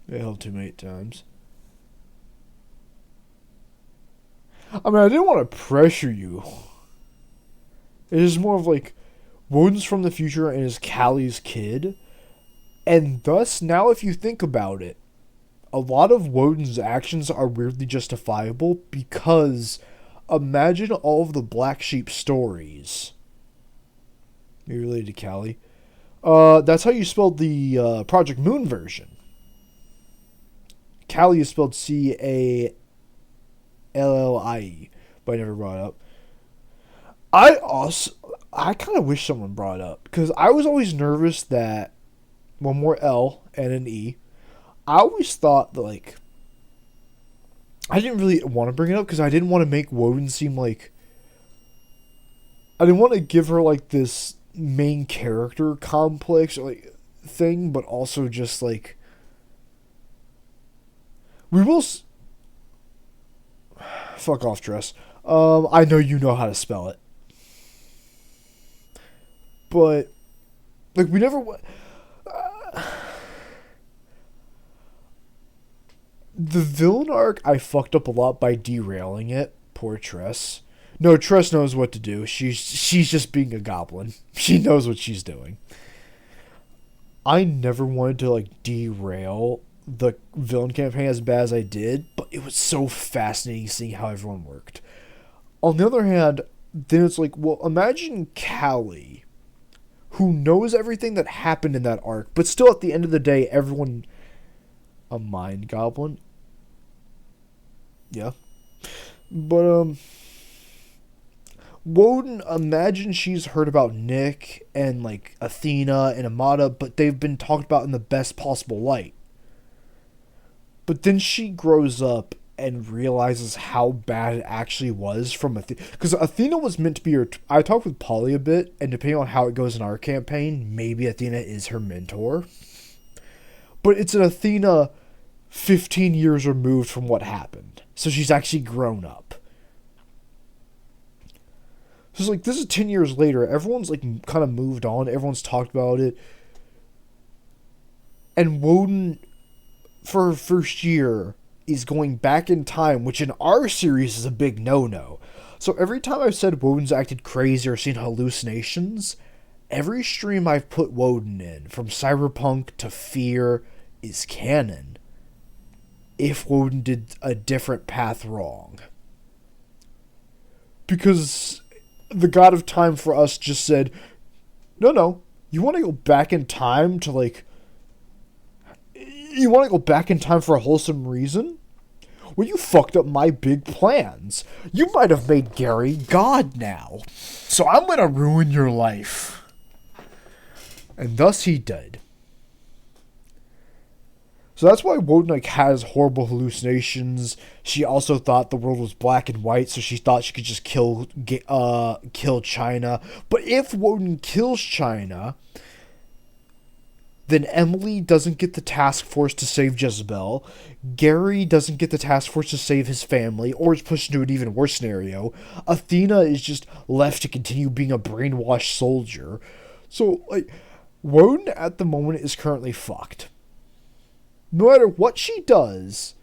They held too many times. I mean, I didn't want to pressure you. It is more of like, Woden's from the future and is Callie's kid. And thus, now if you think about it, a lot of Woden's actions are weirdly justifiable because imagine all of the Black Sheep stories. Maybe related to Callie. That's how you spelled the Project Moon version. Callie is spelled Callie, but I never brought it up. I kind of wish someone brought it up, because I was always nervous that one more L and an E. I always thought that, like, I didn't really want to bring it up because I didn't want to make Woden seem like, I didn't want to give her like this main character complex or like thing, but also just like, we will fuck off, Dress. I know you know how to spell it, but like we never. The villain arc, I fucked up a lot by derailing it. Poor Tress. No, Tress knows what to do. She's just being a goblin. She knows what she's doing. I never wanted to like derail the villain campaign as bad as I did, but it was so fascinating seeing how everyone worked. On the other hand, then it's like, well, imagine Callie, who knows everything that happened in that arc, but still at the end of the day, everyone a mind goblin. Yeah. But, Woden, imagine she's heard about Nick and, like, Athena and Amata, but they've been talked about in the best possible light. But then she grows up and realizes how bad it actually was from Athena. Because Athena was meant to be her... I talked with Polly a bit, and depending on how it goes in our campaign, maybe Athena is her mentor. But it's an Athena 15 years removed from what happened. So she's actually grown up. So it's like, this is 10 years later. Everyone's, like, kind of moved on. Everyone's talked about it. And Woden, for her first year, is going back in time, which in our series is a big no-no. So every time I've said Woden's acted crazy or seen hallucinations, every stream I've put Woden in, from Cyberpunk to Fear, is canon. If Woden did a different path wrong. Because the God of Time for us just said, no, you want to go back in time to, like... You want to go back in time for a wholesome reason? Well, you fucked up my big plans. You might have made Gary God now. So I'm going to ruin your life. And thus he did. So that's why Woden, like, has horrible hallucinations. She also thought the world was black and white, so she thought she could just kill China. But if Woden kills China, then Emily doesn't get the task force to save Jezebel. Gary doesn't get the task force to save his family, or is pushed into an even worse scenario. Athena is just left to continue being a brainwashed soldier. So, like, Woden at the moment is currently fucked. No matter what she does,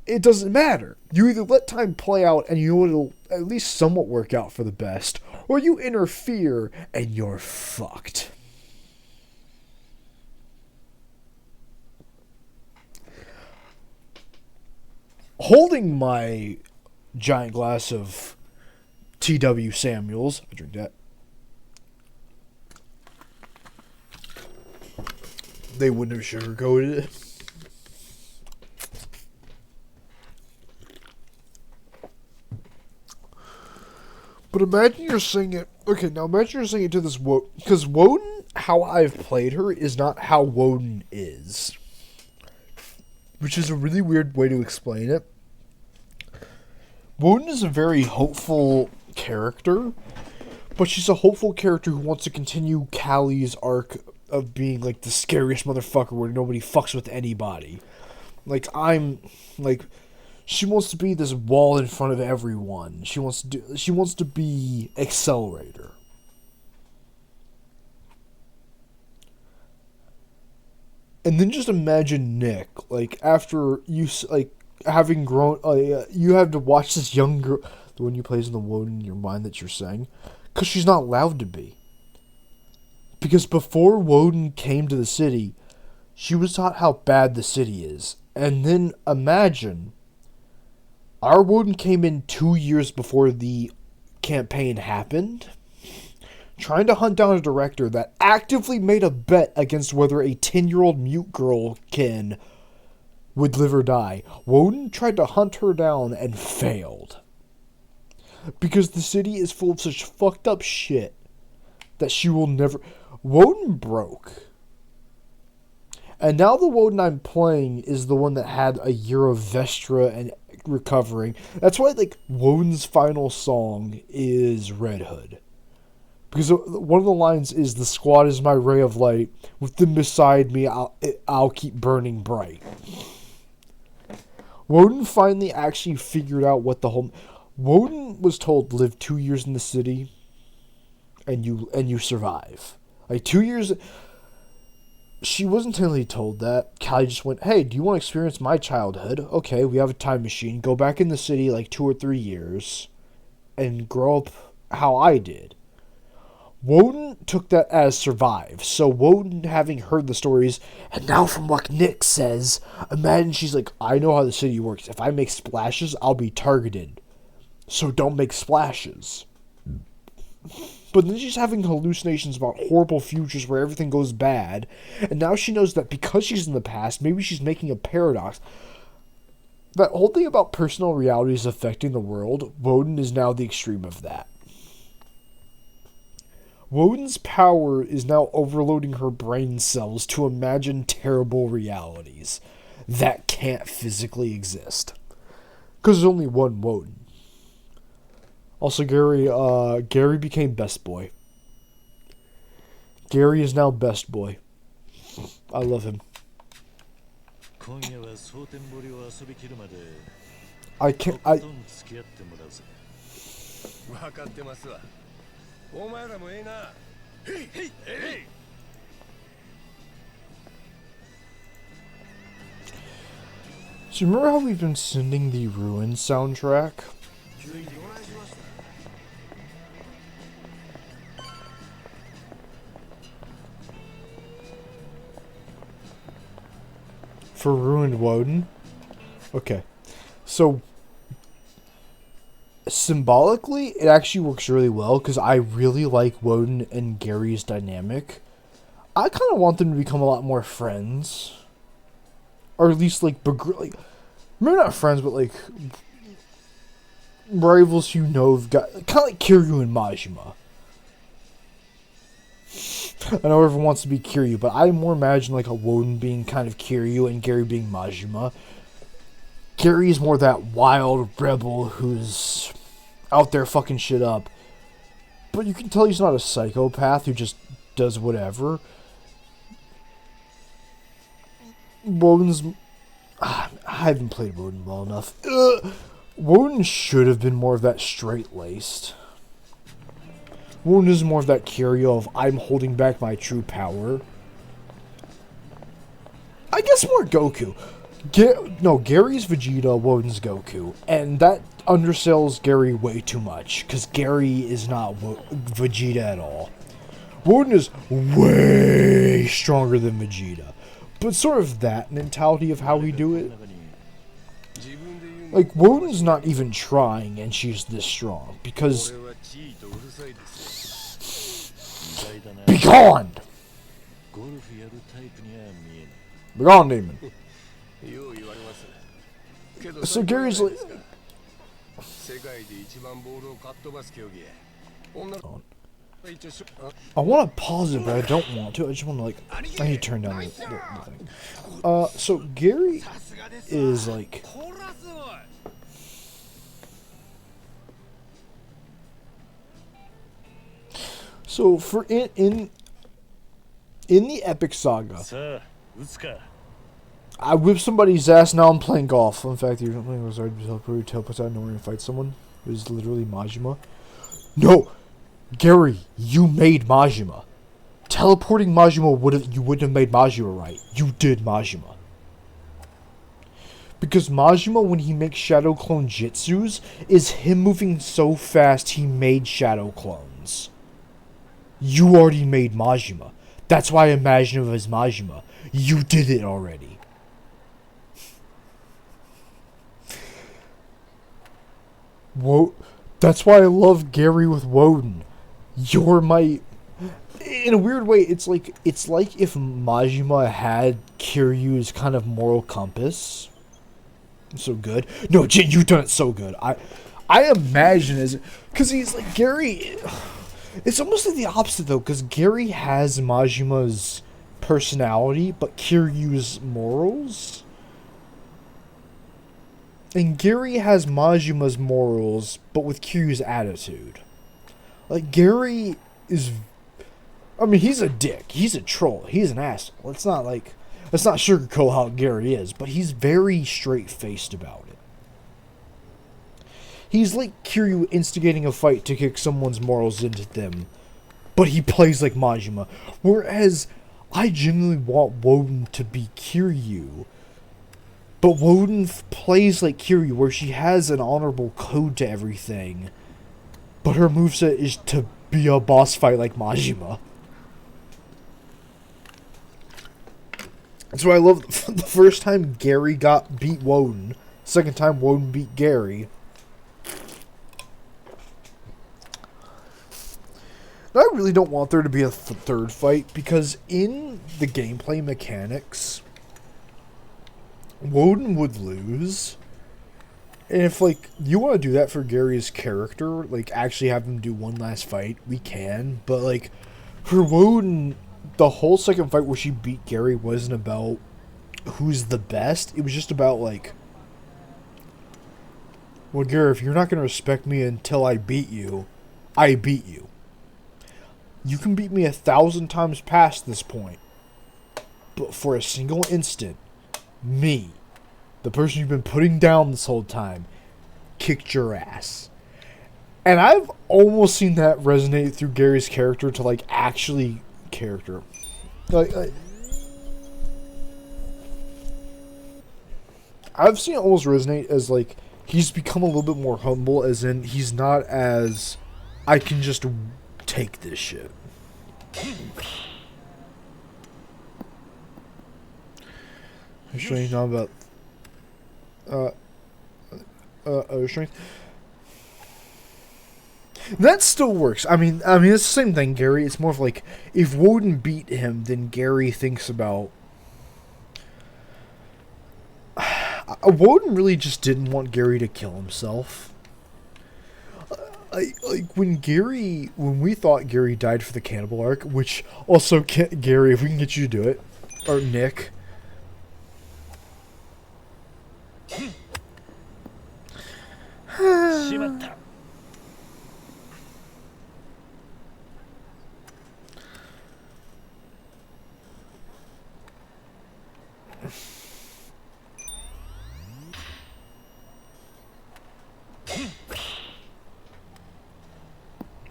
it doesn't matter. You either let time play out and you know it'll at least somewhat work out for the best, or you interfere and you're fucked. Holding my giant glass of T.W. Samuels, I drink that. They wouldn't have sugarcoated it. But imagine you're saying it... Okay, now imagine you're saying it to this Woden... Because Woden, how I've played her, is not how Woden is. Which is a really weird way to explain it. Woden is a very hopeful character. But she's a hopeful character who wants to continue Callie's arc of being, like, the scariest motherfucker where nobody fucks with anybody. Like, she wants to be this wall in front of everyone. She wants to be Accelerator. And then just imagine Nick, like, after you, like, having grown, you have to watch this young girl, the one you plays in the Woden in your mind that you're saying, because she's not allowed to be. Because before Woden came to the city, she was taught how bad the city is. And then imagine, our Woden came in 2 years before the campaign happened, trying to hunt down a director that actively made a bet against whether a 10-year-old mute girl would live or die. Woden tried to hunt her down and failed. Because the city is full of such fucked up shit that she will never... Woden broke. And now the Woden I'm playing is the one that had a year of Vestra and recovering. That's why, like, Woden's final song is Red Hood. Because one of the lines is, "The squad is my ray of light. With them beside me, I'll keep burning bright." Woden finally actually figured out what the whole... Woden was told, live 2 years in the city, and you survive. Like, 2 years... She wasn't technically told that. Callie just went, "Hey, do you want to experience my childhood? Okay, we have a time machine. Go back in the city like 2 or 3 years and grow up how I did." Woden took that as survive. So Woden, having heard the stories, and now from what Nick says, imagine she's like, "I know how the city works. If I make splashes, I'll be targeted. So don't make splashes." But then she's having hallucinations about horrible futures where everything goes bad. And now she knows that because she's in the past, maybe she's making a paradox. That whole thing about personal realities affecting the world, Woden is now the extreme of that. Woden's power is now overloading her brain cells to imagine terrible realities that can't physically exist. Because there's only one Woden. Also, Gary became best boy. Gary is now best boy. I love him. I can't. So remember how we've been sending the Ruin soundtrack? For Ruined Woden? Okay. So, symbolically, it actually works really well, because I really like Woden and Gary's dynamic. I kind of want them to become a lot more friends. Or at least, like, maybe not friends, but, like, rivals who have got, kind of like Kiryu and Majima. I know everyone wants to be Kiryu, but I more imagine like a Woden being kind of Kiryu and Gary being Majima. Gary is more that wild rebel who's out there fucking shit up. But you can tell he's not a psychopath who just does whatever. Woden's... I haven't played Woden well enough. Woden should have been more of that straight-laced. Woden is more of that Kiryu of, I'm holding back my true power. I guess more Goku. Gary's Vegeta, Woden's Goku. And that undersells Gary way too much. Because Gary is not Vegeta at all. Woden is way stronger than Vegeta. But sort of that mentality of how we do it. Like, Woden's not even trying and she's this strong. Because... Be gone! Be gone, demon. So Gary's like... I want to pause it, but I don't want to. I just want to, like... I need to turn down the thing. So Gary is, like... So for in the epic saga, I whip somebody's ass. Now I'm playing golf. In fact, you're not playing golf. Sorry, teleports out nowhere and fight someone. It was literally Majima. No, Gary, you made Majima. Teleporting Majima you wouldn't have made Majima right. You did Majima. Because Majima, when he makes Shadow Clone Jutsus, is him moving so fast he made Shadow Clones. You already made Majima. That's why I imagine him as Majima. You did it already. That's why I love Gary with Woden. You're my... In a weird way, it's like if Majima had Kiryu's kind of moral compass. So good. No, Jin, you've done it so good. I imagine as... Because he's like, Gary... It's almost like the opposite, though, because Gary has Majima's personality, but Kiryu's morals. And Gary has Majima's morals, but with Kiryu's attitude. Like, Gary is... I mean, he's a dick. He's a troll. He's an asshole. Let's not sugarcoat how Gary is, but he's very straight-faced about it. He's like Kiryu instigating a fight to kick someone's morals into them, but he plays like Majima. Whereas, I genuinely want Woden to be Kiryu, but Woden plays like Kiryu, where she has an honorable code to everything, but her moveset is to be a boss fight like Majima. That's why I love the first time Gary beat Woden, second time Woden beat Gary. I really don't want there to be a third fight, because in the gameplay mechanics, Woden would lose. And if, like, you want to do that for Gary's character, like, actually have him do one last fight, we can. But, like, for Woden, the whole second fight where she beat Gary wasn't about who's the best. It was just about, like, well, Gary, if you're not going to respect me until I beat you, I beat you. You can beat me 1,000 times past this point. But for a single instant, me, the person you've been putting down this whole time, kicked your ass. And I've almost seen that resonate through Gary's character to, like, actually character. Like I've seen it almost resonate as, like, he's become a little bit more humble, as in he's not as, I can just take this shit. Strength, not about strength. That still works. I mean, it's the same thing, Gary. It's more of like, if Woden beat him, then Gary thinks about. Woden really just didn't want Gary to kill himself. Like when we thought Gary died for the cannibal arc, which also Gary, if we can get you to do it, or Nick.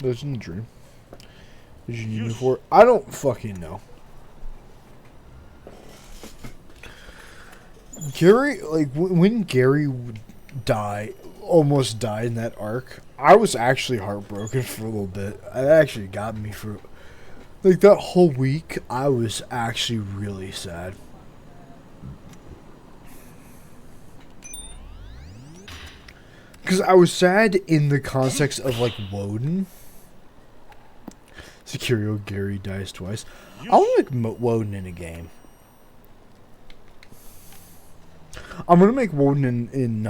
That's in the dream. Did you need me for it? I don't fucking know. Gary, like, when Gary almost died in that arc, I was actually heartbroken for a little bit. It actually got me for, like, that whole week, I was actually really sad. Because I was sad in the context of, like, Woden. Securio, Gary dies twice. I want to make Woden in a game. I'm going to make Woden in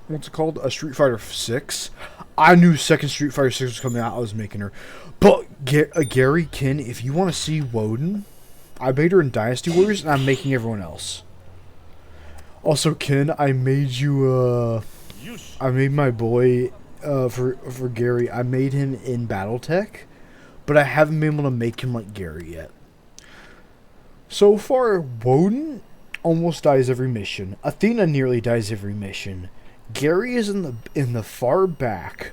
what's it called? A Street Fighter 6. I knew second Street Fighter 6 was coming out. I was making her. But, Gary, Ken, if you want to see Woden, I made her in Dynasty Warriors, and I'm making everyone else. Also, Ken, I made you, I made my boy, for Gary, I made him in Battletech, but I haven't been able to make him like Gary yet. So far, Woden almost dies every mission. Athena nearly dies every mission. Gary is in the far back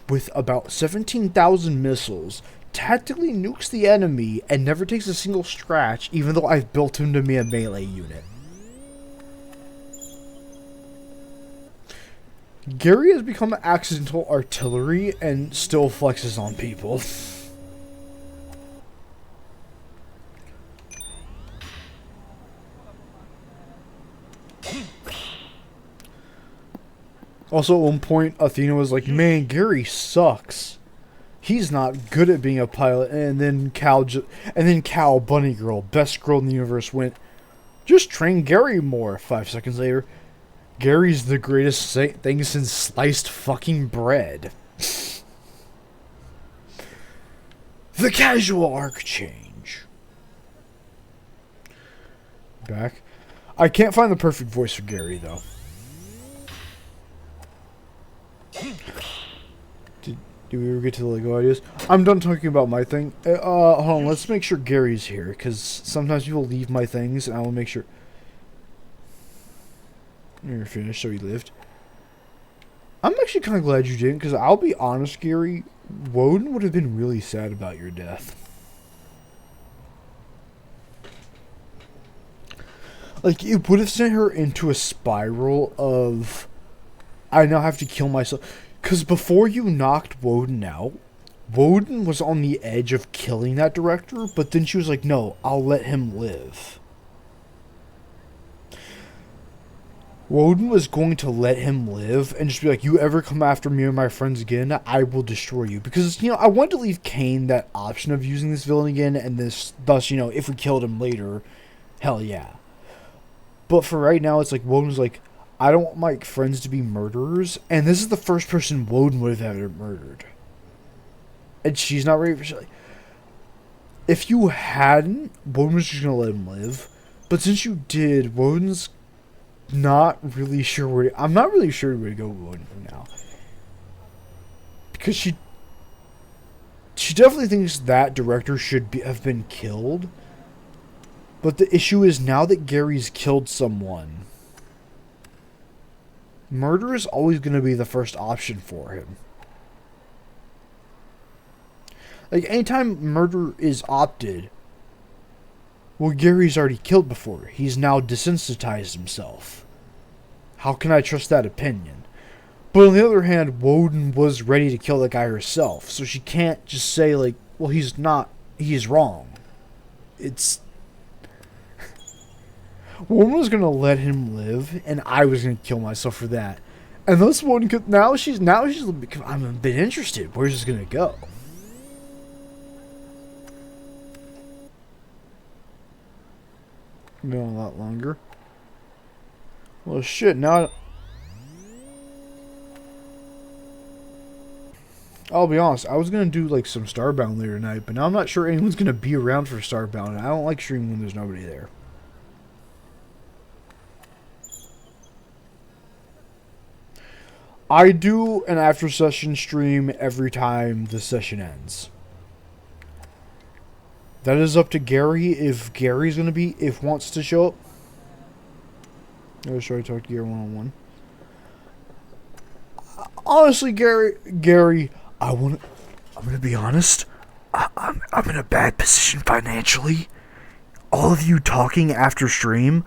with about 17,000 missiles, tactically nukes the enemy, and never takes a single scratch, even though I've built him to be a melee unit. Gary has become accidental artillery and still flexes on people. Also, at one point, Athena was like, "Man, Gary sucks. He's not good at being a pilot." And then Cal, Bunny Girl, best girl in the universe, went, "Just train Gary more." 5 seconds later, Gary's the greatest thing since sliced fucking bread. The casual arc change. Back. I can't find the perfect voice for Gary, though. Did we ever get to the Lego ideas? I'm done talking about my thing. Hold on, let's make sure Gary's here, because sometimes people leave my things, and I will make sure. You're finished, so he lived. I'm actually kind of glad you didn't, because I'll be honest, Gary, Woden would have been really sad about your death. Like, it would have sent her into a spiral of, I now have to kill myself. Because before you knocked Woden out, Woden was on the edge of killing that director, but then she was like, no, I'll let him live. Woden was going to let him live and just be like, you ever come after me or my friends again, I will destroy you. Because, I wanted to leave Cain that option of using this villain again, and thus, if we killed him later, hell yeah. But for right now, it's like, Woden's like, I don't want my friends to be murderers, and this is the first person Woden would have ever murdered. And she's not ready for, like, if you hadn't, Woden was just going to let him live. But since you did, Woden's not really sure where I'm not really sure where to go with Woden from now. Because she definitely thinks that director should have been killed. But the issue is now that Gary's killed someone, murder is always going to be the first option for him. Like, anytime murder is opted, well, Gary's already killed before. He's now desensitized himself. How can I trust that opinion? But on the other hand, Woden was ready to kill that guy herself. So she can't just say, like, well, he's wrong. It's... Woden was going to let him live, and I was going to kill myself for that. And this one, now she's I'm a bit interested. Where's this going to go? Been a lot longer. Well, shit, now... I'll be honest, I was going to do, like, some Starbound later tonight, but now I'm not sure anyone's going to be around for Starbound, and I don't like streaming when there's nobody there. I do an after-session stream every time the session ends. That is up to Gary, if Gary's going to wants to show up. I was trying to talk to Gary one-on-one. Honestly, Gary, I'm going to be honest. I'm in a bad position financially. All of you talking after stream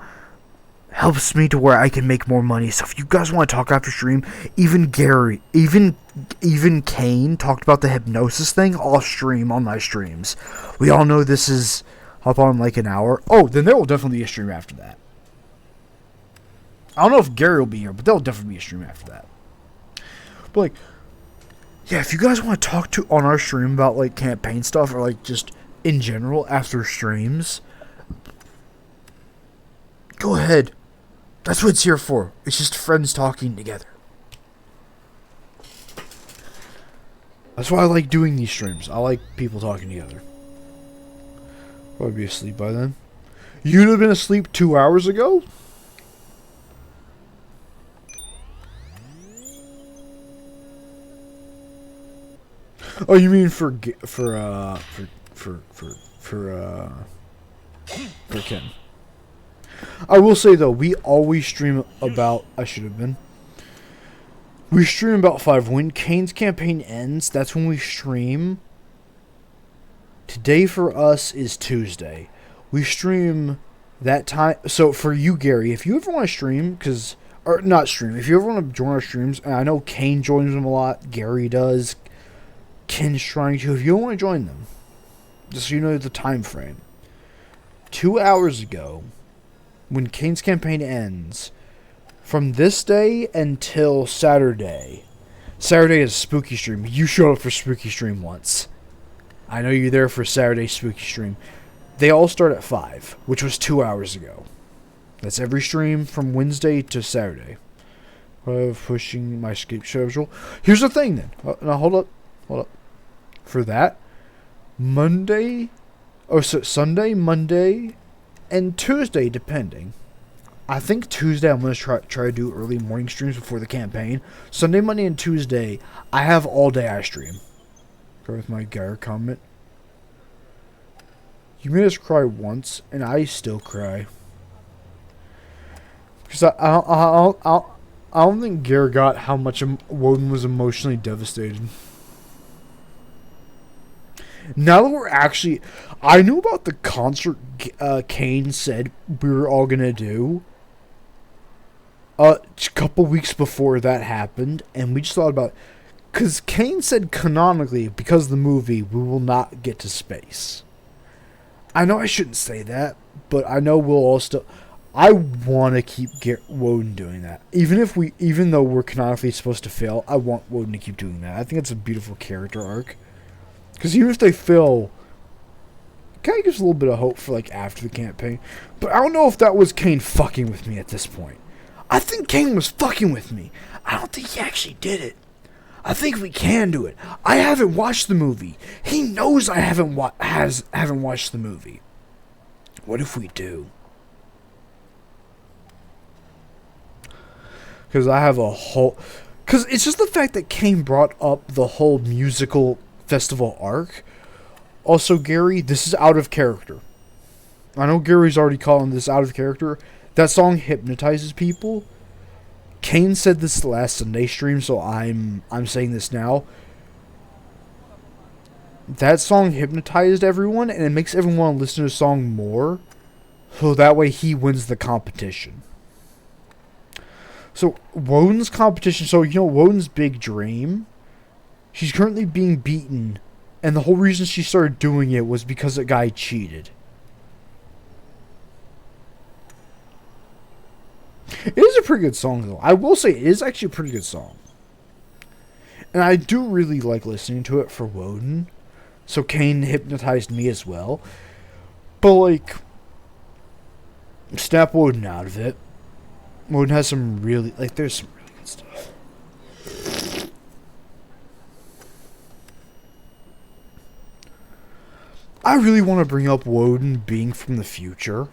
helps me to where I can make more money. So if you guys want to talk after stream, even Gary, even Cain talked about the hypnosis thing off stream on my streams. We all know this is up on like an hour. Oh, then there will definitely be a stream after that. I don't know if Gary will be here, but there will definitely be a stream after that. But like, yeah, if you guys want to talk on our stream about like campaign stuff or like just in general after streams, go ahead. That's what it's here for. It's just friends talking together. That's why I like doing these streams. I like people talking together. Probably be asleep by then. You'd have been asleep 2 hours ago? Oh, you mean for Ken. I will say though, we always stream about... We stream about 5. When Kane's campaign ends, that's when we stream. Today for us is Tuesday. We stream that time... So for you, Gary, if you ever want to stream, or not stream, if you ever want to join our streams, and I know Kane joins them a lot, Gary does, Ken's trying to, if you don't want to join them, just so you know the time frame. 2 hours ago, when Kane's campaign ends, from this day until Saturday. Saturday is a spooky stream. You showed up for spooky stream once. I know you're there for Saturday spooky stream. They all start at 5, which was 2 hours ago. That's every stream from Wednesday to Saturday. Pushing my escape schedule. Here's the thing then. Now hold up. For that, Sunday, Monday, and Tuesday, depending. I think Tuesday I'm going to try to do early morning streams before the campaign. Sunday, Monday, and Tuesday, I have all day I stream. Go with my Gyre comment. You made us cry once, and I still cry. Because I don't think Gyre got how much Woden was emotionally devastated. Now that we're actually... I knew about the concert Kane said we were all going to do a couple weeks before that happened, and we just thought about... Because Kane said canonically, because of the movie, we will not get to space. I know I shouldn't say that, but I know we'll all still... I want to keep Woden doing that. Even though we're canonically supposed to fail, I want Woden to keep doing that. I think it's a beautiful character arc. Because even if they fail, it kind of gives a little bit of hope for like after the campaign. But I don't know if that was Kane fucking with me at this point. I think Kane was fucking with me. I don't think he actually did it. I think we can do it. I haven't watched the movie. He knows I haven't watched the movie. What if we do? Because I have a whole... Because it's just the fact that Kane brought up the whole musical festival arc. Also, Gary, this is out of character. I know Gary's already calling this out of character. That song hypnotizes people. Kane said this the last Sunday stream, so I'm saying this now. That song hypnotized everyone, and it makes everyone want to listen to the song more. So that way he wins the competition. So, Woden's competition, so, Woden's big dream, she's currently being beaten, and the whole reason she started doing it was because a guy cheated. It is a pretty good song, though. I will say, it is actually a pretty good song. And I do really like listening to it for Woden. So, Kane hypnotized me as well. But, like, snap Woden out of it. Woden has some really, like, there's some really good stuff. I really want to bring up Woden being from the future.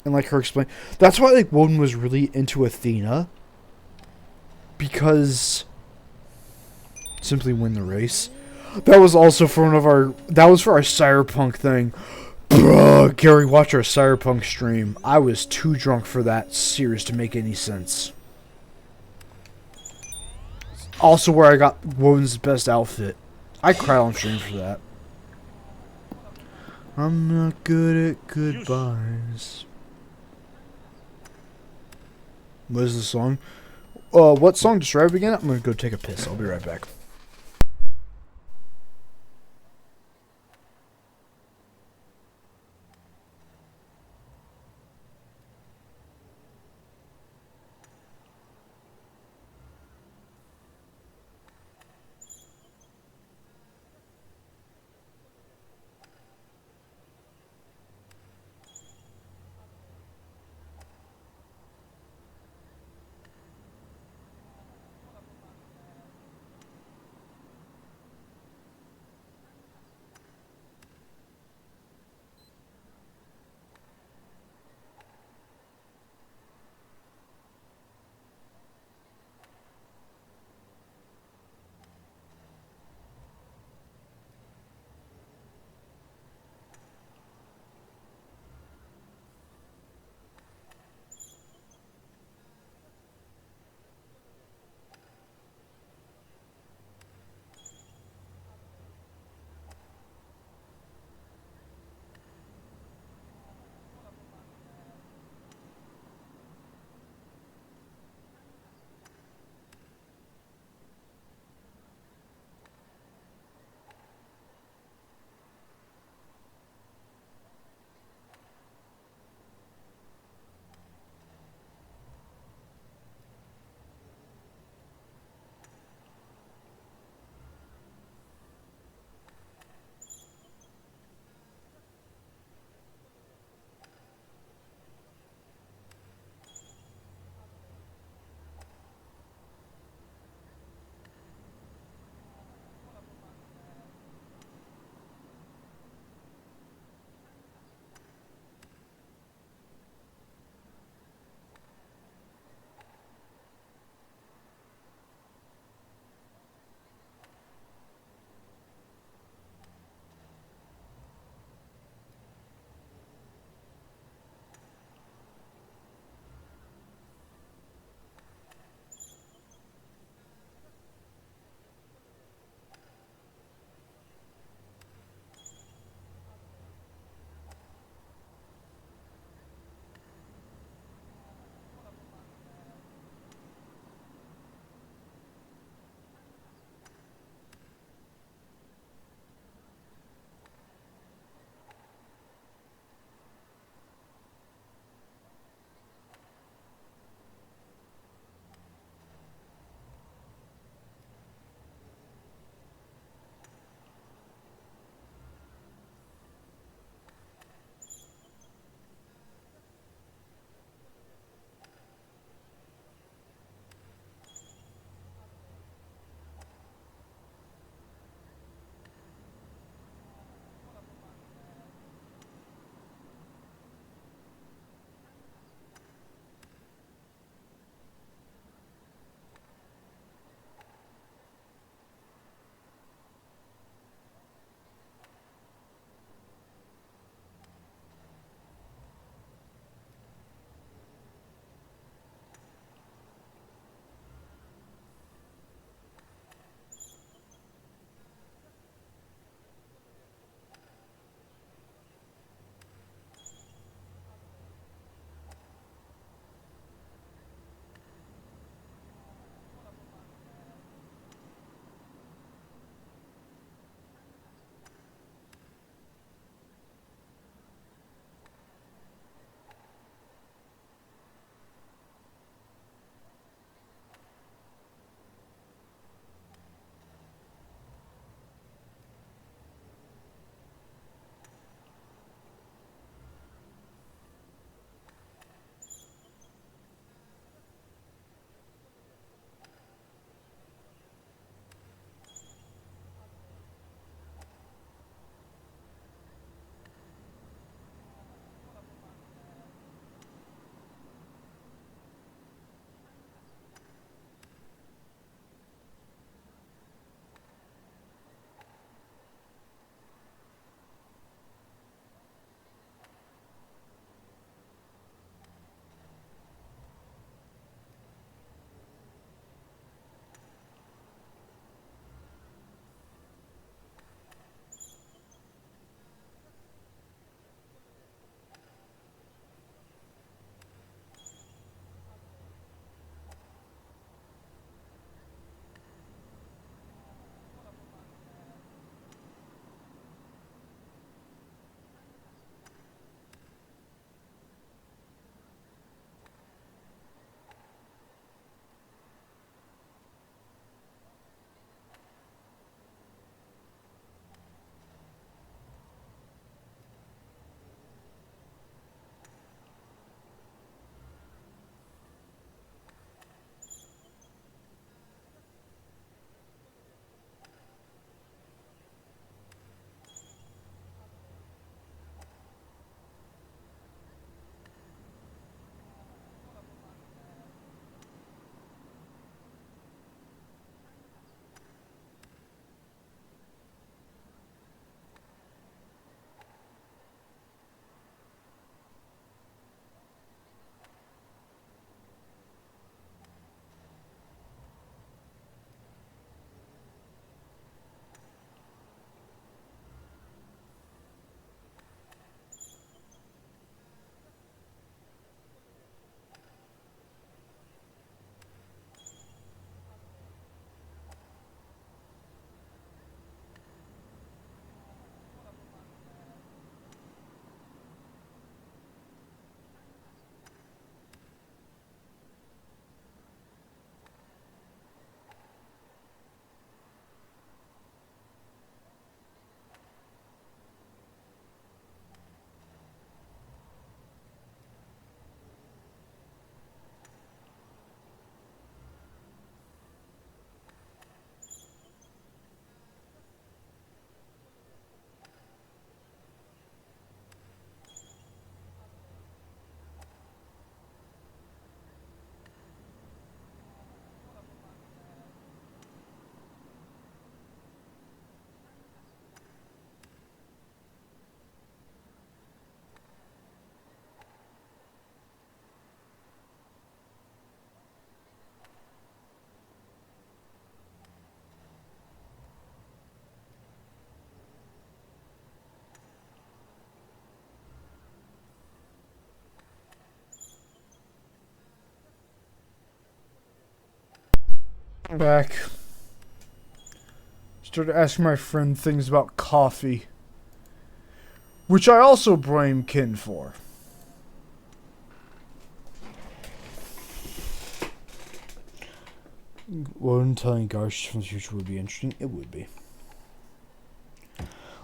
And, like, her explain. That's why, like, Woden was really into Athena. Because simply win the race. That was also for that was for our Cyberpunk thing. Bruh, Gary, watch our Cyberpunk stream. I was too drunk for that series to make any sense. Also where I got Woden's best outfit. I cried on stream for that. I'm not good at goodbyes. What is the song? What song? Describe it again? I'm gonna go take a piss. I'll be right back. Back. Started asking my friend things about coffee. Which I also blame Kin for. Woden telling Garsh from the future would be interesting. It would be.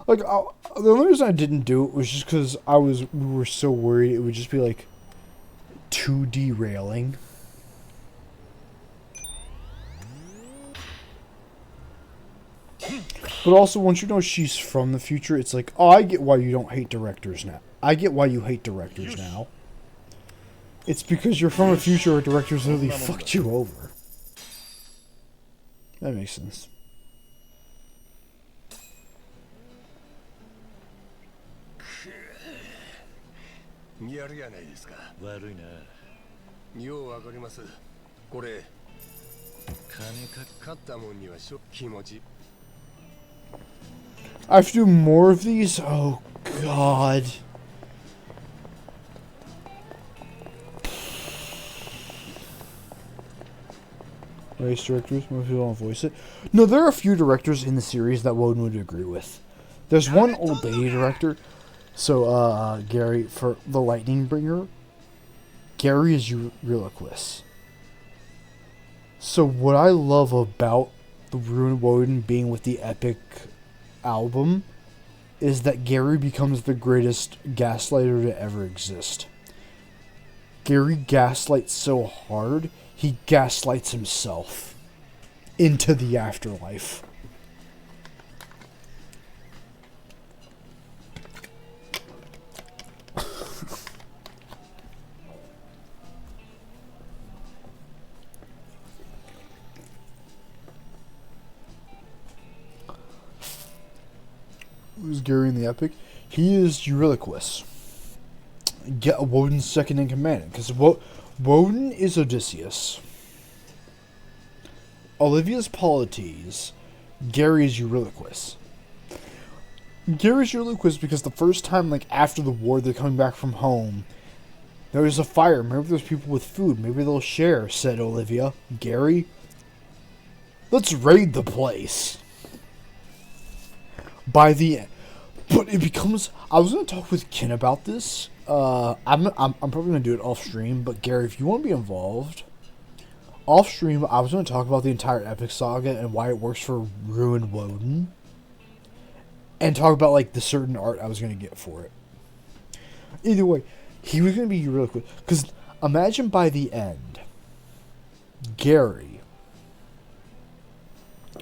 Like, the only reason I didn't do it was just because we were so worried it would just be like too derailing. But also, once you know she's from the future, it's like, oh, I get why you don't hate directors now. I get why you hate directors now. It's because you're from a future where directors literally fucked you over. That makes sense. I have to do more of these? Oh, God. Race directors, most people don't voice it. No, there are a few directors in the series that Woden would agree with. There's one old lady director. So, Gary, for the Lightning Bringer, Gary is Euryloquist. So, what I love about the Ruined Woden being with the Epic album is that Gary becomes the greatest gaslighter to ever exist. Gary gaslights so hard, he gaslights himself into the afterlife. Who's Gary in the Epic? He is Euryloquist. Woden's second in command. Because Woden is Odysseus. Olivia's Polites. Gary's Euryloquist. Gary's Euryloquist because the first time, like, after the war, they're coming back from home. There was a fire. Maybe there's people with food. Maybe they'll share, said Olivia. Gary, let's raid the place. By the end. But it becomes... I was going to talk with Ken about this. I'm probably going to do it off stream. But Gary, if you want to be involved... Off stream, I was going to talk about the entire Epic Saga and why it works for Ruined Woden. And talk about, like, the certain art I was going to get for it. Either way, he was going to be really quick. Because imagine by the end... Gary...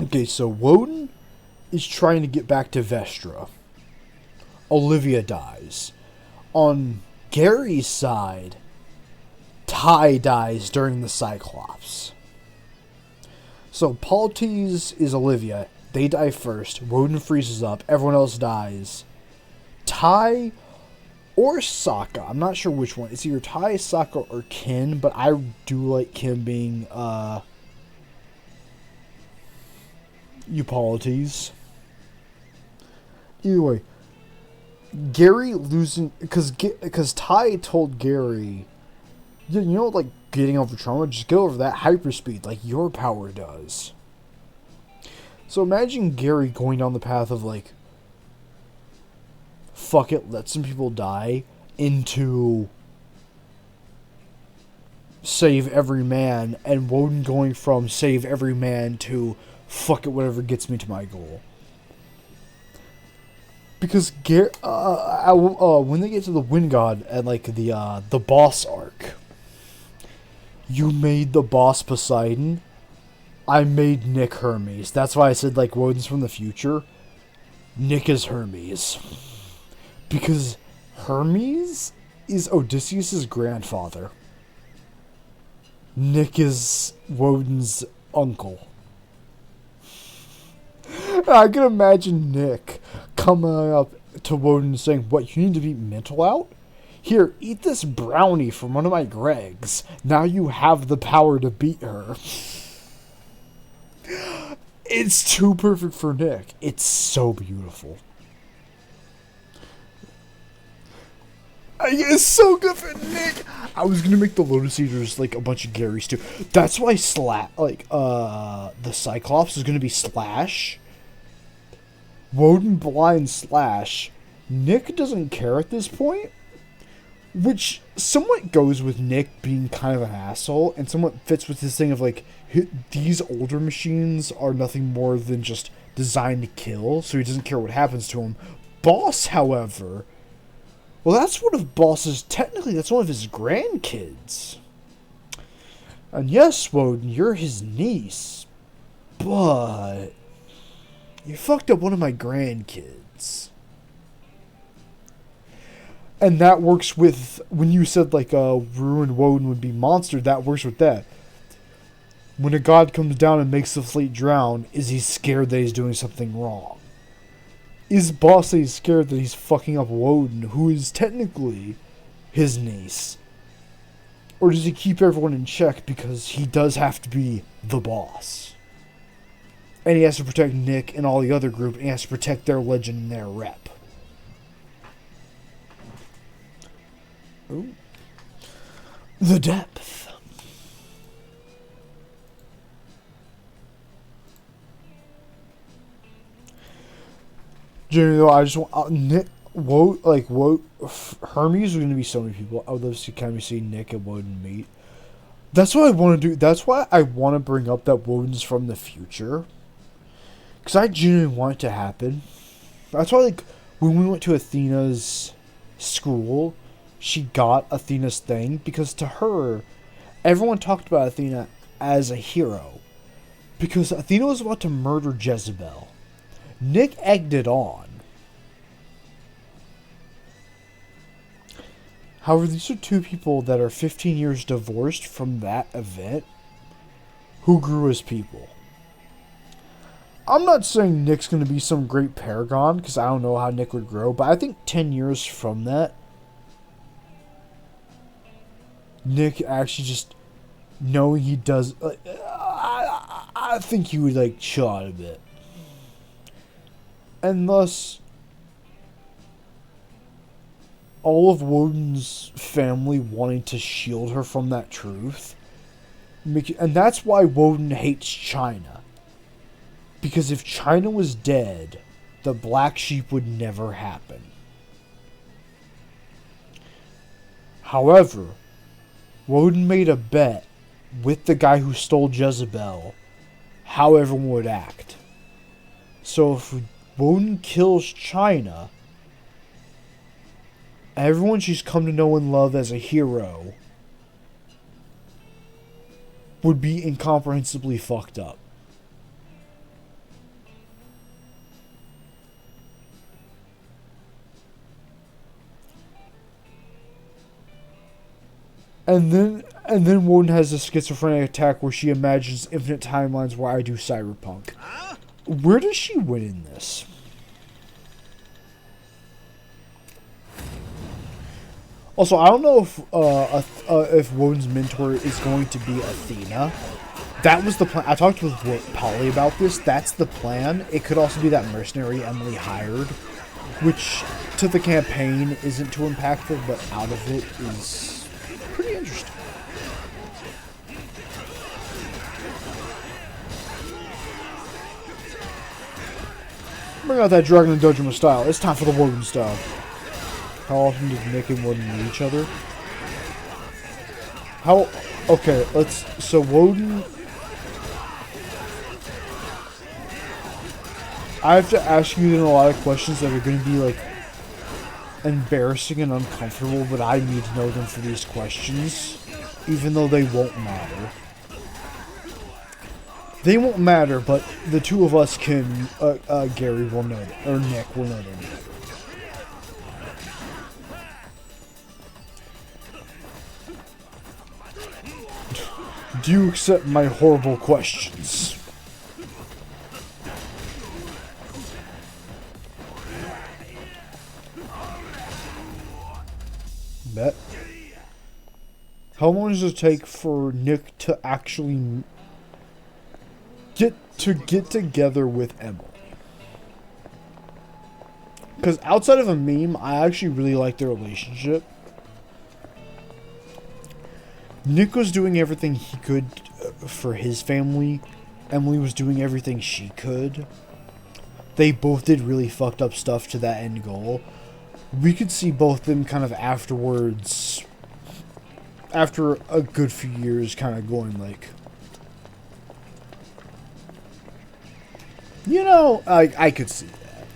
Okay, so Woden is trying to get back to Vestra. Olivia dies. On Gary's side, Ty dies during the Cyclops. So Polites is Olivia. They die first. Woden freezes up. Everyone else dies. Ty or Sokka. I'm not sure which one. It's either Ty, Sokka, or Kin, but I do like Kin being Eupolites. Either way, Gary losing because Ty told Gary, you know, like getting over trauma, just get over that hyperspeed like your power does. So imagine Gary going down the path of like, fuck it, let some people die, into save every man, and Woden going from save every man to fuck it, whatever gets me to my goal. Because when they get to the Wind God and like the boss arc, you made the boss Poseidon. I made Nick Hermes. That's why I said like Woden's from the future. Nick is Hermes. Because Hermes is Odysseus' grandfather. Nick is Woden's uncle. I can imagine Nick coming up to Woden saying, what, you need to be mental out? Here, eat this brownie from one of my Gregs. Now you have the power to beat her. It's too perfect for Nick. It's so beautiful. It's so good for Nick. I was gonna make the Lotus Eaters like a bunch of Garys too. That's why the Cyclops is gonna be Slash. Woden blind Slash. Nick doesn't care at this point, which somewhat goes with Nick being kind of an asshole, and somewhat fits with this thing of like these older machines are nothing more than just designed to kill, so he doesn't care what happens to him. Boss, however, well, that's one of Boss's, technically that's one of his grandkids. And yes, Woden, you're his niece, but you fucked up one of my grandkids. And that works with, when you said like ruined Woden would be monster, that works with that. When a god comes down and makes the fleet drown, is he scared that he's doing something wrong? Is Bossy scared that he's fucking up Woden, who is technically his niece? Or does he keep everyone in check because he does have to be the boss? And he has to protect Nick and all the other group, and he has to protect their legend and their rep. Ooh. The depth. Jimmy, though, I just want Nick, Hermes are going to be so many people. I would love to kind of see Nick and Woden meet. That's what I want to do. That's why I want to bring up that Woden's from the future, because I genuinely want it to happen. That's why, like, when we went to Athena's school, she got Athena's thing, because to her, everyone talked about Athena as a hero, because Athena was about to murder Jezebel. Nick egged it on. However, these are two people that are 15 years divorced from that event who grew as people. I'm not saying Nick's going to be some great paragon, because I don't know how Nick would grow, but I think 10 years from that, Nick actually just knowing he does... I think he would, like, chill out a bit. And thus, all of Woden's family wanting to shield her from that truth. And that's why Woden hates China. Because if China was dead, the black sheep would never happen. However, Woden made a bet with the guy who stole Jezebel how everyone would act. So if Woden kills China, everyone she's come to know and love as a hero would be incomprehensibly fucked up. And then Woden has a schizophrenic attack where she imagines infinite timelines where I do cyberpunk. Where does she win in this? Also, I don't know if Woden's mentor is going to be Athena. That was the plan. I talked with Polly about this. That's the plan. It could also be that mercenary Emily hired, which to the campaign isn't too impactful, but out of it is pretty interesting. Bring out that Dragon and Dojima style. It's time for the Woden style. How often did Nick and Woden meet each other? Okay, so Woden... I have to ask you a lot of questions that are going to be, like, embarrassing and uncomfortable, but I need to know them for these questions, even though they won't matter. They won't matter, but the two of us can, Gary will know, or Nick will know them. Do you accept my horrible questions? Bet. How long does it take for Nick to actually get together with Emily? Because outside of a meme, I actually really like their relationship. Nick was doing everything he could for his family. Emily was doing everything she could. They both did really fucked up stuff to that end goal. We could see both them kind of afterwards, after a good few years, kind of going like, you know, I could see that.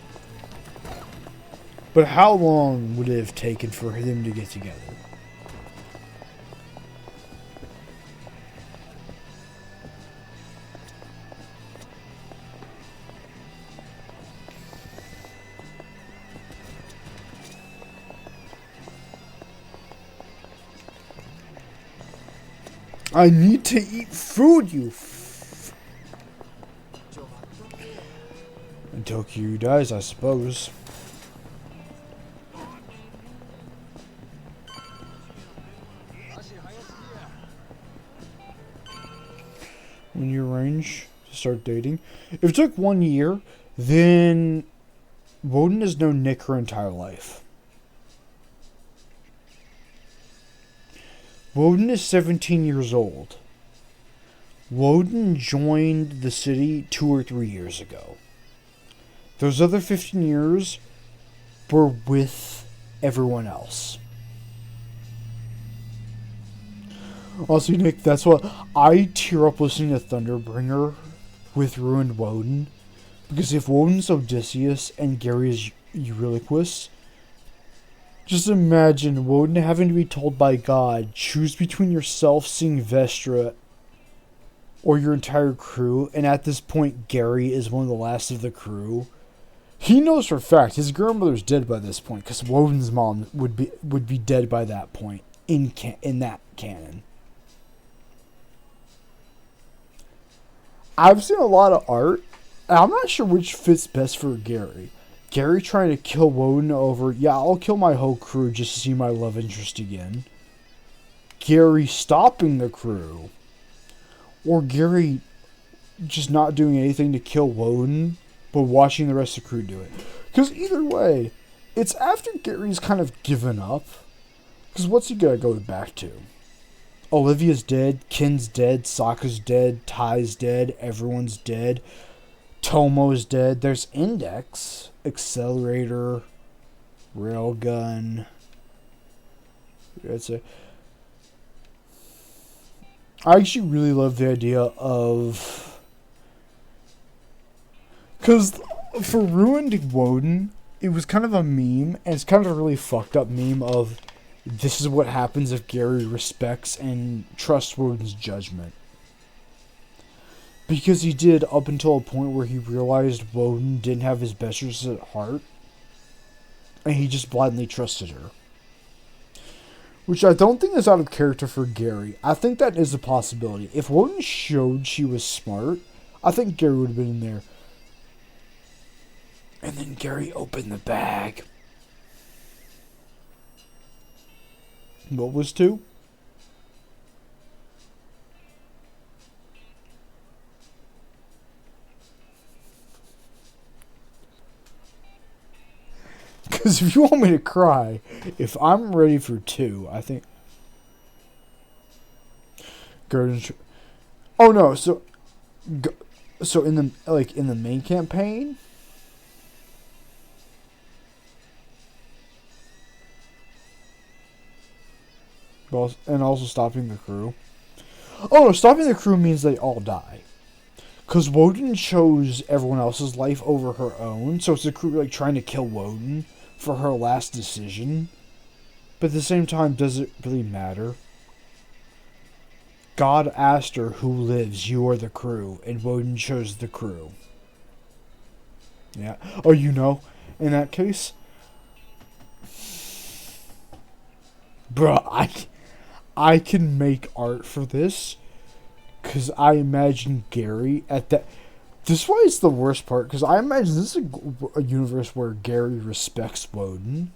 But how long would it have taken for them to get together? I need to eat food, you until Q dies, I suppose. When you arrange to start dating. If it took 1 year, then Woden has known Nick her entire life. Woden is 17 years old. Woden joined the city 2 or 3 years ago. Those other 15 years were with everyone else. Also, Nick, that's what I tear up listening to Thunderbringer with Ruined Woden. Because if Woden's Odysseus and Gary is Euryloquus, just imagine Woden having to be told by God, choose between yourself seeing Vestra or your entire crew, and at this point Gary is one of the last of the crew. He knows for a fact his grandmother's dead by this point, because Woden's mom would be dead by that point in that canon. I've seen a lot of art, and I'm not sure which fits best for Gary. Gary trying to kill Woden over, yeah, I'll kill my whole crew just to see my love interest again. Gary stopping the crew. Or Gary just not doing anything to kill Woden, but watching the rest of the crew do it. Because either way, it's after Gary's kind of given up. Because what's he gonna go back to? Olivia's dead, Ken's dead, Sokka's dead, Ty's dead, everyone's dead. Tomo's dead. There's Index, Accelerator, Railgun. That's it. I actually really love the idea of, because for Ruined Woden, it was kind of a meme, and it's kind of a really fucked up meme of this is what happens if Gary respects and trusts Woden's judgment. Because he did up until a point where he realized Woden didn't have his best interests at heart. And he just blindly trusted her. Which I don't think is out of character for Gary. I think that is a possibility. If Woden showed she was smart, I think Gary would have been in there. And then Gary opened the bag. What was 2? Because if you want me to cry, if I'm ready for 2, I think. Oh no! So in the main campaign. Well, and also stopping the crew. Oh no! Stopping the crew means they all die. Because Woden chose everyone else's life over her own, so it's the crew like trying to kill Woden for her last decision. But at the same time, does it really matter? God asked her, who lives, you or the crew, and Woden chose the crew. Yeah. Oh, you know, in that case? Bruh, I can make art for this. Because I imagine Gary at that. This is why it's the worst part. Because I imagine this is a universe where Gary respects Woden.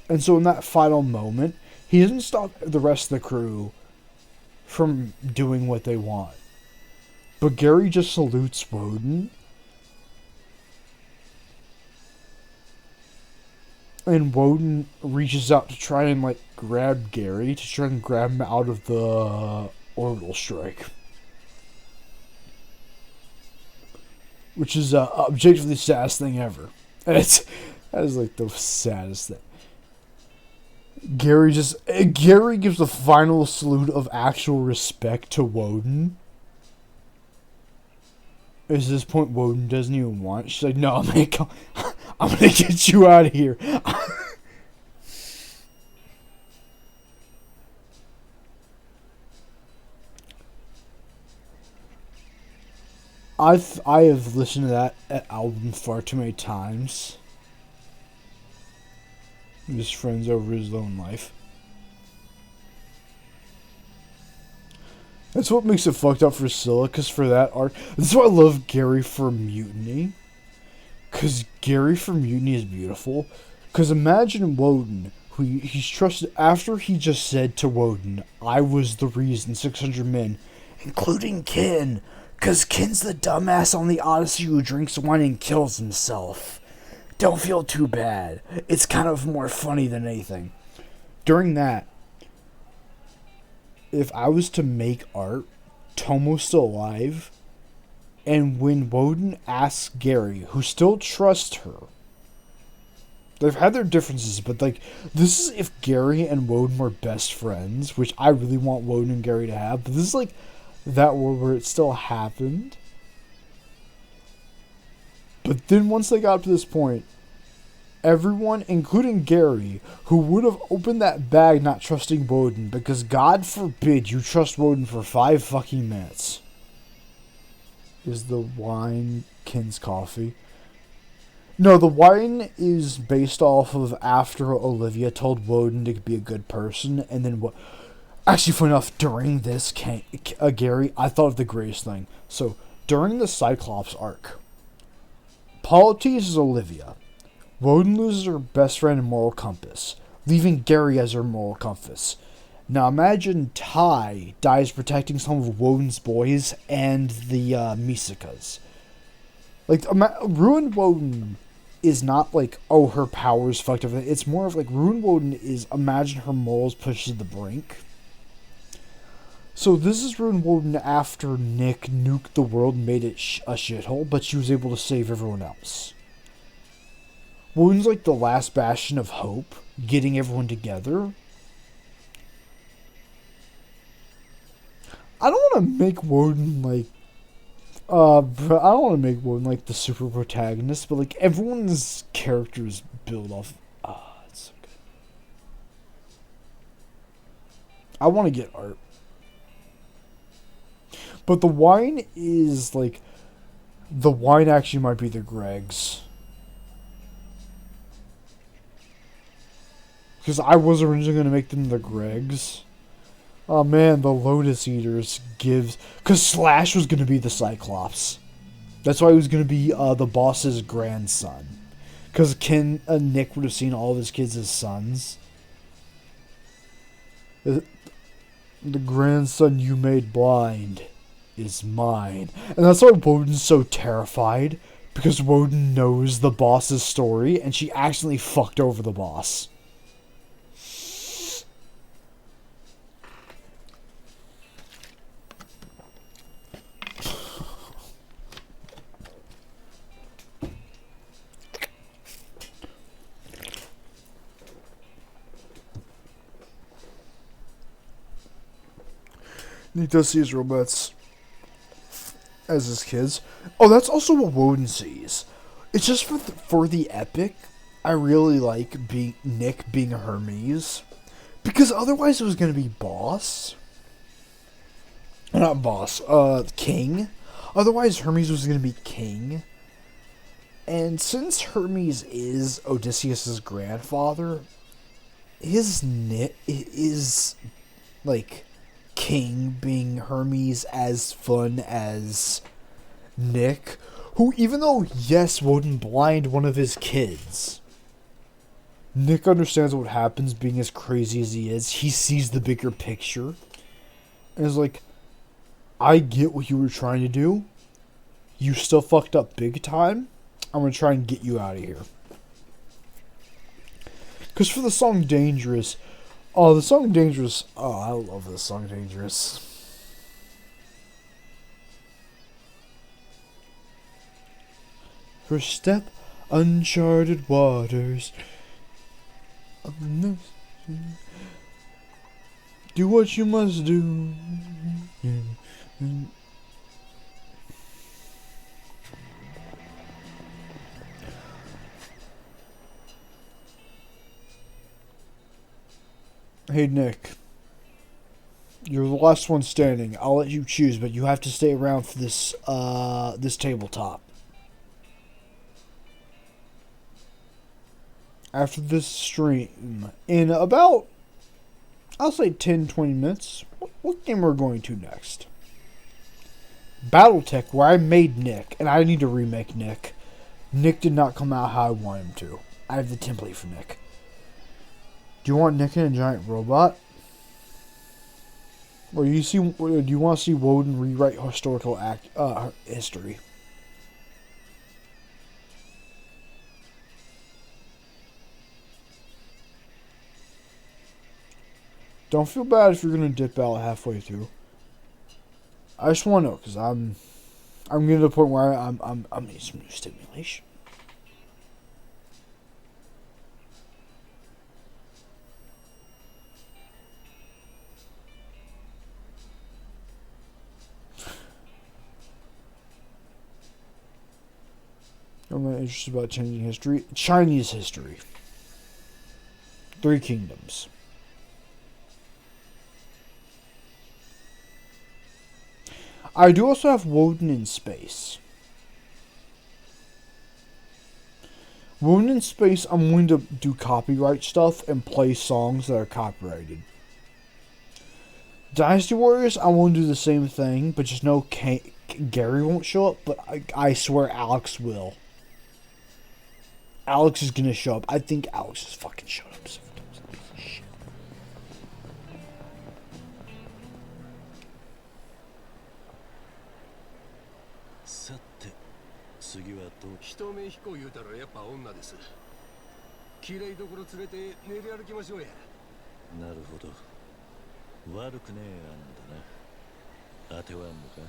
And so in that final moment, he doesn't stop the rest of the crew from doing what they want. But Gary just salutes Woden. And Woden reaches out to try and like grabbed Gary to try and grab him out of the orbital strike. Which is objectively the saddest thing ever. That is like the saddest thing. Gary gives the final salute of actual respect to Woden. At this point, Woden doesn't even want it. She's like, no, man, I'm gonna get you out of here. I have listened to that album far too many times. His friends over his own life. That's what makes it fucked up for Scylla, because for that arc... This is why I love Gary for Mutiny. Because Gary for Mutiny is beautiful. Because imagine Woden, who he's trusted... After he just said to Woden, I was the reason 600 men, including Kin, because Kin's the dumbass on the Odyssey who drinks wine and kills himself. Don't feel too bad. It's kind of more funny than anything. During that, if I was to make art, Tomo's still alive, and when Woden asks Gary, who still trusts her, they've had their differences, but like, this is if Gary and Woden were best friends, which I really want Woden and Gary to have, but this is like that world where it still happened. But then once they got up to this point, everyone, including Gary, who would have opened that bag not trusting Woden, because God forbid you trust Woden for 5 fucking minutes. Is the wine Kin's coffee? No, the wine is based off of after Olivia told Woden to be a good person, and then what... Actually, funny enough, during this, Gary, I thought of the greatest thing. So, during the Cyclops arc, Polites is Olivia. Woden loses her best friend and moral compass, leaving Gary as her moral compass. Now imagine Tai dies protecting some of Woden's boys and the Misikas. Like, Ruined Woden is not like, oh, her powers fucked up. It's more of like, Ruined Woden is, imagine her morals pushed to the brink. So this is Ruined Woden after Nick nuked the world and made it a shithole, but she was able to save everyone else. Woden's like the last bastion of hope, getting everyone together. I don't want to make Woden like... I don't want to make Woden like the super protagonist, but like everyone's characters build off... it's so good. I want to get art. But the wine is like... The wine actually might be the Greg's. Because I was originally going to make them the Greg's. Oh man, the Lotus Eaters gives... Because Slash was going to be the Cyclops. That's why he was going to be the boss's grandson. Because Nick would have seen all of his kids as sons. The grandson you made blind is mine. And that's why Woden's so terrified. Because Woden knows the boss's story, and she accidentally fucked over the boss. He does see his robots as his kids. Oh, that's also what Woden sees. It's just for the epic. I really like Nick being Hermes, because otherwise it was gonna be Boss. Not Boss. King. Otherwise Hermes was gonna be King. And since Hermes is Odysseus's grandfather, his Nick is like King being Hermes as fun as Nick, who, even though, yes, Woden blind one of his kids, Nick understands what happens being as crazy as he is. He sees the bigger picture and is like, I get what you were trying to do. You still fucked up big time. I'm going to try and get you out of here. Because for the song Dangerous, Oh, the song Dangerous. Oh, I love this song Dangerous. First step, uncharted waters. Do what you must do. Hey Nick, you're the last one standing. I'll let you choose, but you have to stay around for this this tabletop. After this stream, in about, I'll say 10-20 minutes, what game we're going to next? Battletech, where I made Nick, and I need to remake Nick. Nick did not come out how I want him to. I have the template for Nick. Do you want Nick in a giant robot? Or do you want to see Woden rewrite historical history? Don't feel bad if you're gonna dip out halfway through. I just want to know, because I'm getting to the point where I'm needing some new stimulation. I'm not interested about changing history. Chinese history. 3 Kingdoms. I do also have Woden in space. Woden in space, I'm willing to do copyright stuff and play songs that are copyrighted. Dynasty Warriors, I want to do the same thing, but just know Gary won't show up, but I swear Alex will. Alex is gonna show up. I think Alex has fucking showed up several times. Shit. 次はどう人目飛行言うたらやっぱ女です。綺麗どころ連れて練り歩きましょうや。なるほど。悪くねえ案だな。当てはんのか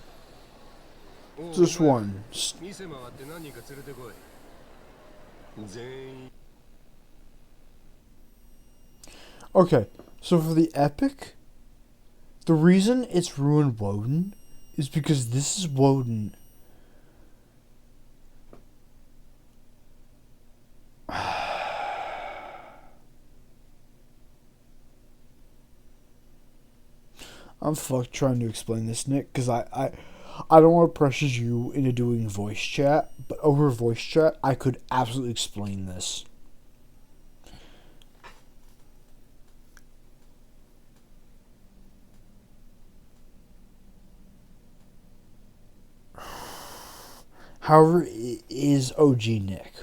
Just one. 店回って何人か連れてこい。全員。 Okay, so for the epic, the reason it's ruined Woden is because this is Woden. I'm fucked trying to explain this, Nick, because I don't want to pressure you into doing voice chat, but over voice chat, I could absolutely explain this. However, it is OG Nick.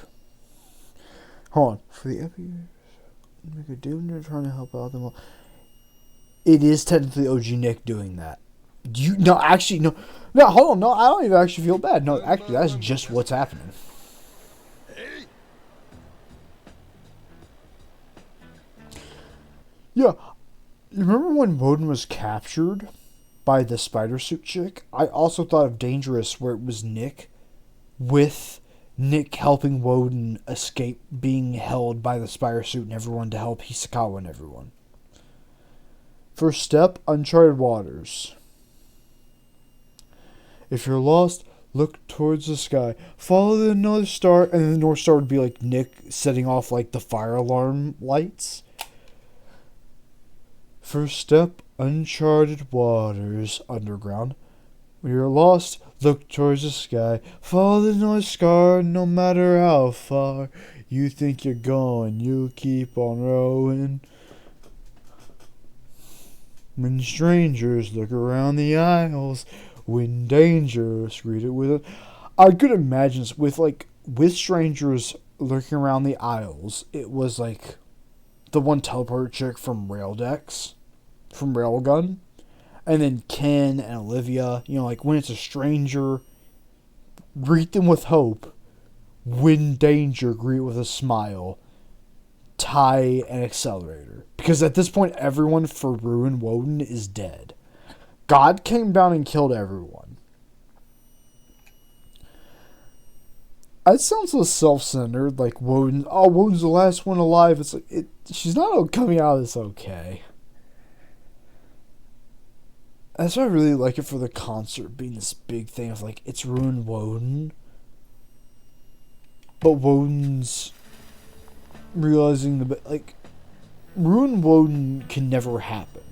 Hold on. For the epic, make a deal and trying to help out them all. It is technically OG Nick doing that. No, hold on, no, I don't even actually feel bad. No, actually, that's just what's happening. Yeah, you remember when Woden was captured by the spider suit chick? I also thought of Dangerous, where it was Nick, with Nick helping Woden escape being held by the spider suit and everyone to help Hisakawa and everyone. First step, uncharted waters. If you're lost, look towards the sky. Follow the North Star, and the North Star would be like Nick setting off like the fire alarm lights. First step, uncharted waters, underground. When you're lost, look towards the sky. Follow the North Star, no matter how far you think you're going, you keep on rowing. When strangers look around the aisles, when dangerous, greet it with a... I could imagine this with strangers lurking around the aisles. It was like the one teleporter chick from Railgun, and then Ken and Olivia. You know, like when it's a stranger, greet them with hope. When danger, greet with a smile. Tie an accelerator. Because at this point, everyone for Ruin Woden is dead. God came down and killed everyone. That sounds so self-centered, like Woden. Oh, Woden's the last one alive. It's like she's not coming out of this okay. That's why I really like it for the concert being this big thing of like it's Ruin Woden, but Woden's realizing like Ruin Woden can never happen.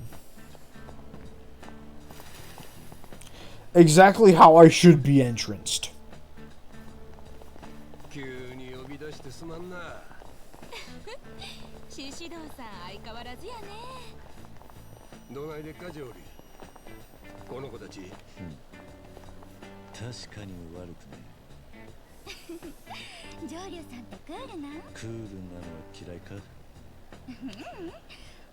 Exactly how I should be entranced. 急に呼び出してすまんな。獅子堂さん相変わらずやね。どないでっかジョーリー。この子たち。確かに悪くね。上流さんってクールなん？クールなのは嫌いか。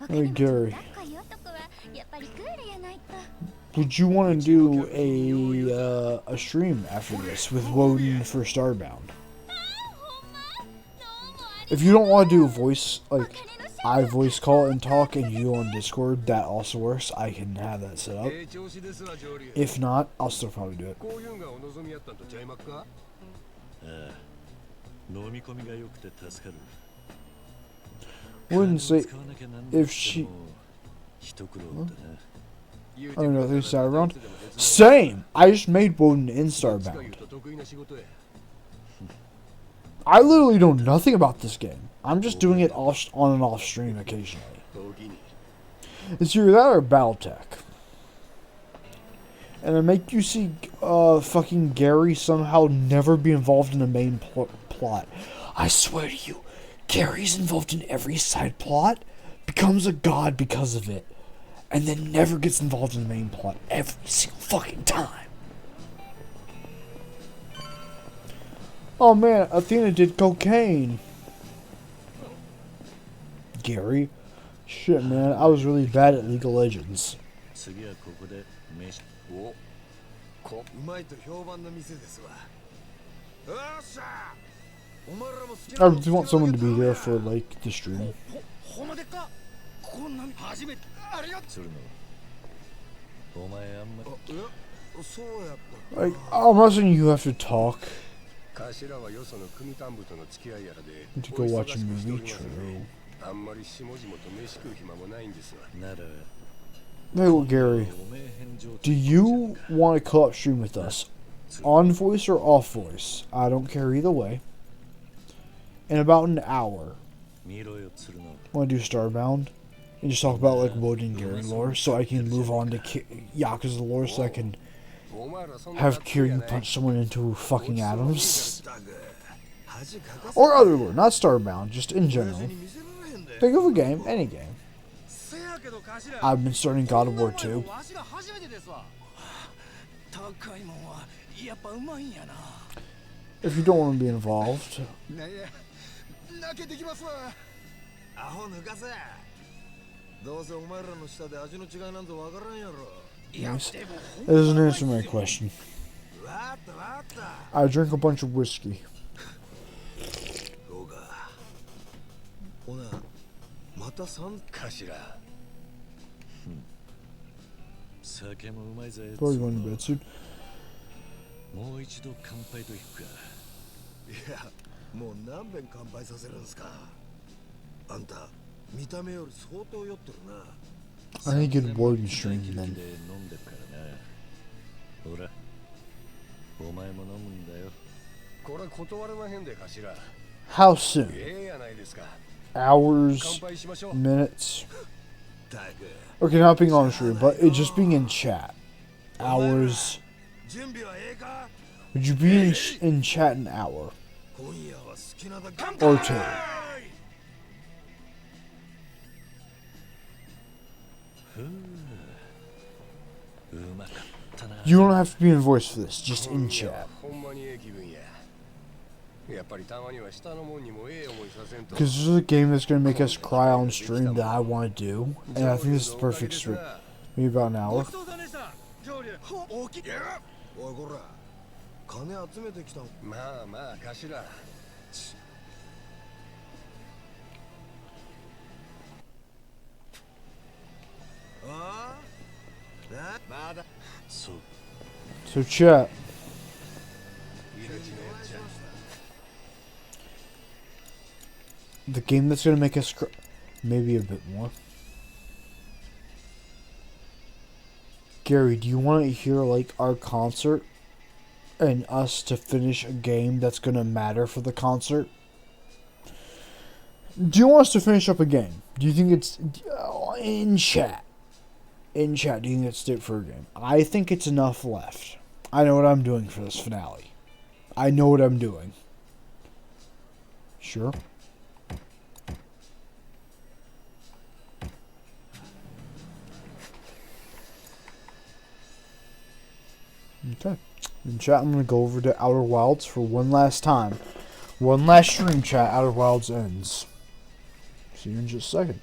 Hey Gary, かっこいい男はやっぱりクールやないと。 would you want to do a stream after this with Woden for Starbound? If you don't want to do voice, like, I voice call and talk and you on Discord, that also works. I can have that set up. If not, I'll still probably do it. こういうのがお望みやったんとちゃいまっか？ああ、飲み込みが良くて助かる。 Wouldn't say if she. 一苦労だな。 I don't know if they Starbound. Same! I just made Woden in Starbound. I literally know nothing about this game. I'm just doing it on and off stream occasionally. It's either that or Battletech. And I make you see fucking Gary somehow never be involved in the main plot. I swear to you, Gary's involved in every side plot, becomes a god because of it, and then never gets involved in the main plot every single fucking time. Oh man, Athena did cocaine. Gary? Shit, man, I was really bad at League of Legends. 次はここで飯。お、うまいと評判の店ですわ。よっしゃ。お前らも好き I な just want someone to be there for, like, the stream. ほんまでっか。こんな初めてありがとう。するの。お前あんまり。そうやった。 Like, I'm not saying you have to talk. 頭はよその組幹部との付き合いやらで To go watch a movie, true. あんまり下々と飯食う暇もないんですわ。なら。 Hey, well, Gary, do you want to co-op stream with us? On voice or off voice? I don't care either way. In about an hour. 見ろよ鶴の。 Want to do Starbound? And just talk about, like, Woden and Gary lore, so I can move on to Yakuza lore, so I can have Kiryu punch someone into fucking atoms. Or other lore, not Starbound, just in general. Think of a game, any game. I've been starting God of War 2. If you don't want to be involved. Nice. That doesn't answer my question. I drink a bunch of whiskey. また3かしら。酒もうまいぜ。 Probably going to bed soon. もう一度乾杯といくか。いや、もう何遍乾杯させるんすか。あんた、見た目より相当酔ってるな。I think it'd Woden stream then. 飲んでるからな。ほら、お前も飲むんだよ。これ断れまへんでかしら。 How soon? やないですか。 Hours, minutes. Okay, not being on stream, but it just being in chat. Hours. Would you be in chat an hour? Or 2? You don't have to be in voice for this, just in chat. Because this is a game that's going to make us cry on stream that I want to do. And I think this is the perfect stream. Maybe about an hour. ああなまだそう So chat. The game that's gonna make us maybe a bit more. Gary, do you want to hear like our concert and us to finish a game that's gonna matter for the concert? Do you want us to finish up a game? Do you think it's in chat? In chat, do you think it's it for a game? I think it's enough left. I know what I'm doing for this finale. I know what I'm doing. Sure. Okay. In chat, I'm going to go over to Outer Wilds for one last time. One last stream chat, Outer Wilds ends. See you in just a second.